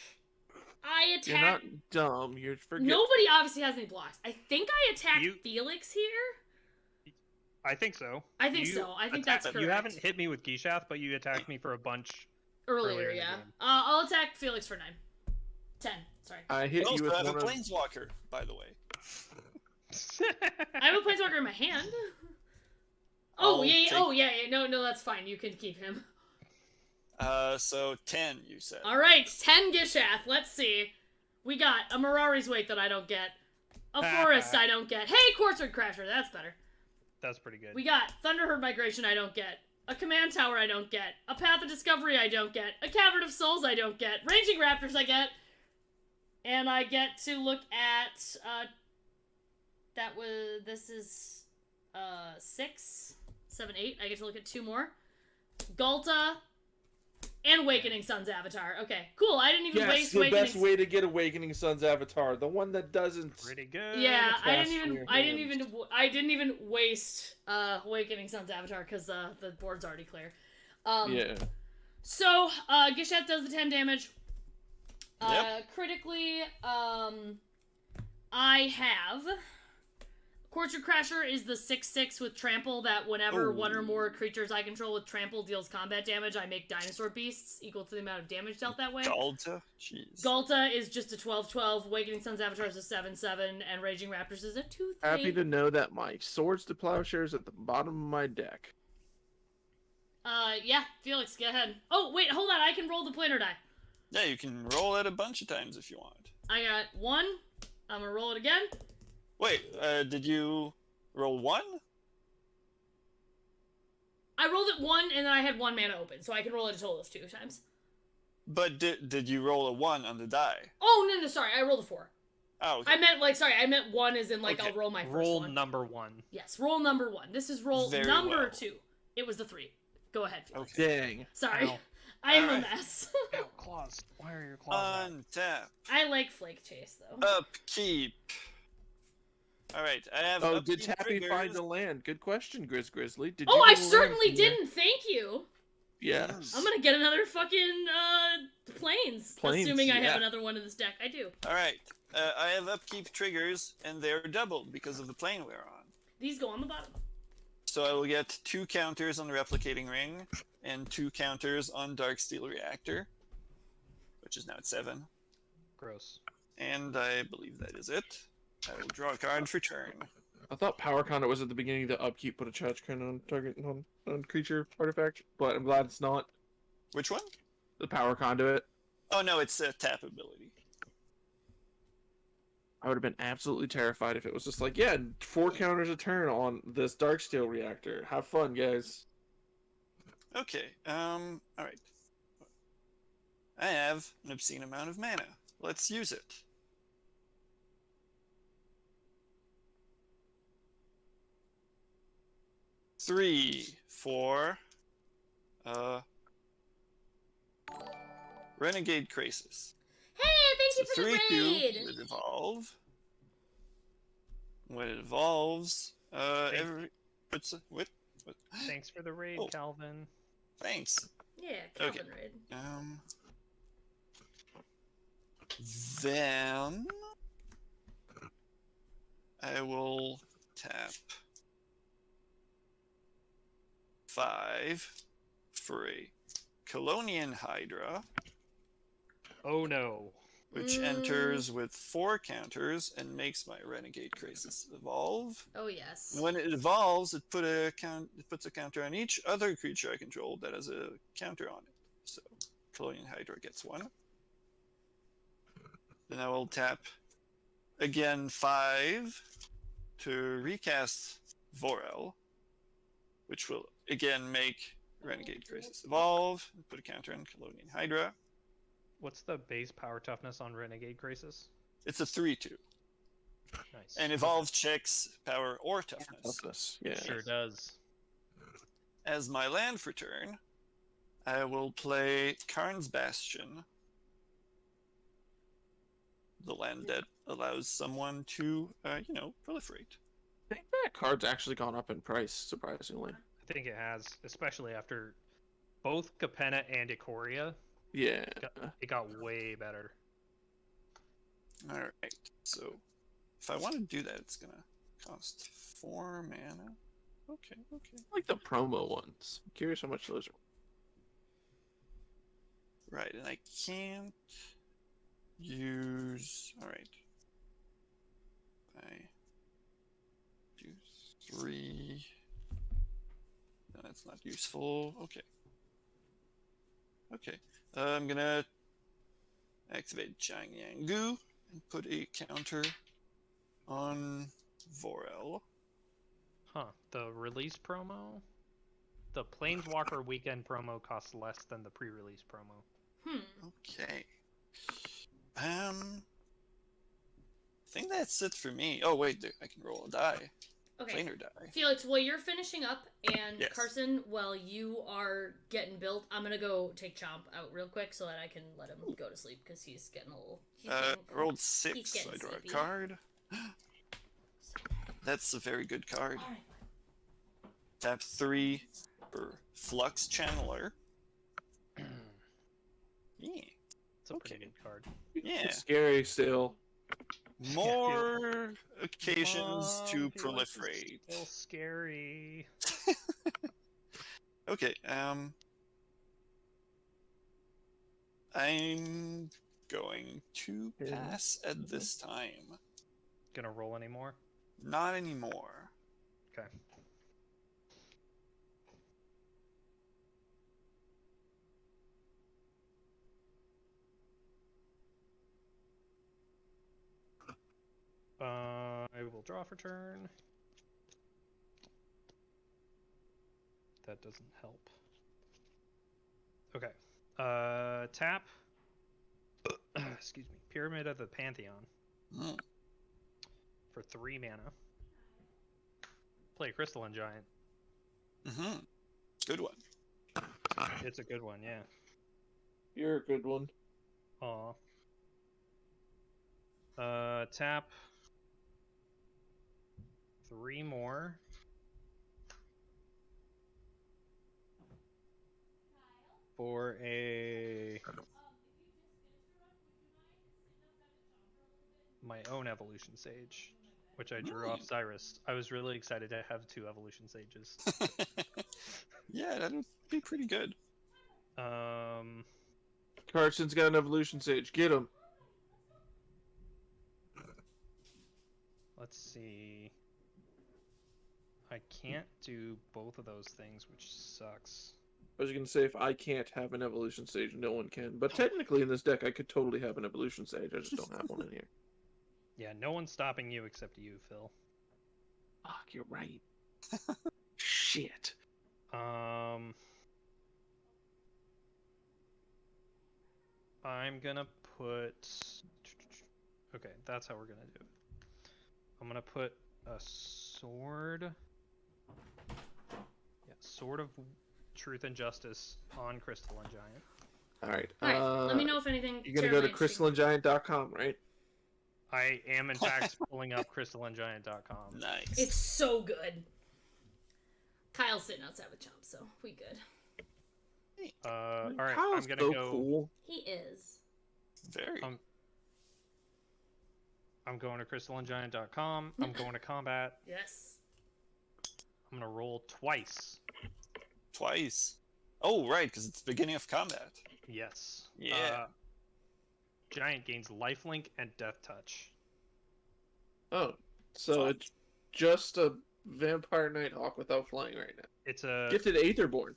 I attacked. You're not dumb. You're forgetting. Nobody obviously has any blocks. I think I attacked You- Felix here. I think so. I think so. I think that's correct. You haven't hit me with Gishath, but you attacked me for a bunch. Earlier, in the yeah. game. I'll attack Felix for 9. 10. Sorry. I hit You you also with have a one of... planeswalker, by the way. I have a planeswalker in my hand. I'll Yeah. take- No, that's fine. You can keep him. So 10, you said. All right, 10 Gishath. Let's see. We got a Mirari's Wake that I don't get. A Forest I don't get. Hey, Quartzwood Crasher. That's better. That's pretty good. We got Thunderherd Migration I don't get. A Command Tower I don't get. A Path of Discovery I don't get. A Cavern of Souls I don't get. Raging Raptors I get. And I get to look at, this is, 6, 7, 8. I get to look at 2 more. Galta and Awakening Sun's Avatar. Okay, cool. I didn't even Yes, waste the Awakening. best way to get Awakening Sun's Avatar. The one that doesn't... Pretty good. Yeah, I Cast didn't from even your I didn't even waste Awakening Sun's Avatar because the board's already clear. Yeah. So Gishath does the 10 damage. Yep. Critically, I have Quartzwood Crasher is the 6/6 with trample that whenever one or more creatures I control with trample deals combat damage, I make dinosaur beasts equal to the amount of damage dealt that way. Galta? Jeez. Galta is just a 12/12, Awakening Sun's Avatar is a 7/7, and Raging Raptors is a 2/3. Happy to know that my Swords to Plowshares at the bottom of my deck. Yeah, Felix, go ahead. Oh, wait, hold on, I can roll the planar die. Yeah, you can roll it a bunch of times if you want. I got 1. I'm gonna roll it again. Wait, did you roll 1? I rolled it 1, and then I had 1 mana open, so I can roll it a total of 2 times. But did you roll a 1 on the die? Oh, no, sorry, I rolled a 4. Oh, okay. I meant 1 as in, like, Okay. I'll roll my first Roll one. number 1. Yes, roll number 1. This is roll Very number well. 2. It was the 3. Go ahead, Felix. Okay. Dang. Sorry. Ow. I am a Alright. mess. Ow, claws. Why are your claws out? Untap. I like Flakechase, though. Upkeep. Alright, I have Oh, upkeep did Tappy find triggers. the land? Good question, Grizzly. Did Oh, you I get a land certainly from there? didn't. Thank you. Yes. I'm gonna get another fucking, planes. Planes, Assuming I yeah. have another one in this deck. I do. Alright, I have upkeep triggers, and they're doubled because of the plane we're on. These go on the bottom. So I will get 2 counters on the Replicating Ring, and 2 counters on Darksteel Reactor, which is now at 7. Gross. And I believe that is it. I will draw a card for turn. I thought Power Conduit was at the beginning of the upkeep, put a charge card on target on creature artifact, but I'm glad it's not. Which one? The Power Conduit. Oh no, it's a tap ability. I would have been absolutely terrified if it was just like, yeah, 4 counters a turn on this Darksteel Reactor. Have fun, guys. Okay, alright. I have an obscene amount of mana. Let's use it. Three, 4, Renegade Crisis. Hey, thank you for the 3/2 raid. would evolve. When it evolves, every puts a, what? Thanks for the raid, Oh. Calvin. Thanks. Yeah, Calvin raid. Then I will tap 5 for a Colonian Hydra, Oh no. which enters with 4 counters and makes my Renegade Crisis evolve. Oh yes. And when it evolves, it puts a counter on each other creature I control that has a counter on it. So Colonian Hydra gets 1. Then I will tap again 5 to recast Vorel, which will again make Renegade Crisis evolve and put a counter on Colonian Hydra. What's the base power toughness on Renegade Crisis? It's a 3/2. Nice. And evolve checks power or toughness. Toughness. Yeah. Sure does. As my land for turn, I will play Karn's Bastion, the land that allows someone to, proliferate. I think that card's actually gone up in price, surprisingly. I think it has, especially after both Capenna and Ikoria. Yeah. It got way better. All right, so if I want to do that, it's gonna cost 4 mana. Okay. I like the promo ones. I'm curious how much those are. Right, and I can't use. All right. I do 3. No, that's not useful. Okay. I'm gonna activate Jiang Yangu and put a counter on Vorel. Huh. The release promo? The Planeswalker weekend promo costs less than the pre-release promo. Okay. I think that's it for me. Oh wait, I can roll a die. Okay. Planar die. Felix, while you're finishing up, and Yes. Carson, while you are getting built, I'm gonna go take Chomp out real quick so that I can let him go to sleep because he's getting a little. Rolled he's 6, so I getting draw sleepy. a card. That's a very good card. All right. Tap 3 for Flux Channeler. Yeah. It's a pretty Okay. good card. Yeah. It's scary still. More occasions to Felix is proliferate. Still scary. Okay, I'm going to pass at this time. Gonna roll any more? Not anymore. Okay. I will draw for turn. That doesn't help. Okay. Tap. Excuse me. Pyramid of the Pantheon Mm. for 3 mana. Play Crystalline Giant. Mm-hmm. Good one. It's a good one, yeah. You're a good one. Aw. Tap 3 more. For my own Evolution Sage, which I drew off Cyrus. I was really excited to have 2 Evolution Sages. Yeah, that would be pretty good. Carson's got an evolution sage. Get him. Let's see. I can't do both of those things, which sucks. I was gonna say if I can't have an evolution sage, no one can. But technically, in this deck, I could totally have an evolution sage. I just don't have one in here. Yeah, no one's stopping you except you, Phil. Fuck, you're right. Shit. I'm gonna put. Okay, that's how we're gonna do it. I'm gonna put a sword. Yeah, Sword of Truth and Justice on Crystalline Giant. All right. All right. Let me know if anything. You're gonna go to terribly interesting- crystallinegiant.com, right? I am in fact pulling up crystallinegiant.com. Nice. It's so good. Kyle's sitting outside with Chomp, so we good. All right, Kyle's I'm gonna so go. cool. He is. Very. I'm going to crystallinegiant.com. I'm going to combat. Yes. I'm gonna roll twice. Twice. Oh, right, because it's the beginning of combat. Yes. Yeah. Giant gains lifelink and death touch. Oh, so Fuck. it's just a vampire nighthawk without flying right now. It's a Gifted Aetherborn.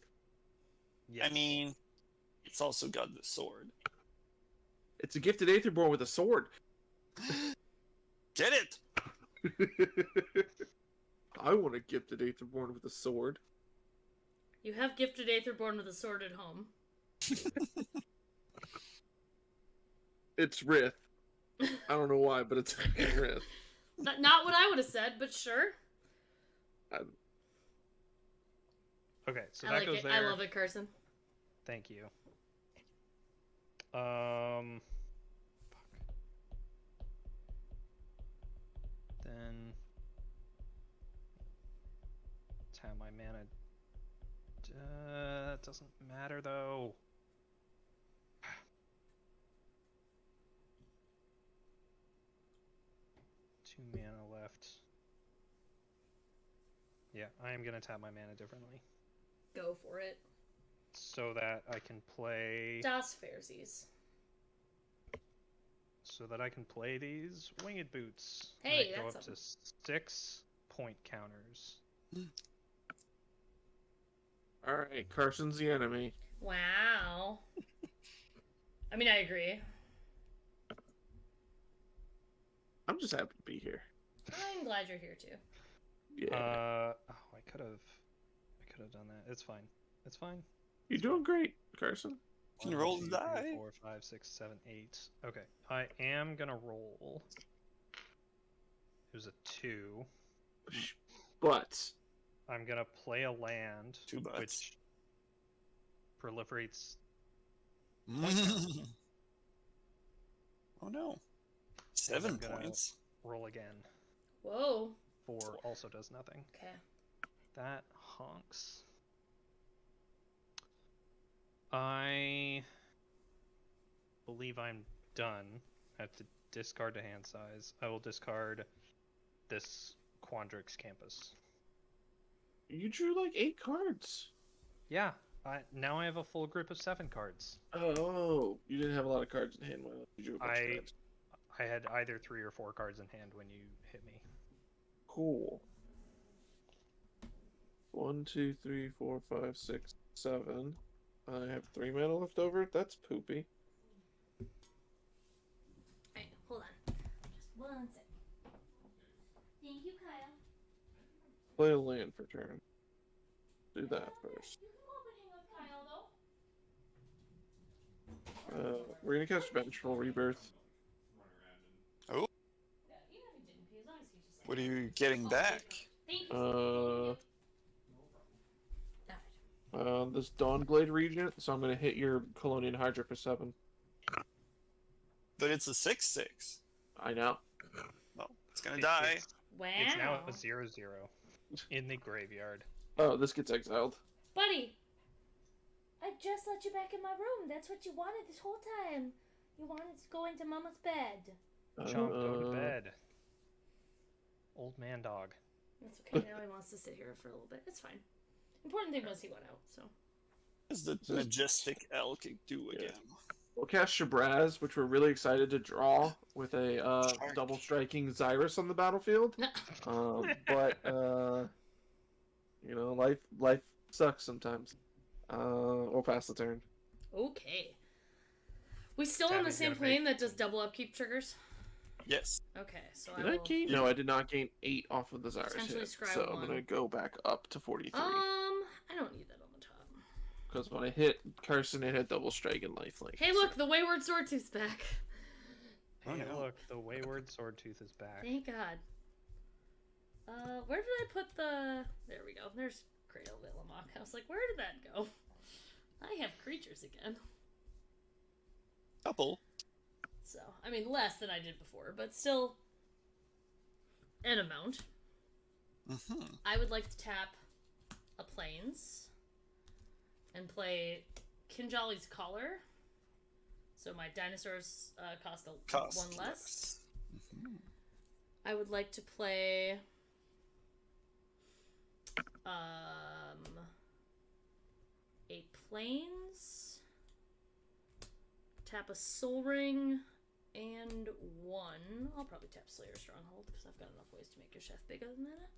yes. I mean, it's also got the sword. It's a gifted Aetherborn with a sword. Get it? I want a gifted Aetherborn with a sword. You have gifted Aetherborn with a sword at home. It's Rith. I don't know why, but it's Rith. Not what I would have said, but sure. Okay, so I that like goes it. there. I love it, Carson. Thank you. Fuck. Then tap my mana. That doesn't matter though. 2 mana left. Yeah, I am gonna tap my mana differently Go for it. so that I can play. Das Fairsies. So that I can play these winged boots. Hey, that go that's up to 6 point counters. Alright, Carson's the enemy. Wow. I mean, I agree. I'm just happy to be here. I'm glad you're here too. Yeah. Oh, I could have done that. It's fine. It's fine. You're doing great, Carson. Can roll the 2, 3, die. 4, 5, 6, 7, 8. Okay, I am gonna roll. It was a 2. But I'm gonna play a land, 2 butts. which proliferates. Oh no. I'm 7 gonna- points. Roll again. Whoa. 4 also does nothing. Okay. That honks. I believe I'm done. I have to discard a hand size. I will discard this Quandrix Campus. you drew like 8 cards. Yeah, now I have a full group of 7 cards. Oh, you didn't have a lot of cards in hand when you drew a bunch of cards. I had either 3 or 4 cards in hand when you hit me. Cool. 1, 2, 3, 4, 5, 6, 7. I have 3 mana left over. That's poopy. Alright, hold on. Just 1 sec. Thank you, Kyle. Play a land for turn. Do that first. You can go up and hang with Kyle, though. We're gonna cast Vengeful Rebirth. Yeah, even if he didn't, as long as he just What are you getting back? Thank you. This Dawnblade Regent, so I'm gonna hit your Colonian Hydra for 7. But it's a 6/6. I know. Well, it's gonna die. Wow. It's now a 0/0 in the graveyard. Oh, this gets exiled. Buddy, I just let you back in my room. That's what you wanted this whole time. You wanted to go into Mama's bed. Chomp, go to bed. Old man dog. That's okay. Now he wants to sit here for a little bit. It's fine. Important thing was he went out, so. As the majestic elk do again. We'll cast Shabraz, which we're really excited to draw with a Shark. double striking Xyrus on the battlefield. But you know, life sucks sometimes. We'll pass the turn. Okay. We still on the Tabby's same gonna plane make- that does double upkeep triggers? Yes. Okay, so Did I I will... gain? No, I did not gain 8 off of the Xyrus Potentially hit. scry So I'm 1. gonna go back up to 43. I don't need that on the top. Because when I hit Carson, it had double strike and lifelink. Hey, look, the Wayward Swordtooth's back. Oh, Hey, no. look, the wayward Swordtooth is back. Thank God. Where did I put the... There we go. There's Cradle of Illamok. I was like, where did that go? I have creatures again. Couple. So, I mean, less than I did before, but still an amount. Mm-hmm. I would like to tap a Plains and play Kinjali's Collar. So my dinosaurs cost 1 less. Mm-hmm. I would like to play a planes. Tap a Soul Ring. And 1. I'll probably tap Slayer Stronghold because I've got enough ways to make Gishath bigger than that.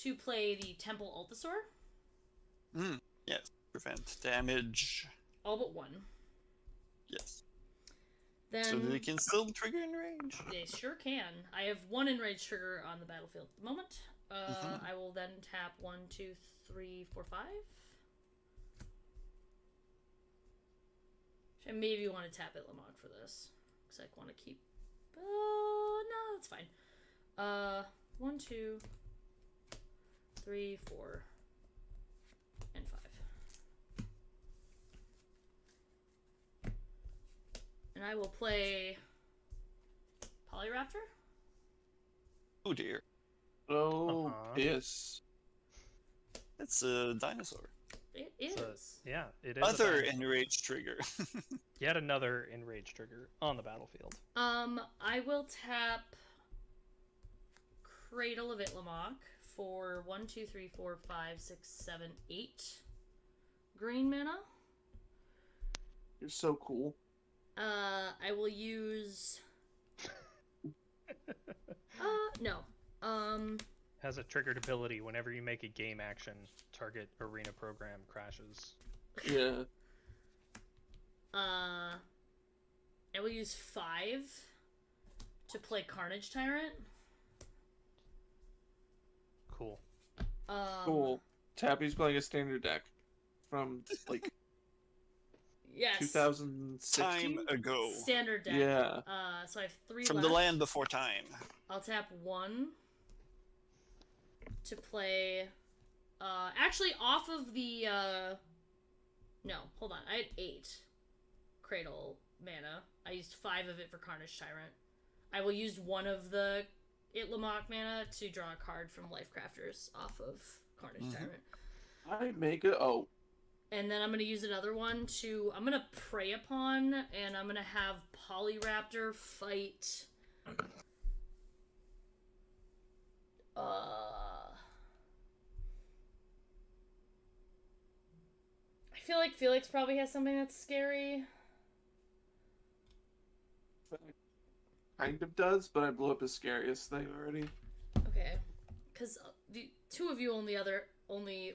To play the Temple Altasaur. Yes. Prevent damage. All but 1. Yes. Then So they can still trigger in range. they sure can. I have 1 enraged trigger on the battlefield at the moment. I will then tap 1, 2, 3, 4, 5. I maybe want to tap Itlamog for this. Because I want to keep... no, that's fine. 1, 2, 3, 4, and 5. And I will play Polyraptor. Oh dear. Oh, yes. It's a dinosaur. It is. So, yeah, it is. Other enraged trigger. Yet another enraged trigger on the battlefield. I will tap Cradle of Itlamok for 1, 2, 3, 4, 5, 6, 7, 8 green mana. You're so cool. I will use... no. Has a triggered ability whenever you make a game action, target arena program crashes. Yeah. I will use 5 to play Carnage Tyrant. Cool. Cool. Tappy's playing a standard deck from, like, Yes. 2016? Time ago. Standard deck. Yeah. So I have 3 From left. the land before time. I'll tap 1 to play... actually, off of the... No, hold on. I had 8 Cradle mana. I used 5 of it for Carnage Tyrant. I will use 1 of the Itlamok mana to draw a card from Life Crafters off of Carnage Tyrant. I make it. Oh. And then I'm going to use another one to... I'm going to Prey Upon, and I'm going to have Polyraptor fight... I feel like Felix probably has something that's scary. Kind of does, but I blew up his scariest thing already. Okay. Because the 2 of you only,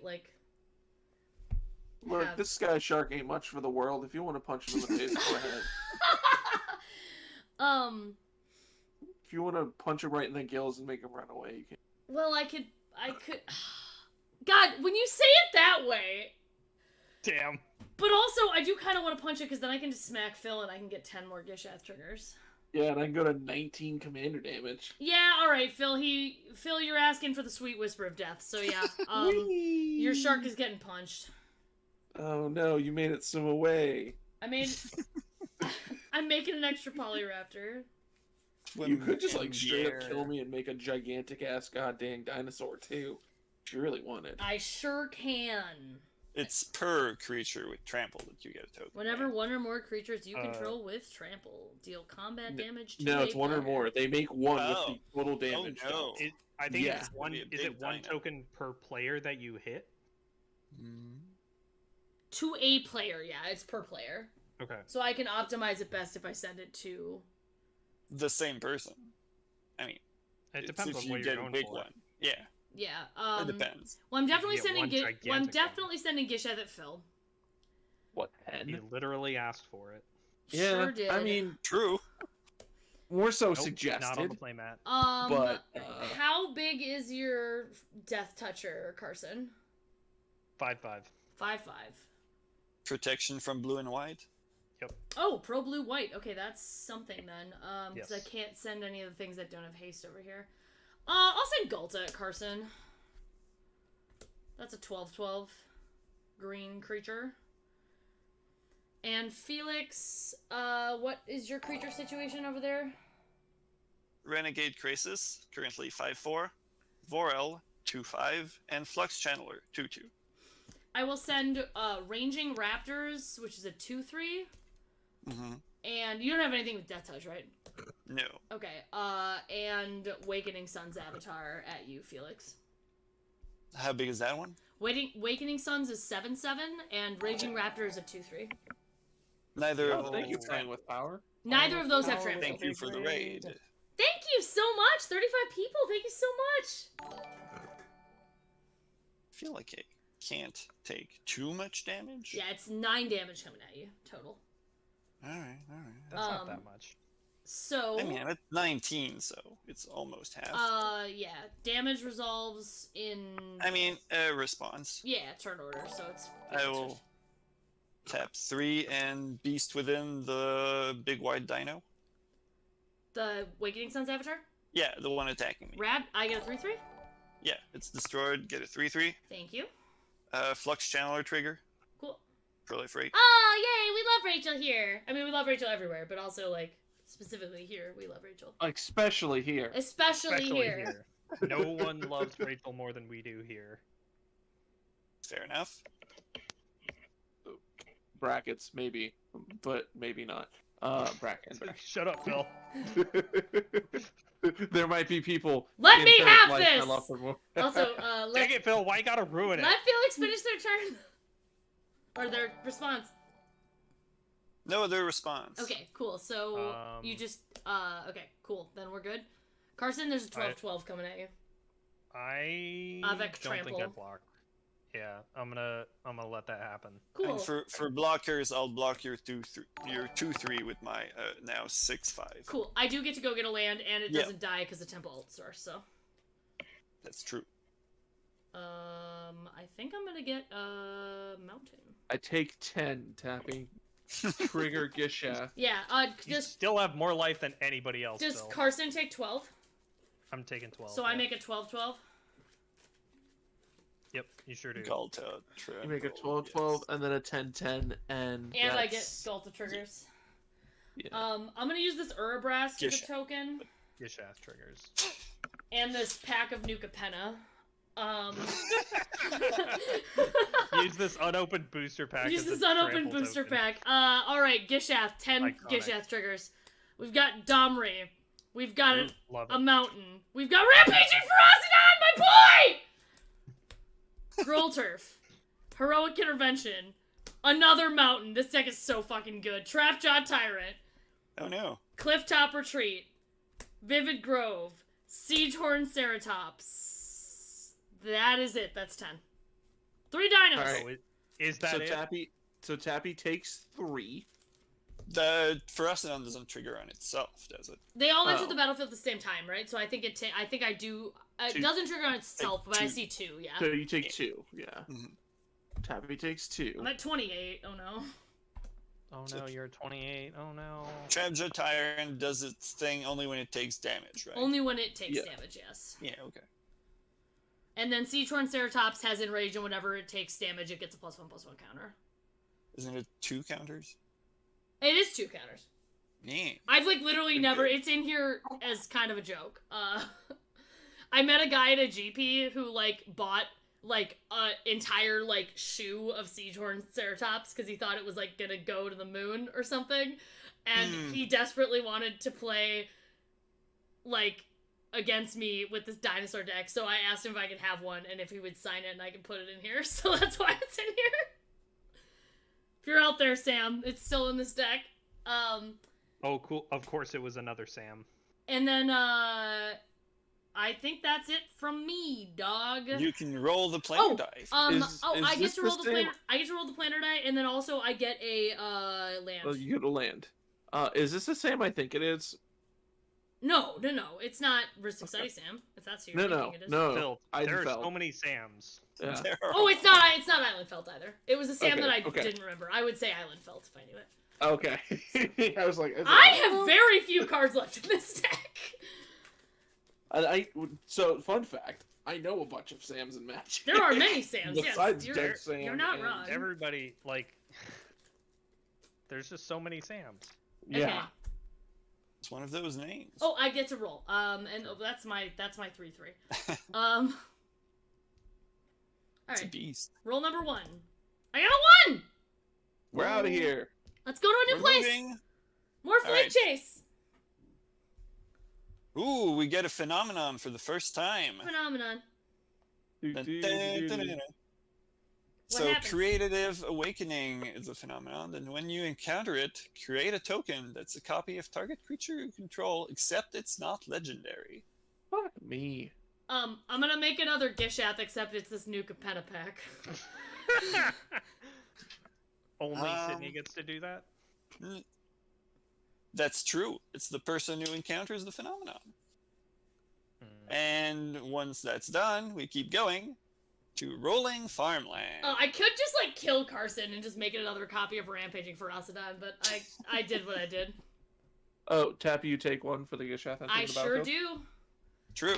like... Look, have- this Sky Shark ain't much for the world. If you want to punch him in the face, go ahead. If you want to punch him right in the gills and make him run away, you can. Well, I could... God, when you say it that way... Damn. But also, I do kind of want to punch it, because then I can just smack Phil and I can get 10 more Gishath triggers. Yeah, and I can go to 19 commander damage. Yeah, alright, Phil, you're asking for the sweet whisper of death, so yeah. Your shark is getting punched. Oh no, you made it swim away. I'm making an extra Polyraptor. You could just, like, In the straight up air. kill me and make a gigantic-ass goddamn dinosaur, too. If you really wanted. I sure can. It's per creature with trample that you get a token. Whenever right? one or more creatures you control with trample deal combat damage to No, a it's 1 or player. more. They make 1 Oh. with the total damage. no. though. I think Yeah. it's one. It'd be a Is it big one dino. token per player that you hit? To a player, yeah, it's per player. Okay. So I can optimize it best if I send it to... The same person. I mean, It it's depends if on you what get you're a going big for. one. Yeah, Yeah, it depends. Well, I'm definitely get sending one Gishath gigantic one. Gishath at Phil. What, You 10? literally asked for it. Yeah, Sure did. I mean, True. more so Nope, suggested. Not on the playmat. But, how big is your Death Toucher, Carson? 5/5. 5/5. Protection from blue and white. Oh, pro blue white. Okay, that's something then. Because I Yes. can't send any of the things that don't have haste over here. I'll send Gulta at Carson. That's a 12/12 green creature. And Felix, what is your creature situation over there? Renegade Krasis, currently 5/4. Vorel, 2/5. And Flux Channeler, 2/2. I will send Ranging Raptors, which is a 2/3. Mm-hmm. And you don't have anything with Death Touch, right? No. Okay. And Awakening Sun's Avatar at you, Felix. How big is that one? Wakening Suns is 7/7, and Raging Raptor is a 2/3. Neither Oh, of thank you those. for playing with power. Neither of those have Power trample. Thank you for the raid. Thank you so much! 35 people, thank you so much! I feel like it can't take too much damage. Yeah, it's 9 damage coming at you, total. Alright. That's not that much. So... I mean, it's 19, so it's almost half. yeah. Damage resolves in... I mean, response. Yeah, turn order, so it's... I will tap 3 and beast within the big wide dino. The Wakening Sun's avatar? Yeah, the one attacking me. Rad, I get a 3/3? Yeah, it's destroyed. Get a 3/3. Thank you. Flux channeler trigger. Cool. Proliferate. Oh, yay! We love Rachel here! I mean, we love Rachel everywhere, but also, like, specifically here, we love Rachel. Especially here. Especially here. No one loves Rachel more than we do here. Fair enough. Brackets, maybe, but maybe not. Brackets. Shut up, Phil. There might be people. Let in me third have life this! I love her more. Also, Dang let it, Phil. Why you gotta ruin it? Felix finish their turn. Or their response. No other response. Okay, cool. So, you just, okay, cool. Then we're good. Carson, there's a 12/12 coming at you. I Avec don't think I trample. block. Yeah, I'm gonna let that happen. Cool. And for blockers, I'll block your 2/3 with my now 6/5. Cool. I do get to go get a land, and it Yeah. doesn't die because the Temple Alt Source, so. That's true. I think I'm gonna get a mountain. I take 10, Tappy. Trigger Gishath. Yeah, You just still have more life than anybody else. does Phil. Carson take 12? I'm taking 12. So yeah. I make a 12/12? Yep, you sure do. Galta. You make a 12/12 and then a 10/10, and And I get that's- Galta triggers. Yeah. I'm gonna use this Urabrask as a Gishath. token, Gishath triggers. and this pack of Nuka Penna. Use this unopened booster pack. Use as a this unopened trample booster token. pack. Alright, Gishath, 10 Iconic. Gishath triggers. We've got Domri. We've got Love a it. mountain. We've got Rampaging Ferocidon, my boy! Growl Turf. Heroic Intervention. Another mountain. This deck is so fucking good. Trapjaw Tyrant. Oh no. Clifftop Retreat. Vivid Grove. Siegehorn Ceratops. That is it. That's 10. 3 dinos. Alright. So is that it? So Tappy takes 3. The Ferocidon doesn't trigger on itself, does it? They all enter Oh. the battlefield at the same time, right? So I think I do. It Two. doesn't trigger on itself, but I two. see 2. Yeah. So you take 2, yeah. Mhm. Tappy takes 2. I'm at 28. Oh no. Oh no, you're 28. Oh no. Trapjaw Tyrant does its thing only when it takes damage, right? Only when it takes Yeah. damage, yes. Yeah, okay. And then Siegehorn Ceratops has Enrage, and whenever it takes damage, it gets a +1/+1 counter. Isn't it 2 counters? It is 2 counters. Yeah. I've like literally never. It's in here as kind of a joke. I met a guy at a GP who like bought like a entire like shoe of Siegehorn Ceratops because he thought it was like gonna go to the moon or something, and he desperately wanted to play like against me with this dinosaur deck. So I asked him if I could have one and if he would sign it, and I could put it in here. So that's why it's in here. If you're out there, Sam, it's still in this deck. Oh, cool. Of course, it was another Sam. And then, I think that's it from me, dog. You can roll the planar die. Is I get this to roll the the same- planar. I get to roll the planar die, and then also I get a land. Well, you get a land. Is this the same I think it is? No, it's not Ristic Study Sam. If that's who you're thinking it is. Phil, I there are felt. so many Sams. Yeah. There are- Oh, it's not Islandfelt either. It was a Sam Okay, that I okay. didn't remember. I would say Islandfelt if I knew it. Okay. I was like, I have very few cards left in this deck. So, fun fact, I know a bunch of Sams in Magic. There are many Sams. Yes, Besides you're, Dead Sam you're not and- wrong. Everybody, like, there's just so many Sams. Yeah. Okay. It's one of those names. Oh, I get to roll. And that's my 3/3. All It's a right. beast. Roll number 1. I got a 1. We're out of here. Let's go to a new We're place. moving. More All right. Flakechase. Ooh, we get a phenomenon for the first time. Phenomenon. What So happens? creative awakening is a phenomenon, and when you encounter it, create a token that's a copy of target creature you control, except it's not legendary. Fuck me. I'm gonna make another Gishath, except it's this new Capetta pack. Only Um, Sydney gets to do that. That's true. It's the person who encounters the phenomenon. And once that's done, we keep going to rolling farmland. I could just like kill Carson and just make it another copy of Rampaging for Asadon, but I did what I did. Oh, Tappy, you take one for the Gishath. I sure do. True.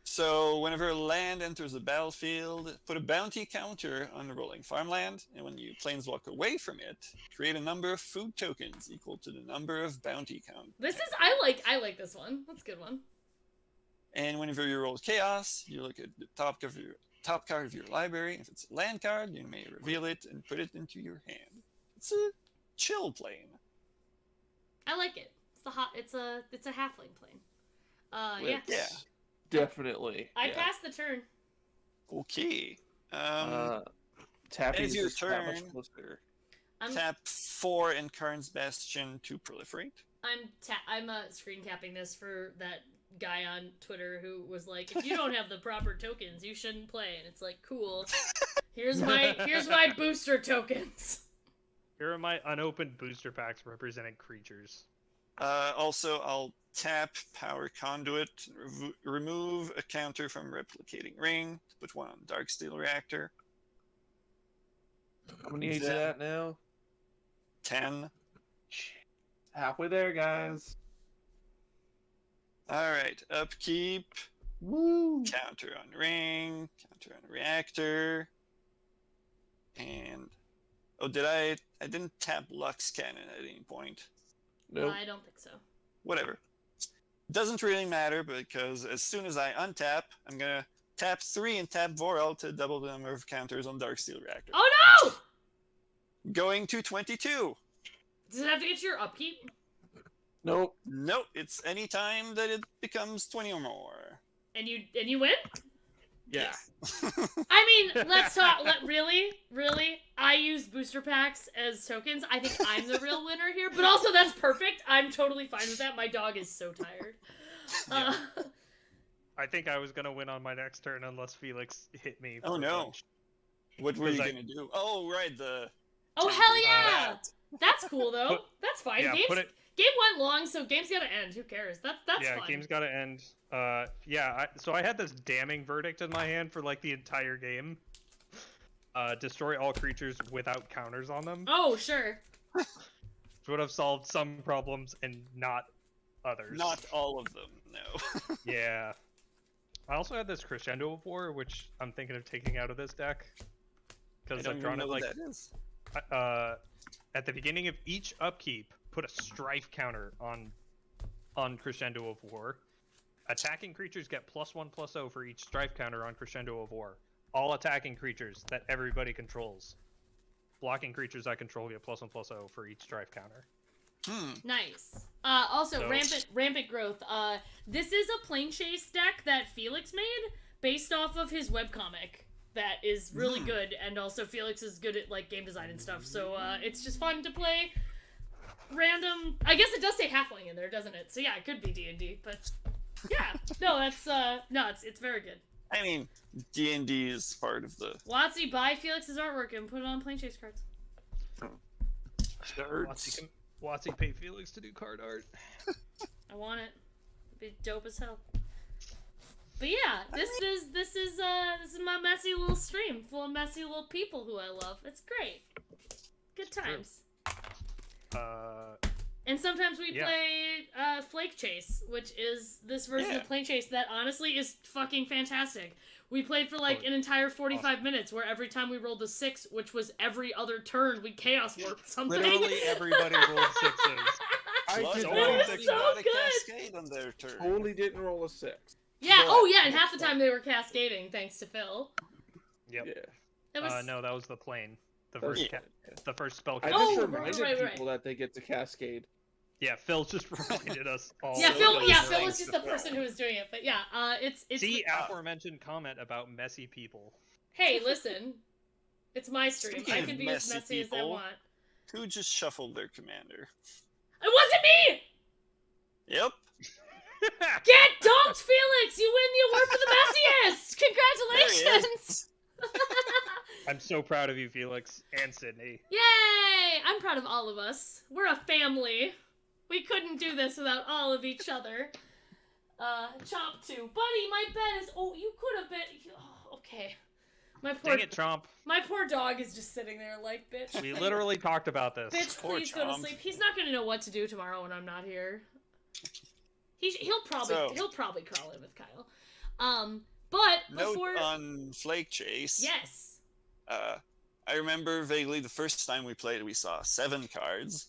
So whenever land enters the battlefield, put a bounty counter on the rolling farmland, and when you planeswalk away from it, create a number of food tokens equal to the number of bounty count. This is I like this one. That's a good one. And whenever you roll chaos, you look at the top card of your library. If it's a land card, you may reveal it and put it into your hand. It's a chill plane. I like it. It's a halfling plane. Yeah. Yeah. Definitely. I yeah. passed the turn. Okay. Tappy it's is your just that much turn. closer. I'm 4 and Karn's Bastion to proliferate. I'm screen capping this for that guy on Twitter who was like, if you don't have the proper tokens, you shouldn't play. And it's like, cool. Here's my booster tokens. Here are my unopened booster packs representing creatures. Also, I'll tap Power Conduit, remove a counter from Replicating Ring, put one on Darksteel Reactor. How many is that now? 10. Halfway there, guys. Alright, upkeep. Woo! Counter on Ring, counter on Reactor. And... Oh, I didn't tap Lux Cannon at any point. Nope. I don't think so. Whatever. Doesn't really matter because as soon as I untap, I'm gonna tap 3 and tap Vorel to double the number of counters on Darksteel Reactor. Oh no! Going to 22. Does it have to get to your upkeep? Nope. Nope, it's any time that it becomes 20 or more. And you win? Yeah. I mean, let's talk. Really? I use booster packs as tokens. I think I'm the real winner here, but also that's perfect. I'm totally fine with that. My dog is so tired. I think I was gonna win on my next turn unless Felix hit me. Oh for no. lunch. What were you Because gonna do? Oh, right, Oh hell yeah! That's cool though. That's fine. Yeah, Game went long, so game's gotta end. Who cares? That's yeah, fine. game's gotta end. So I had this damning verdict in my hand for like the entire game. Destroy all creatures without counters on them. Oh sure. Which would have solved some problems and not others. Not all of them, no. Yeah. I also had this Crescendo of War, which I'm thinking of taking out of this deck. Because I've drawn it like that is. At the beginning of each upkeep, put a strife counter on Crescendo of War. Attacking creatures get +1/+0 for each strife counter on Crescendo of War. All attacking creatures that everybody controls. Blocking creatures I control get +1/+0 for each strife counter. Nice. Also, So- rampant growth. This is a planechase deck that Felix made based off of his webcomic. That is really good, and also Felix is good at like game design and stuff. So it's just fun to play. Random. I guess it does say halfling in there, doesn't it? So yeah, it could be D&D, but yeah, no, that's it's very good. I mean, D&D is part of the... Watsy, buy Felix's artwork and put it on planechase cards. Nerds. Watsy paid Felix to do card art. I want it. It'd be dope as hell. But yeah, this is my messy little stream full of messy little people who I love. It's great. Good times. And sometimes we play Flakechase, which is this version of Planechase that honestly is fucking fantastic. We played for like an entire 45 minutes where every time we rolled a 6, which was every other turn, we chaos warped something. Literally everybody rolled 6s. I Plus, did one roll of a them so got a good. cascade on their turn. Totally didn't roll a 6. Yeah, But- oh yeah, and half the time they were cascading thanks to Phil. Yep. Yeah. It was No, that was the plane. The That was- first the first spell. I Oh, just right, reminded right. people that they get to cascade. Yeah, Phil just reminded us all. Yeah, So Phil. those Yeah, are Phil was thanks just to the Phil. person who was doing it. But yeah, it's. See, aforementioned comment about messy people. Hey, listen, it's my stream. Speaking I of can be as messy messy as I people- want. Who just shuffled their commander? It wasn't me. Yep. Get dunked, Felix! You win the award for the messiest! There he is. Congratulations! I'm so proud of you, Felix and Sydney. Yay! I'm proud of all of us. We're a family. We couldn't do this without all of each other. Chomp 2. Buddy, my bed is... Oh, you could have been... Oh, okay. My poor... Dang it, Trump. My poor dog is just sitting there like, bitch. We literally talked about this. Bitch, Poor please go to Chomp. sleep. He's not gonna know what to do tomorrow when I'm not here. He'll probably crawl in with Kyle. But Note before on Flakechase. yes, I remember vaguely the first time we played, we saw 7 cards.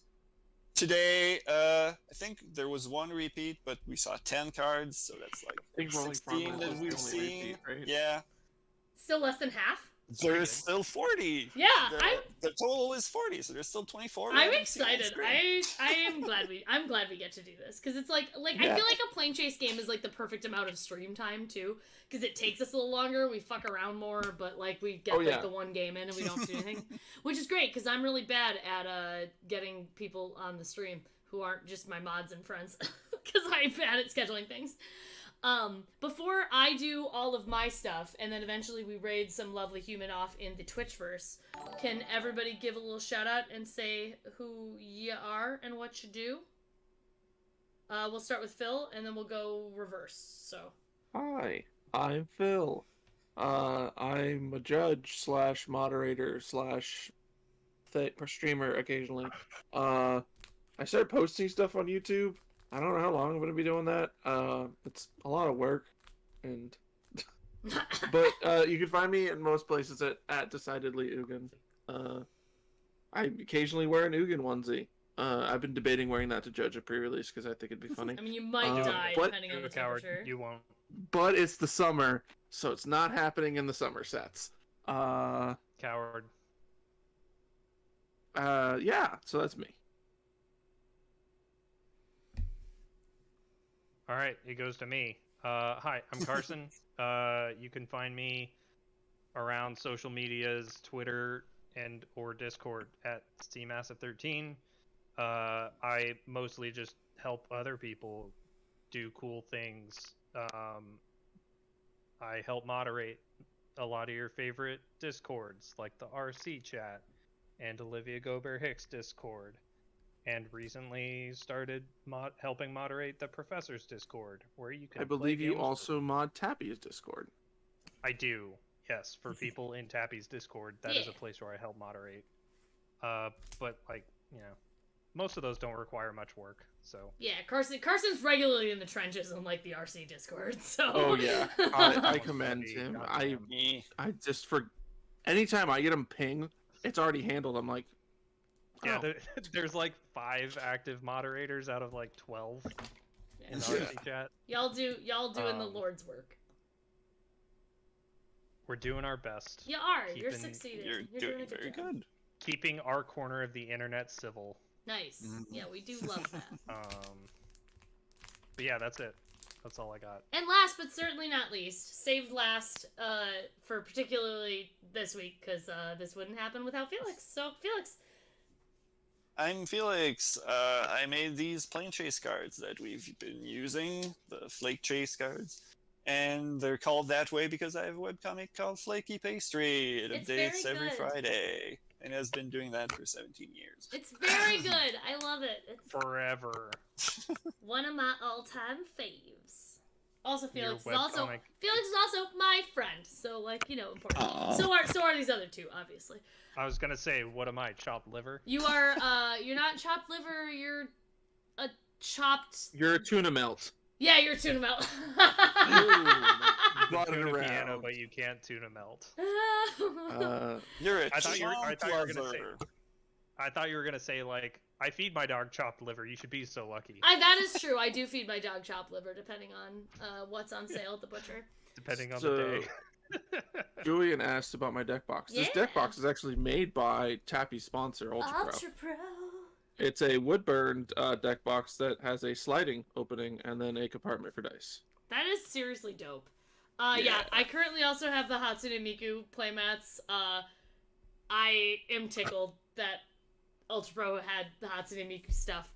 Today, I think there was 1 repeat, but we saw 10 cards, so that's like I think Rolling 16 Front that was the we've only seen. repeat, right? Yeah, still less than half. there's still 40. Yeah, The total is 40, so there's still 24. we I'm haven't seen on excited. screen. I'm glad we get to do this because it's like I Yeah. feel like a plane chase game is like the perfect amount of stream time too because it takes us a little longer. We fuck around more, but like we get Oh, like yeah. the one game in and we don't do anything, which is great because I'm really bad at getting people on the stream who aren't just my mods and friends because I'm bad at scheduling things. Before I do all of my stuff, and then eventually we raid some lovely human off in the Twitchverse, can everybody give a little shout out and say who you are and what you do? We'll start with Phil, and then we'll go reverse, so. Hi, I'm Phil. I'm a judge / moderator / streamer occasionally. I started posting stuff on YouTube. I don't know how long I'm going to be doing that. It's a lot of work, and but you can find me in most places at Decidedly Ugin. I occasionally wear an Ugin onesie. I've been debating wearing that to judge a pre-release because I think it'd be funny. I mean, you might die but- depending on You're the a coward. temperature. You won't. But it's the summer, so it's not happening in the summer sets. Coward. Yeah, so that's me. All right, it goes to me. Hi, I'm Carson. You can find me around social medias, Twitter and or Discord at cmassive13. I mostly just help other people do cool things. I help moderate a lot of your favorite Discords, like the RC chat and Olivia Gobert-Hicks Discord. And recently started helping moderate the Professor's Discord, where you can I believe play you games also mod Tappy's Discord. I do, yes. For people in Tappy's Discord, that is Yeah. a place where I help moderate. But, like, you know, most of those don't require much work, so... Yeah, Carson's regularly in the trenches on like the RC Discord, so. Oh yeah, I commend Goddamn. him. Me. I just anytime I get him ping, it's already handled. I'm like, Yeah, oh. there's like 5 active moderators out of like 12 in the Yeah. RC chat. Y'all doing the Um, Lord's work. We're doing our best. You are. You're keeping- succeeding. You're doing doing a good very job. good. Keeping our corner of the internet civil. Nice. Mhm. Yeah, we do love that. But yeah, that's it. That's all I got. And last but certainly not least, saved last for particularly this week because this wouldn't happen without Felix. So Felix, I'm Felix. I made these planechase cards that we've been using, the Flakechase cards. And they're called that way because I have a webcomic called Flaky Pastry. It It's updates very every good. Friday and has been doing that for 17 years. it's very good. I love it. It's Forever. one of my all-time faves. Also, Your Felix is also webcomic. my friend. So like important. Aw. So are these other two, obviously. I was gonna say, what am I, chopped liver? You are you're not chopped liver. You're a chopped. you're a tuna melt. Yeah, you're tuna melt. You Brought can it tune a around. piano, but you can't tune a melt. You're a I thought you were gonna say. lover. I thought you were gonna say like, I feed my dog chopped liver. You should be so lucky. That is true. I do feed my dog chopped liver depending on what's on sale at the butcher. Depending on So- the day. Julian asked about my deck box. This Yeah. deck box is actually made by Tappy's sponsor, Ultra Pro. Ultra Pro. It's a wood-burned deck box that has a sliding opening and then a compartment for dice. That is seriously dope. Yeah, I currently also have the Hatsune Miku playmats. I am tickled that Ultra Pro had the Hatsune Miku stuff.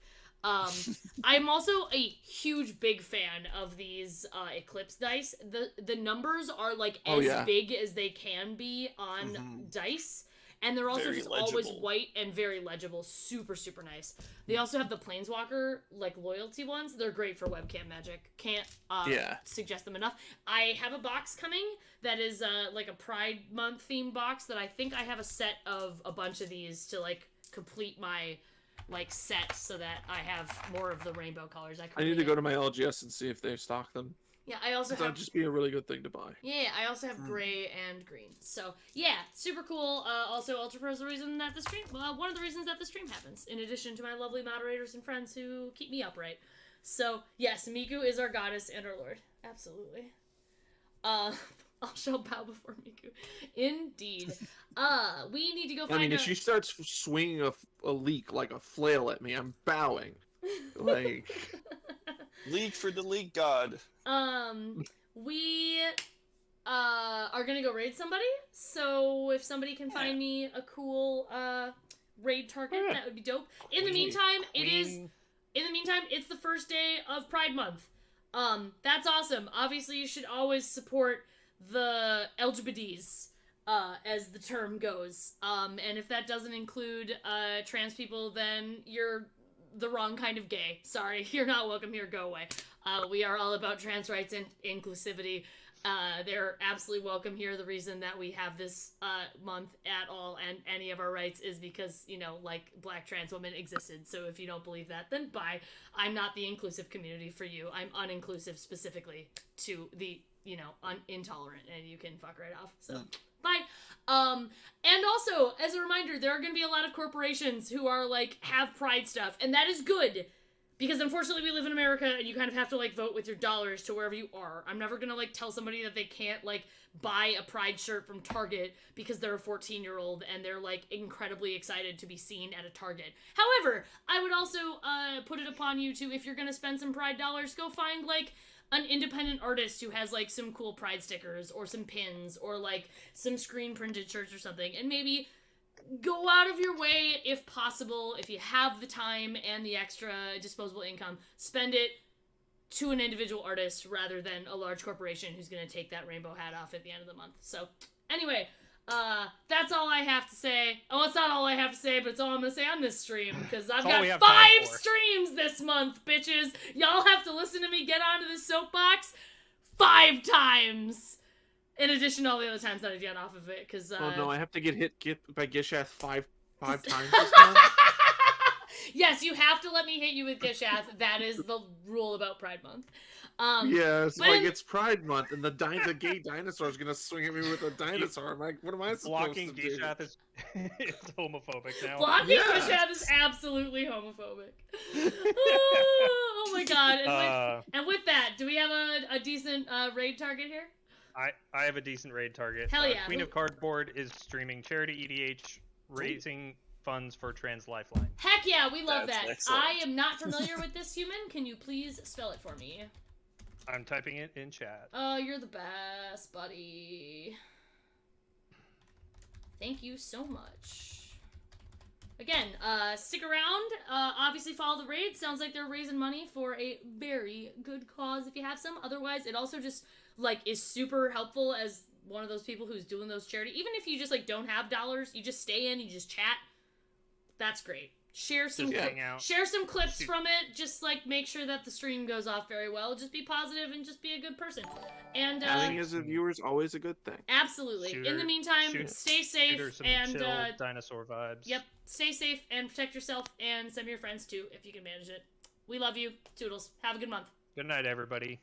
I'm also a huge big fan of these Eclipse dice. The numbers are like as big as they can be on dice. And they're also Very just always legible. white and very legible. Super, super nice. They also have the Planeswalker, like, loyalty ones. They're great for webcam magic. Can't suggest them enough. I have a box coming that is, like, a Pride Month themed box that I think I have a set of a bunch of these to, like, complete my, like, set so that I have more of the rainbow colors. I need to go to my LGS and see if they stock them. Yeah, I also have... That'd just be a really good thing to buy. Yeah, I also have gray and green. So, yeah, super cool. Also, Ultra Pro is the reason that the stream... one of the reasons that the stream happens, in addition to my lovely moderators and friends who keep me upright. So, yes, Miku is our goddess and our lord. Absolutely. I'll shall bow before Miku. Indeed. We need to go find if she starts swinging a leak like a flail at me, I'm bowing. Like... League for the league god. We are gonna go raid somebody. So if somebody can find me a cool raid target, that would be dope. In the meantime, it's the first day of Pride Month. That's awesome. Obviously, you should always support the LGBTs, as the term goes. And if that doesn't include trans people, then you're the wrong kind of gay. Sorry, you're not welcome here. Go away. We are all about trans rights and inclusivity. They're absolutely welcome here. The reason that we have this month at all and any of our rights is because, you know, like, black trans women existed. So if you don't believe that, then bye. I'm not the inclusive community for you. I'm uninclusive specifically to the, you know, intolerant, and you can fuck right off. So bye. And also, as a reminder, there are going to be a lot of corporations who are, like, have pride stuff, and that is good, because unfortunately we live in America, and you kind of have to, like, vote with your dollars to wherever you are. I'm never going to, like, tell somebody that they can't, like, buy a pride shirt from Target because they're a 14-year-old and they're, like, incredibly excited to be seen at a Target. However, I would also put it upon you to, if you're going to spend some pride dollars, go find, like, an independent artist who has, like, some cool pride stickers or some pins or, like, some screen printed shirts or something, and maybe go out of your way, if possible, if you have the time and the extra disposable income, spend it to an individual artist rather than a large corporation who's going to take that rainbow hat off at the end of the month. So, anyway, that's all I have to say. Oh, it's not all I have to say, but it's all I'm going to say on this stream, because I've got 5 streams this month, bitches. Y'all have to listen to me get onto this soapbox 5 times. In addition to all the other times that I get off of it, because oh no, I have to get hit by Gishath five times this time. Yes, you have to let me hit you with Gishath. That is the rule about Pride Month. Yes, like it's Pride Month, and the gay dinosaur is gonna swing at me with a dinosaur. I'm like, what am I supposed Blocking to do? Gishath is homophobic now. Blocking Gishath is absolutely homophobic. Oh my god! And with that, do we have a decent raid target here? I have a decent raid target. Hell yeah. Queen of Cardboard is streaming charity EDH, raising funds for Trans Lifeline. Heck yeah, we love that. Excellent. I am not familiar with this human. Can you please spell it for me? I'm typing it in chat. Oh, you're the best, buddy. Thank you so much. Again, stick around. Obviously follow the raid. Sounds like they're raising money for a very good cause if you have some. Otherwise, it also just, like, is super helpful as one of those people who's doing those charity. Even if you just, like, don't have dollars, you just stay in, you just chat. That's great. Share some clips from it. Just, like, make sure that the stream goes off very well. Just be positive and just be a good person. And having as a viewer is always a good thing. Absolutely. In the meantime, stay safe and chill dinosaur vibes. Yep. Stay safe and protect yourself and some of your friends too if you can manage it. We love you. Toodles. Have a good month. Good night, everybody.